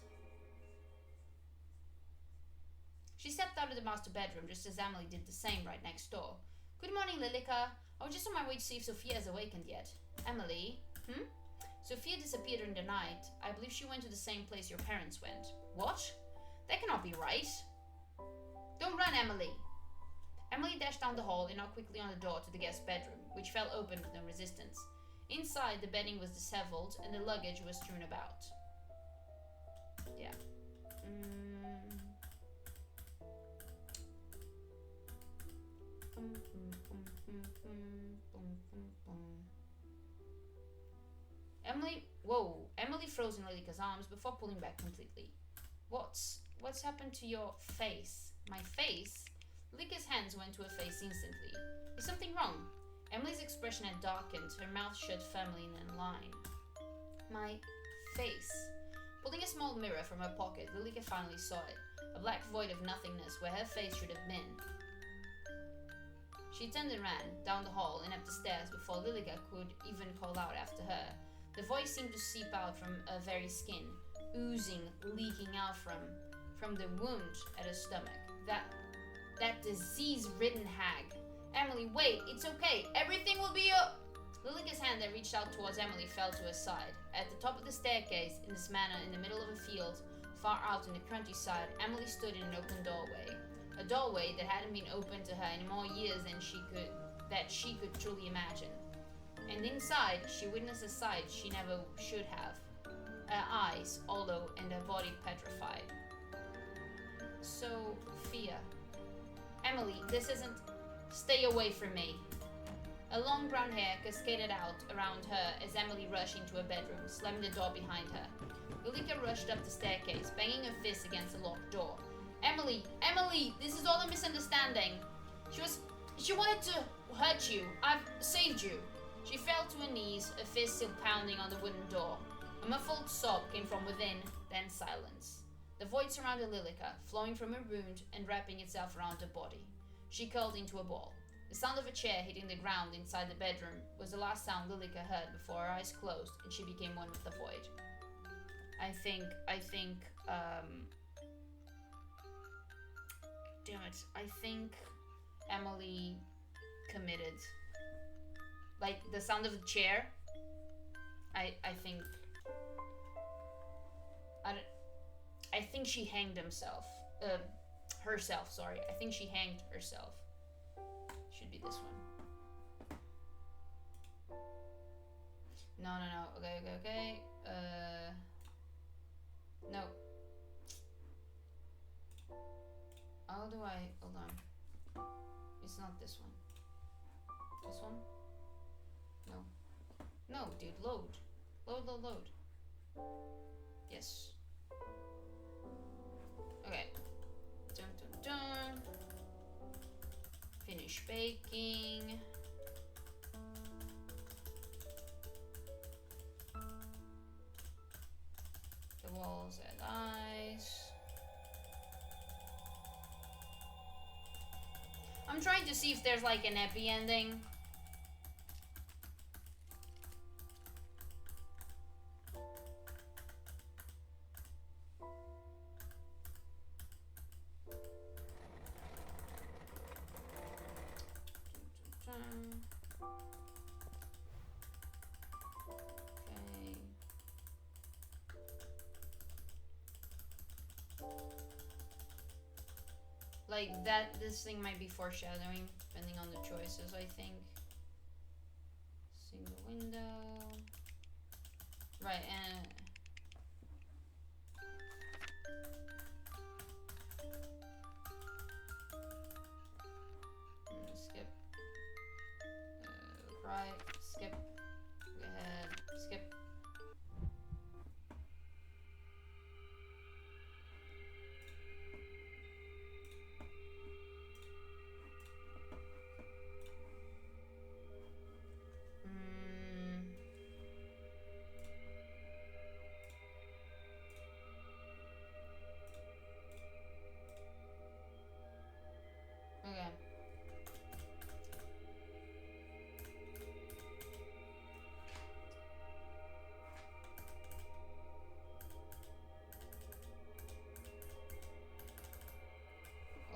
She stepped out of the master bedroom just as Amelie did the same right next door. Good morning, Lilica. I was just on my way to see if Sophia has awakened yet. Emily? Sophia disappeared in the night. I believe she went to the same place your parents went. What? That cannot be right. Don't run, Emily. Emily dashed down the hall and knocked quickly on the door to the guest bedroom, which fell open with no resistance. Inside, the bedding was disheveled and the luggage was strewn about. Yeah. Emily froze in Lilica's arms before pulling back completely. What's happened to your face? My face? Lilica's hands went to her face instantly. Is something wrong? Emily's expression had darkened, her mouth shut firmly in a line. My face. Pulling a small mirror from her pocket, Lilica finally saw it, a black void of nothingness where her face should have been. She turned and ran, down the hall and up the stairs before Lilica could even call out after her. The voice seemed to seep out from her very skin, oozing, leaking out from the wound at her stomach. That disease-ridden hag. Emily, wait, it's okay. Everything will be Lilica's hand that reached out towards Emily fell to her side. At the top of the staircase, in this manner, in the middle of a field, far out in the countryside, Emily stood in an open doorway. A doorway that hadn't been opened to her in more years than she could truly imagine. And inside, she witnessed a sight she never should have. Her eyes hollow and her body petrified. Sophia. Emily, this isn't... Stay away from me. Her long brown hair cascaded out around her as Emily rushed into her bedroom, slamming the door behind her. Lilica rushed up the staircase, banging her fist against the locked door. Emily, this is all a misunderstanding. She wanted to hurt you. I've saved you. She fell to her knees, her fist still pounding on the wooden door. A muffled sob came from within, then silence. The void surrounded Lilica, flowing from her wound and wrapping itself around her body. She curled into a ball. The sound of a chair hitting the ground inside the bedroom was the last sound Lilica heard before her eyes closed and she became one with the void. I think, damn it, I think Emily committed. Like, the sound of the chair, I think she hanged herself. I think she hanged herself. Should be this one. No. Okay. No. How do I... Hold on. It's not this one. This one? No, dude, load. Load. Yes. Okay. Dun. Finish baking. The walls add ice. I'm trying to see if there's like an happy ending. Like that, this thing might be foreshadowing, depending on the choices, I think. Single window. Right, and... skip. Right, skip. Go ahead, skip.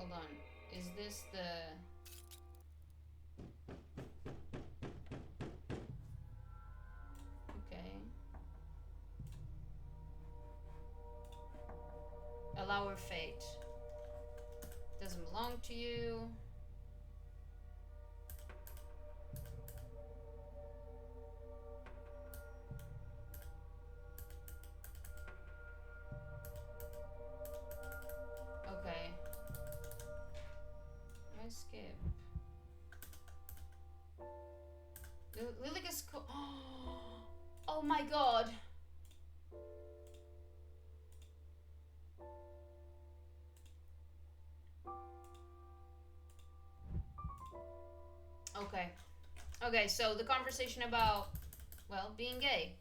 Hold on. Is this the... Okay. Allow her fate. Doesn't belong to you. Okay. I skip. Lilica's Oh my god. Okay. Okay, so the conversation about, well, being gay.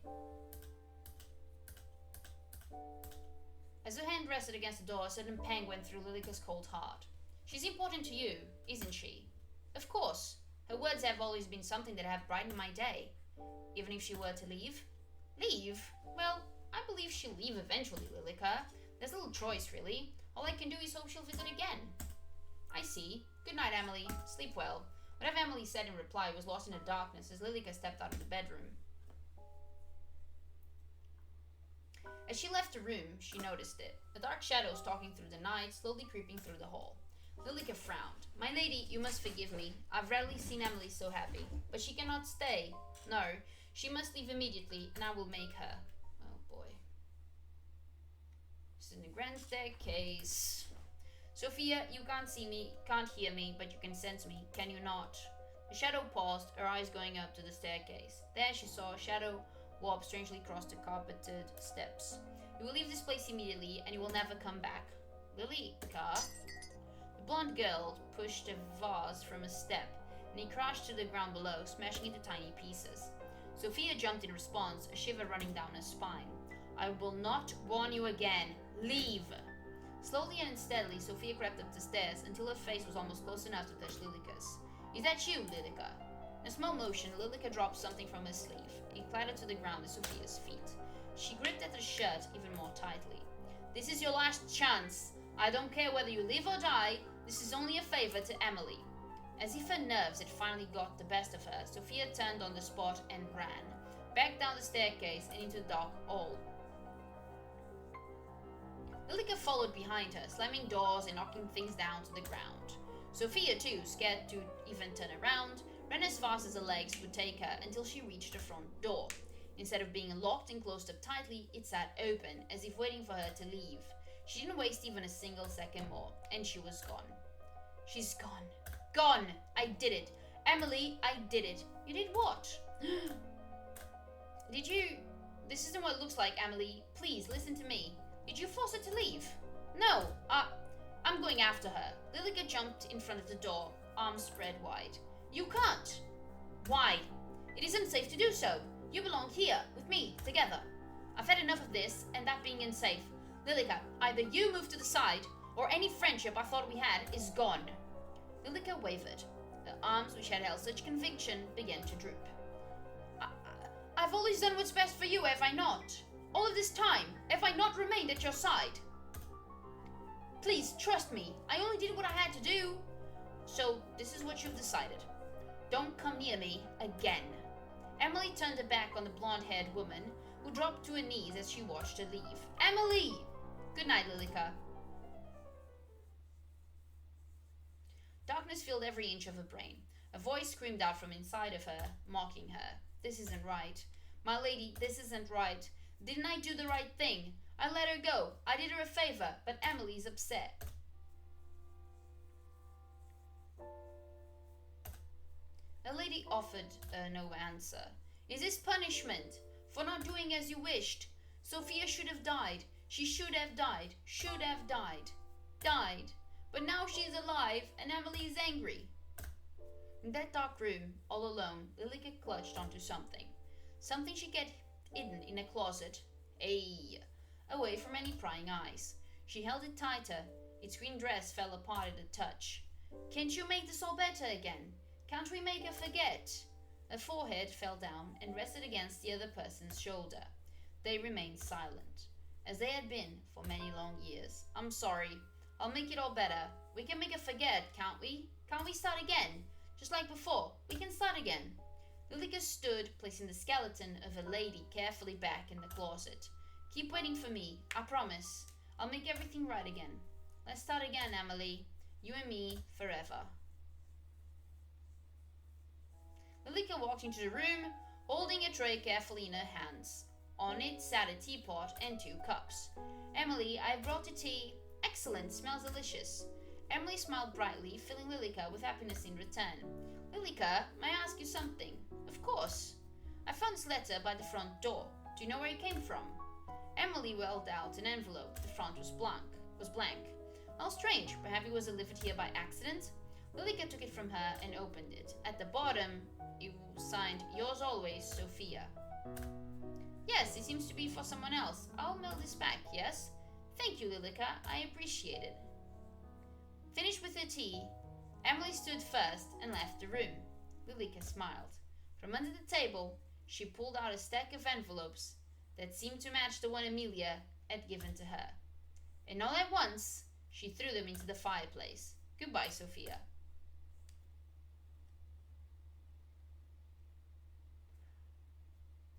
As her hand rested against the door, a sudden pang went through Lilica's cold heart. She's important to you, isn't she? Of course. Her words have always been something that have brightened my day. Even if she were to leave? Leave? Well, I believe she'll leave eventually, Lilica. There's little choice, really. All I can do is hope she'll visit again. I see. Good night, Amelie. Sleep well. Whatever Amelie said in reply was lost in the darkness as Lilica stepped out of the bedroom. As she left the room, she noticed it. A dark shadow stalking through the night, slowly creeping through the hall. Lilica frowned. My lady, you must forgive me. I've rarely seen Amelie so happy. But she cannot stay. No, she must leave immediately, and I will make her. Oh boy. This is in the grand staircase. Sophia, you can't see me, can't hear me, but you can sense me, can you not? The shadow paused, her eyes going up to the staircase. There she saw a shadow warp strangely across the carpeted steps. You will leave this place immediately, and you will never come back. Lilica? The blonde girl pushed a vase from a step, and he crashed to the ground below, smashing into tiny pieces. Sophia jumped in response, a shiver running down her spine. I will not warn you again. Leave! Slowly and steadily, Sophia crept up the stairs until her face was almost close enough to touch Lilica's. Is that you, Lilica? In a small motion, Lilica dropped something from her sleeve. It clattered to the ground at Sophia's feet. She gripped at her shirt even more tightly. This is your last chance. I don't care whether you live or die. This is only a favor to Amelie. As if her nerves had finally got the best of her, Sophia turned on the spot and ran, back down the staircase and into the dark hall. Lilica followed behind her, slamming doors and knocking things down to the ground. Sophia, too, scared to even turn around, ran as fast as her legs would take her until she reached the front door. Instead of being locked and closed up tightly, it sat open, as if waiting for her to leave. She didn't waste even a single second more, and she was gone. She's gone. Gone! I did it. Amelie, I did it. You did what? Did you... This isn't what it looks like, Amelie. Please, listen to me. Did you force her to leave? No, I'm going after her. Lilica jumped in front of the door, arms spread wide. You can't. Why? It isn't safe to do so. You belong here, with me, together. I've had enough of this, and that being unsafe. Lilica, either you move to the side, or any friendship I thought we had is gone. Lilica wavered. Her arms, which had held such conviction, began to droop. I've always done what's best for you, have I not? All of this time, have I not remained at your side? Please, trust me. I only did what I had to do. So, this is what you've decided. Don't come near me again. Amelie turned her back on the blonde-haired woman, who dropped to her knees as she watched her leave. Amelie! Good night, Lilica. Darkness filled every inch of her brain. A voice screamed out from inside of her, mocking her. This isn't right. My lady, this isn't right. Didn't I do the right thing? I let her go. I did her a favor, but Amelie's upset. The lady offered no answer. Is this punishment for not doing as you wished? Sophia should have died. She should have died. Should have died. Died. But now she's alive and Amelie is angry. In that dark room, all alone, Lilica clutched onto something. Something she kept hidden in a closet. Away from any prying eyes. She held it tighter. Its green dress fell apart at a touch. Can't you make this all better again? Can't we make her forget? Her forehead fell down and rested against the other person's shoulder. They remained silent, as they had been for many long years. I'm sorry. I'll make it all better. We can make it forget, can't we? Can't we start again? Just like before. We can start again. Lilika stood, placing the skeleton of a lady carefully back in the closet. Keep waiting for me. I promise. I'll make everything right again. Let's start again, Amelie. You and me, forever. Lilika walked into the room, holding a tray carefully in her hands. On it sat a teapot and 2 cups. Amelie, I've brought the tea. Excellent, smells delicious. Amelie smiled brightly, filling Lilika with happiness in return. Lilika, may I ask you something? Of course. I found this letter by the front door. Do you know where it came from? Amelie held out an envelope. The front was blank. How strange. Perhaps it was delivered here by accident? Lilika took it from her and opened it. At the bottom, it was signed, Yours always, Sophia. Yes, it seems to be for someone else. I'll mail this back, yes? Thank you, Lilika. I appreciate it. Finished with her tea, Amelie stood first and left the room. Lilika smiled. From under the table, she pulled out a stack of envelopes that seemed to match the one Amelia had given to her. And all at once, she threw them into the fireplace. Goodbye, Sophia.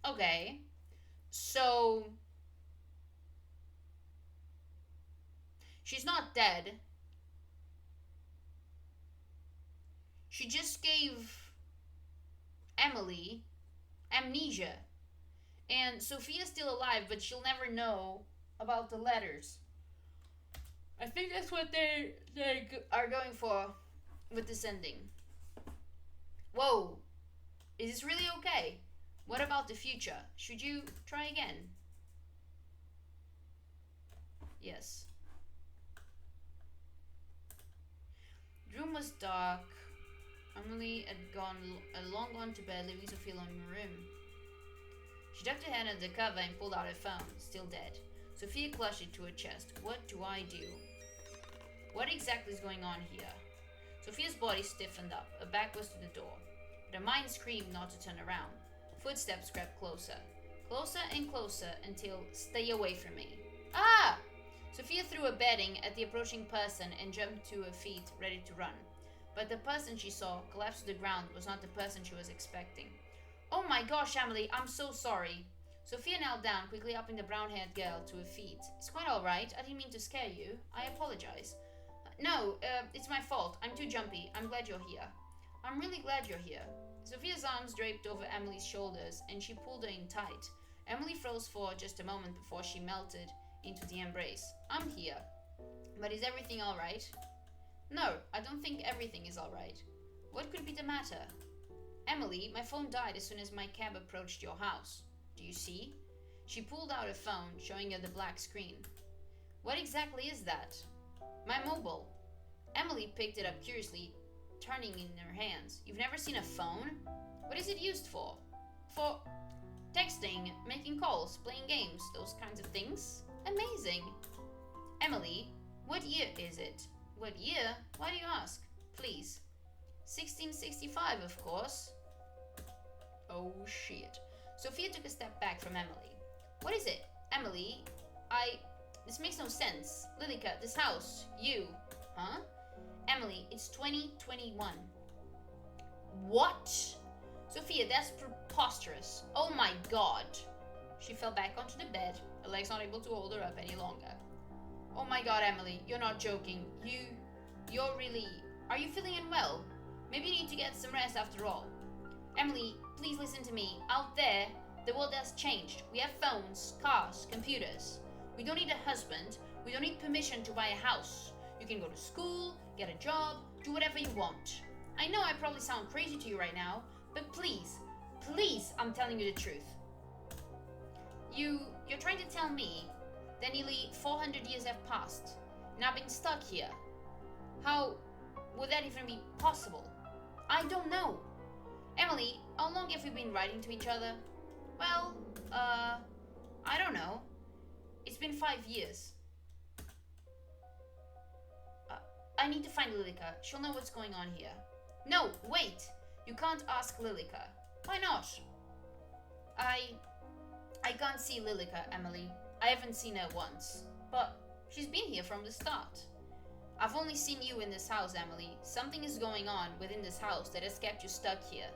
Okay, so she's not dead. She just gave Amelie amnesia. And Sophia's still alive, but she'll never know about the letters. I think that's what they are going for with this ending. Whoa. Is this really okay? What about the future? Should you try again? Yes. The room was dark. Amelie had long gone to bed, leaving Sophia alone in her room. She ducked her head under the cover and pulled out her phone, still dead. Sophia clutched it to her chest. What do I do? What exactly is going on here? Sophia's body stiffened up. Her back was to the door. But her mind screamed not to turn around. Footsteps crept closer. Closer and closer until, stay away from me. Ah! Sophia threw her bedding at the approaching person and jumped to her feet, ready to run. But the person she saw collapse to the ground was not the person she was expecting. Oh my gosh, Amelie, I'm so sorry. Sophia knelt down, quickly helping the brown-haired girl to her feet. It's quite alright. I didn't mean to scare you. I apologize. No, it's my fault. I'm too jumpy. I'm glad you're here. I'm really glad you're here. Sophia's arms draped over Amelie's shoulders, and she pulled her in tight. Amelie froze for just a moment before she melted into the embrace. I'm here. But is everything alright? No, I don't think everything is alright. What could be the matter? Amelie, my phone died as soon as my cab approached your house. Do you see? She pulled out her phone, showing her the black screen. What exactly is that? My mobile. Amelie picked it up curiously, turning in her hands. You've never seen a phone? What is it used for? For texting, making calls, playing games, those kinds of things? Amazing. Amelie, what year is it? What year? Why do you ask? Please. 1665, of course. Oh shit. Sophia took a step back from Amelie. What is it? Amelie, this makes no sense. Lilika, this house, you. Huh? Amelie, it's 2021. What? Sophia, that's preposterous. Oh my god. She fell back onto the bed, her legs not able to hold her up any longer. Oh my god, Amelie, you're not joking. You're really... Are you feeling unwell? Maybe you need to get some rest after all. Amelie, please listen to me. Out there, the world has changed. We have phones, cars, computers. We don't need a husband. We don't need permission to buy a house. You can go to school, get a job, do whatever you want. I know I probably sound crazy to you right now, but please, I'm telling you the truth. You're trying to tell me that nearly 400 years have passed, and I've been stuck here. How would that even be possible? I don't know. Amelie, how long have we been writing to each other? Well, I don't know. It's been 5 years. I need to find Lilika. She'll know what's going on here. No, wait! You can't ask Lilika. Why not? I can't see Lilika, Amelie. I haven't seen her once. But she's been here from the start. I've only seen you in this house, Amelie. Something is going on within this house that has kept you stuck here.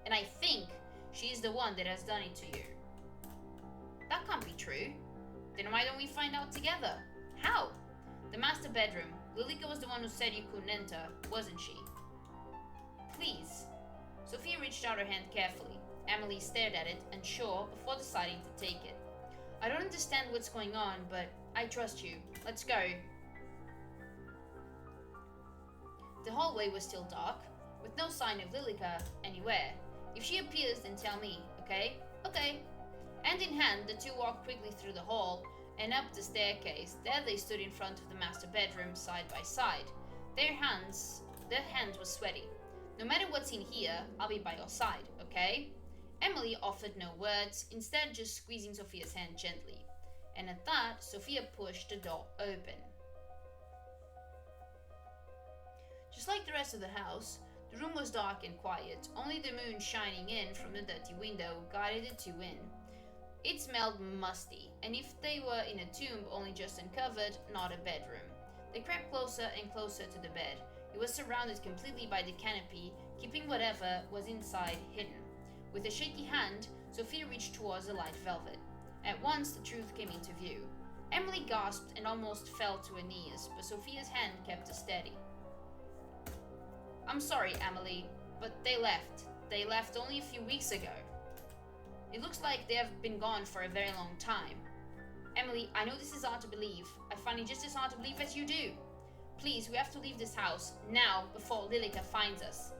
And I think she is the one that has done it to you. That can't be true. Then why don't we find out together? How? The master bedroom. Lilica was the one who said you couldn't enter, wasn't she? Please. Sophia reached out her hand carefully. Amelie stared at it, unsure, before deciding to take it. I don't understand what's going on, but I trust you. Let's go. The hallway was still dark, with no sign of Lilica anywhere. If she appears, then tell me, okay? Okay. Hand in hand, the two walked quickly through the hall and up the staircase. There they stood in front of the master bedroom, side by side. Their hands were sweaty. No matter what's in here, I'll be by your side, okay? Amelie offered no words, instead just squeezing Sophia's hand gently. And at that, Sophia pushed the door open. Just like the rest of the house, the room was dark and quiet. Only the moon shining in from the dirty window guided the two in. It smelled musty, and if they were in a tomb only just uncovered, not a bedroom. They crept closer and closer to the bed. It was surrounded completely by the canopy, keeping whatever was inside hidden. With a shaky hand, Sophia reached towards the light velvet. At once, the truth came into view. Amelie gasped and almost fell to her knees, but Sophia's hand kept her steady. I'm sorry, Amelie, but they left. They left only a few weeks ago. It looks like they have been gone for a very long time. Amelie, I know this is hard to believe. I find it just as hard to believe as you do. Please, we have to leave this house, now, before Lilica finds us.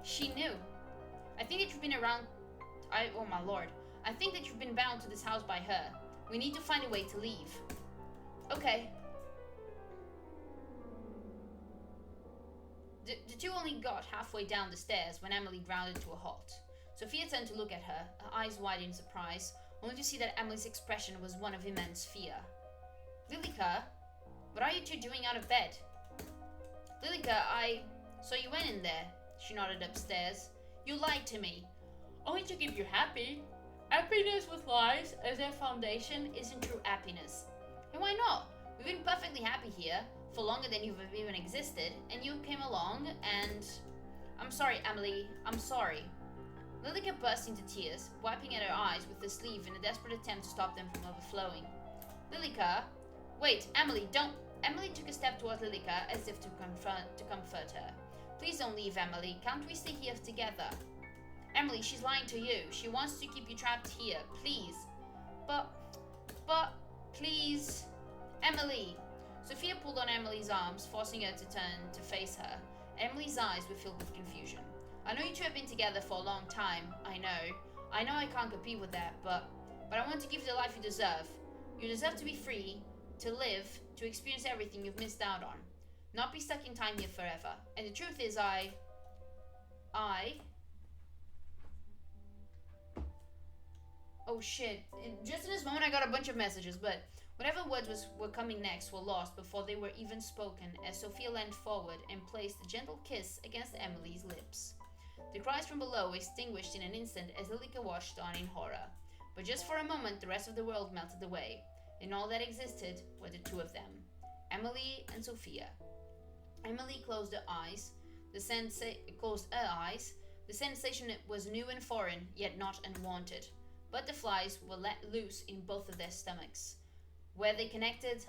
She knew. I think that you've been around... Oh my lord. I think that you've been bound to this house by her. We need to find a way to leave. Okay. The two only got halfway down the stairs when Amelie grounded to a halt. Sophia turned to look at her eyes wide in surprise, only to see that Amelie's expression was one of immense fear. Lilica, what are you two doing out of bed? Lilica, so you went in there. She nodded upstairs. You lied to me. Only to keep you happy. Happiness with lies as their foundation. Isn't true happiness. And why not? We've been perfectly happy here, for longer than you've even existed, and you came along and... I'm sorry, Amelie. I'm sorry. Lilica burst into tears, wiping at her eyes with the sleeve in a desperate attempt to stop them from overflowing. Lilica... Wait, Amelie, don't... Amelie took a step towards Lilica as if to comfort her. Please don't leave, Amelie. Can't we stay here together? Amelie, she's lying to you. She wants to keep you trapped here. Please. But, please. Amelie. Sophia pulled on Amelie's arms, forcing her to turn to face her. Amelie's eyes were filled with confusion. I know you two have been together for a long time. I know I can't compete with that, but I want to give you the life you deserve. You deserve to be free, to live, to experience everything you've missed out on. Not be stuck in time here forever. And the truth is Oh shit. Just in this moment I got a bunch of messages, but whatever words were coming next were lost before they were even spoken as Sophia leaned forward and placed a gentle kiss against Amelie's lips. The cries from below extinguished in an instant as Lilica watched on in horror. But just for a moment the rest of the world melted away, and all that existed were the two of them, Amelie and Sophia. Amelie closed her eyes. The sensation was new and foreign, yet not unwanted. Butterflies were let loose in both of their stomachs. Where they connected,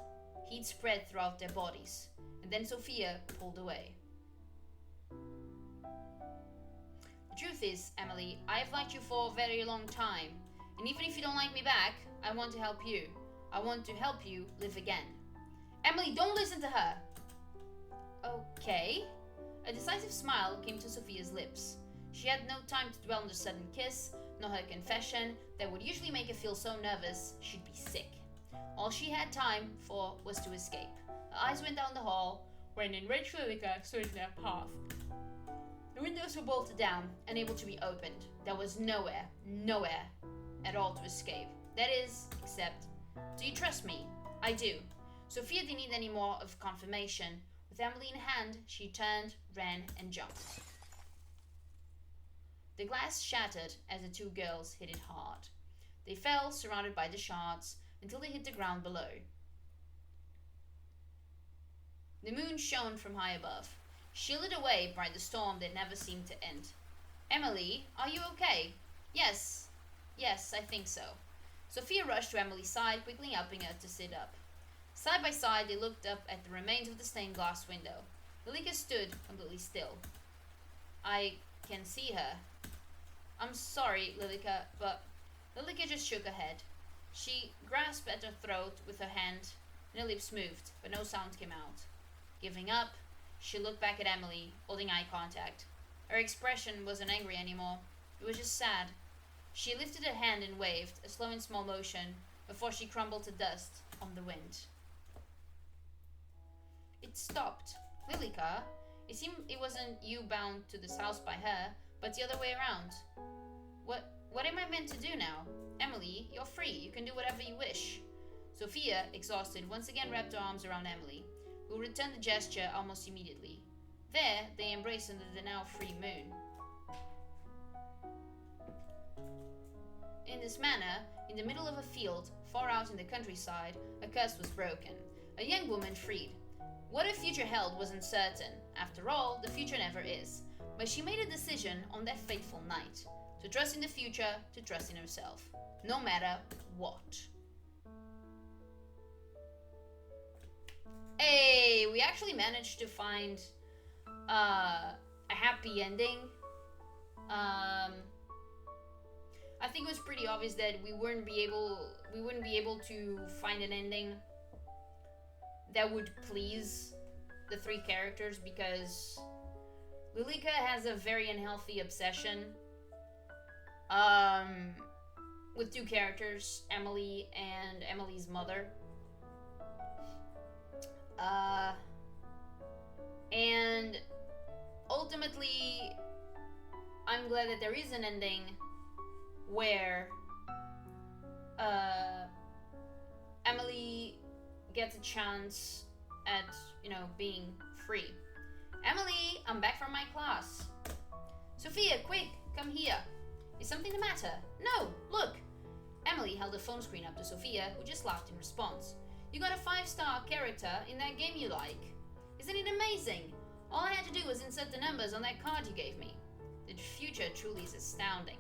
heat spread throughout their bodies. And then Sophia pulled away. The truth is, Amelie, I have liked you for a very long time. And even if you don't like me back, I want to help you. I want to help you live again. Amelie, don't listen to her! Okay. A decisive smile came to Sophia's lips. She had no time to dwell on the sudden kiss, nor her confession that would usually make her feel so nervous she'd be sick. All she had time for was to escape. Her eyes went down the hall, where an enraged Lilica stood in their path. The windows were bolted down, unable to be opened. There was nowhere at all to escape. That is, except, do you trust me? I do. Sophia didn't need any more of confirmation. With Amelie in hand, she turned, ran, and jumped. The glass shattered as the two girls hit it hard. They fell, surrounded by the shards, until they hit the ground below. The moon shone from high above, shielded away by the storm that never seemed to end. Amelie, are you okay? Yes. Yes, I think so. Sophia rushed to Amelie's side, quickly helping her to sit up. Side by side, they looked up at the remains of the stained glass window. Lilika stood completely still. I can see her. I'm sorry, Lilika, but... Lilika just shook her head. She grasped at her throat with her hand, and her lips moved, but no sound came out. Giving up, she looked back at Amelie, holding eye contact. Her expression wasn't angry anymore. It was just sad. She lifted her hand and waved, a slow and small motion, before she crumbled to dust on the wind. It stopped. Lilika, it seemed it wasn't you bound to this house by her, but the other way around. What am I meant to do now? Amelie, you're free. You can do whatever you wish. Sophia, exhausted, once again wrapped her arms around Amelie, who returned the gesture almost immediately. There, they embraced under the now free moon. In this manner, in the middle of a field, far out in the countryside, a curse was broken. A young woman freed. What her future held wasn't certain. After all, the future never is. But she made a decision on that fateful night. To trust in the future, to trust in herself. No matter what. Hey, we actually managed to find a happy ending. I think it was pretty obvious that we wouldn't be able to find an ending that would please the three characters, because Lilika has a very unhealthy obsession with two characters, Amelie and Amelie's mother. And ultimately, I'm glad that there is an ending where Amelie gets a chance at, being free. Amelie, I'm back from my class. Sophia, quick, come here. Is something the matter? No, look. Amelie held the phone screen up to Sophia, who just laughed in response. You got a 5-star character in that game you like. Isn't it amazing? All I had to do was insert the numbers on that card you gave me. The future truly is astounding.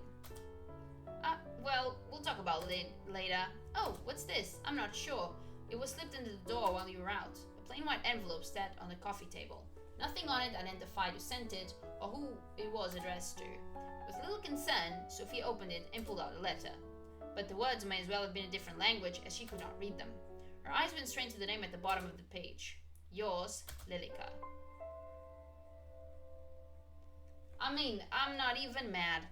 Well, we'll talk about it later. Oh, what's this? I'm not sure. It was slipped into the door while you were out. A plain white envelope sat on the coffee table. Nothing on it identified who sent it or who it was addressed to. With little concern, Sophia opened it and pulled out a letter. But the words may as well have been a different language, as she could not read them. Her eyes went straight to the name at the bottom of the page. Yours, Lilika. I mean, I'm not even mad.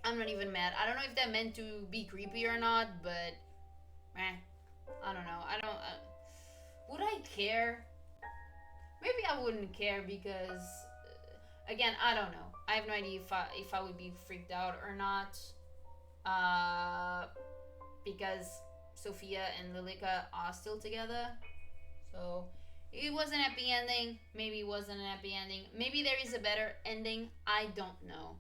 I don't know if that meant to be creepy or not, but... I don't know. Would I care? Maybe I wouldn't care because... again, I don't know. I have no idea if I would be freaked out or not. Because Sophia and Lilika are still together. So... it was an happy ending. Maybe it wasn't an happy ending. Maybe there is a better ending. I don't know.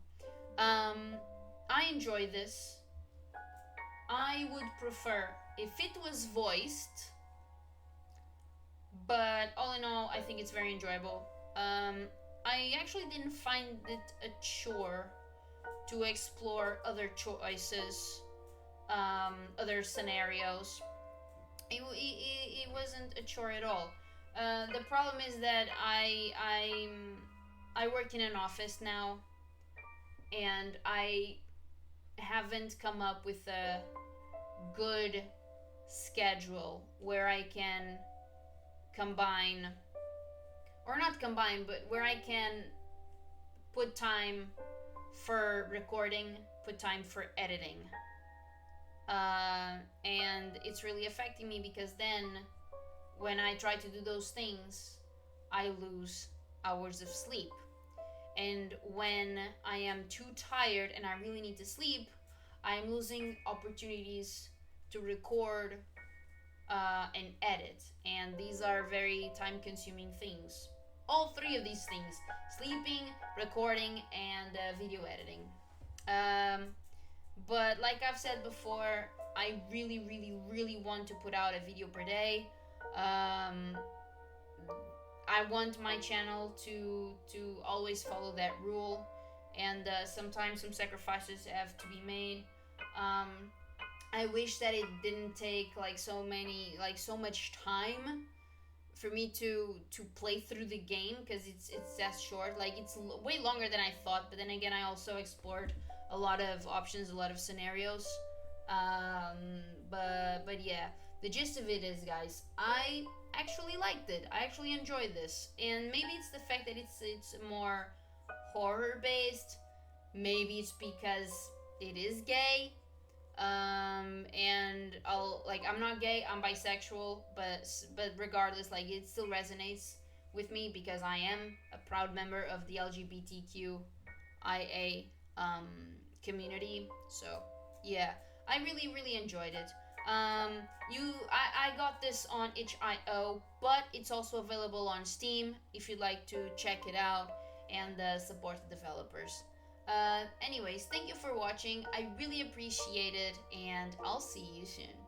I enjoy this. I would prefer if it was voiced. But all in all, I think it's very enjoyable. I actually didn't find it a chore to explore other choices, other scenarios. It wasn't a chore at all. The problem is that I work in an office now, and I haven't come up with a good schedule where I can combine, or not combine, but where I can put time for recording, put time for editing. And it's really affecting me because then when I try to do those things, I lose hours of sleep. And when I am too tired and I really need to sleep, I'm losing opportunities to record and edit. And these are very time-consuming things. All three of these things: sleeping, recording, and video editing. But like I've said before, I really want to put out a video per day. I want my channel to always follow that rule, and sometimes some sacrifices have to be made. Um, I wish that it didn't take like so much time for me to play through the game, because it's that short. Like it's way longer than I thought. But then again, I also explored a lot of options, a lot of scenarios. But yeah, the gist of it is, guys, I actually liked it. I actually enjoyed this, and maybe it's the fact that it's more horror based. Maybe it's because it is gay. And I'm not gay, I'm bisexual, but regardless, like it still resonates with me because I am a proud member of the LGBTQIA um community. So yeah, I really enjoyed it. um I got this on itch.io, but it's also available on Steam if you'd like to check it out and support the developers. Anyways, thank you for watching. I really appreciate it, and I'll see you soon.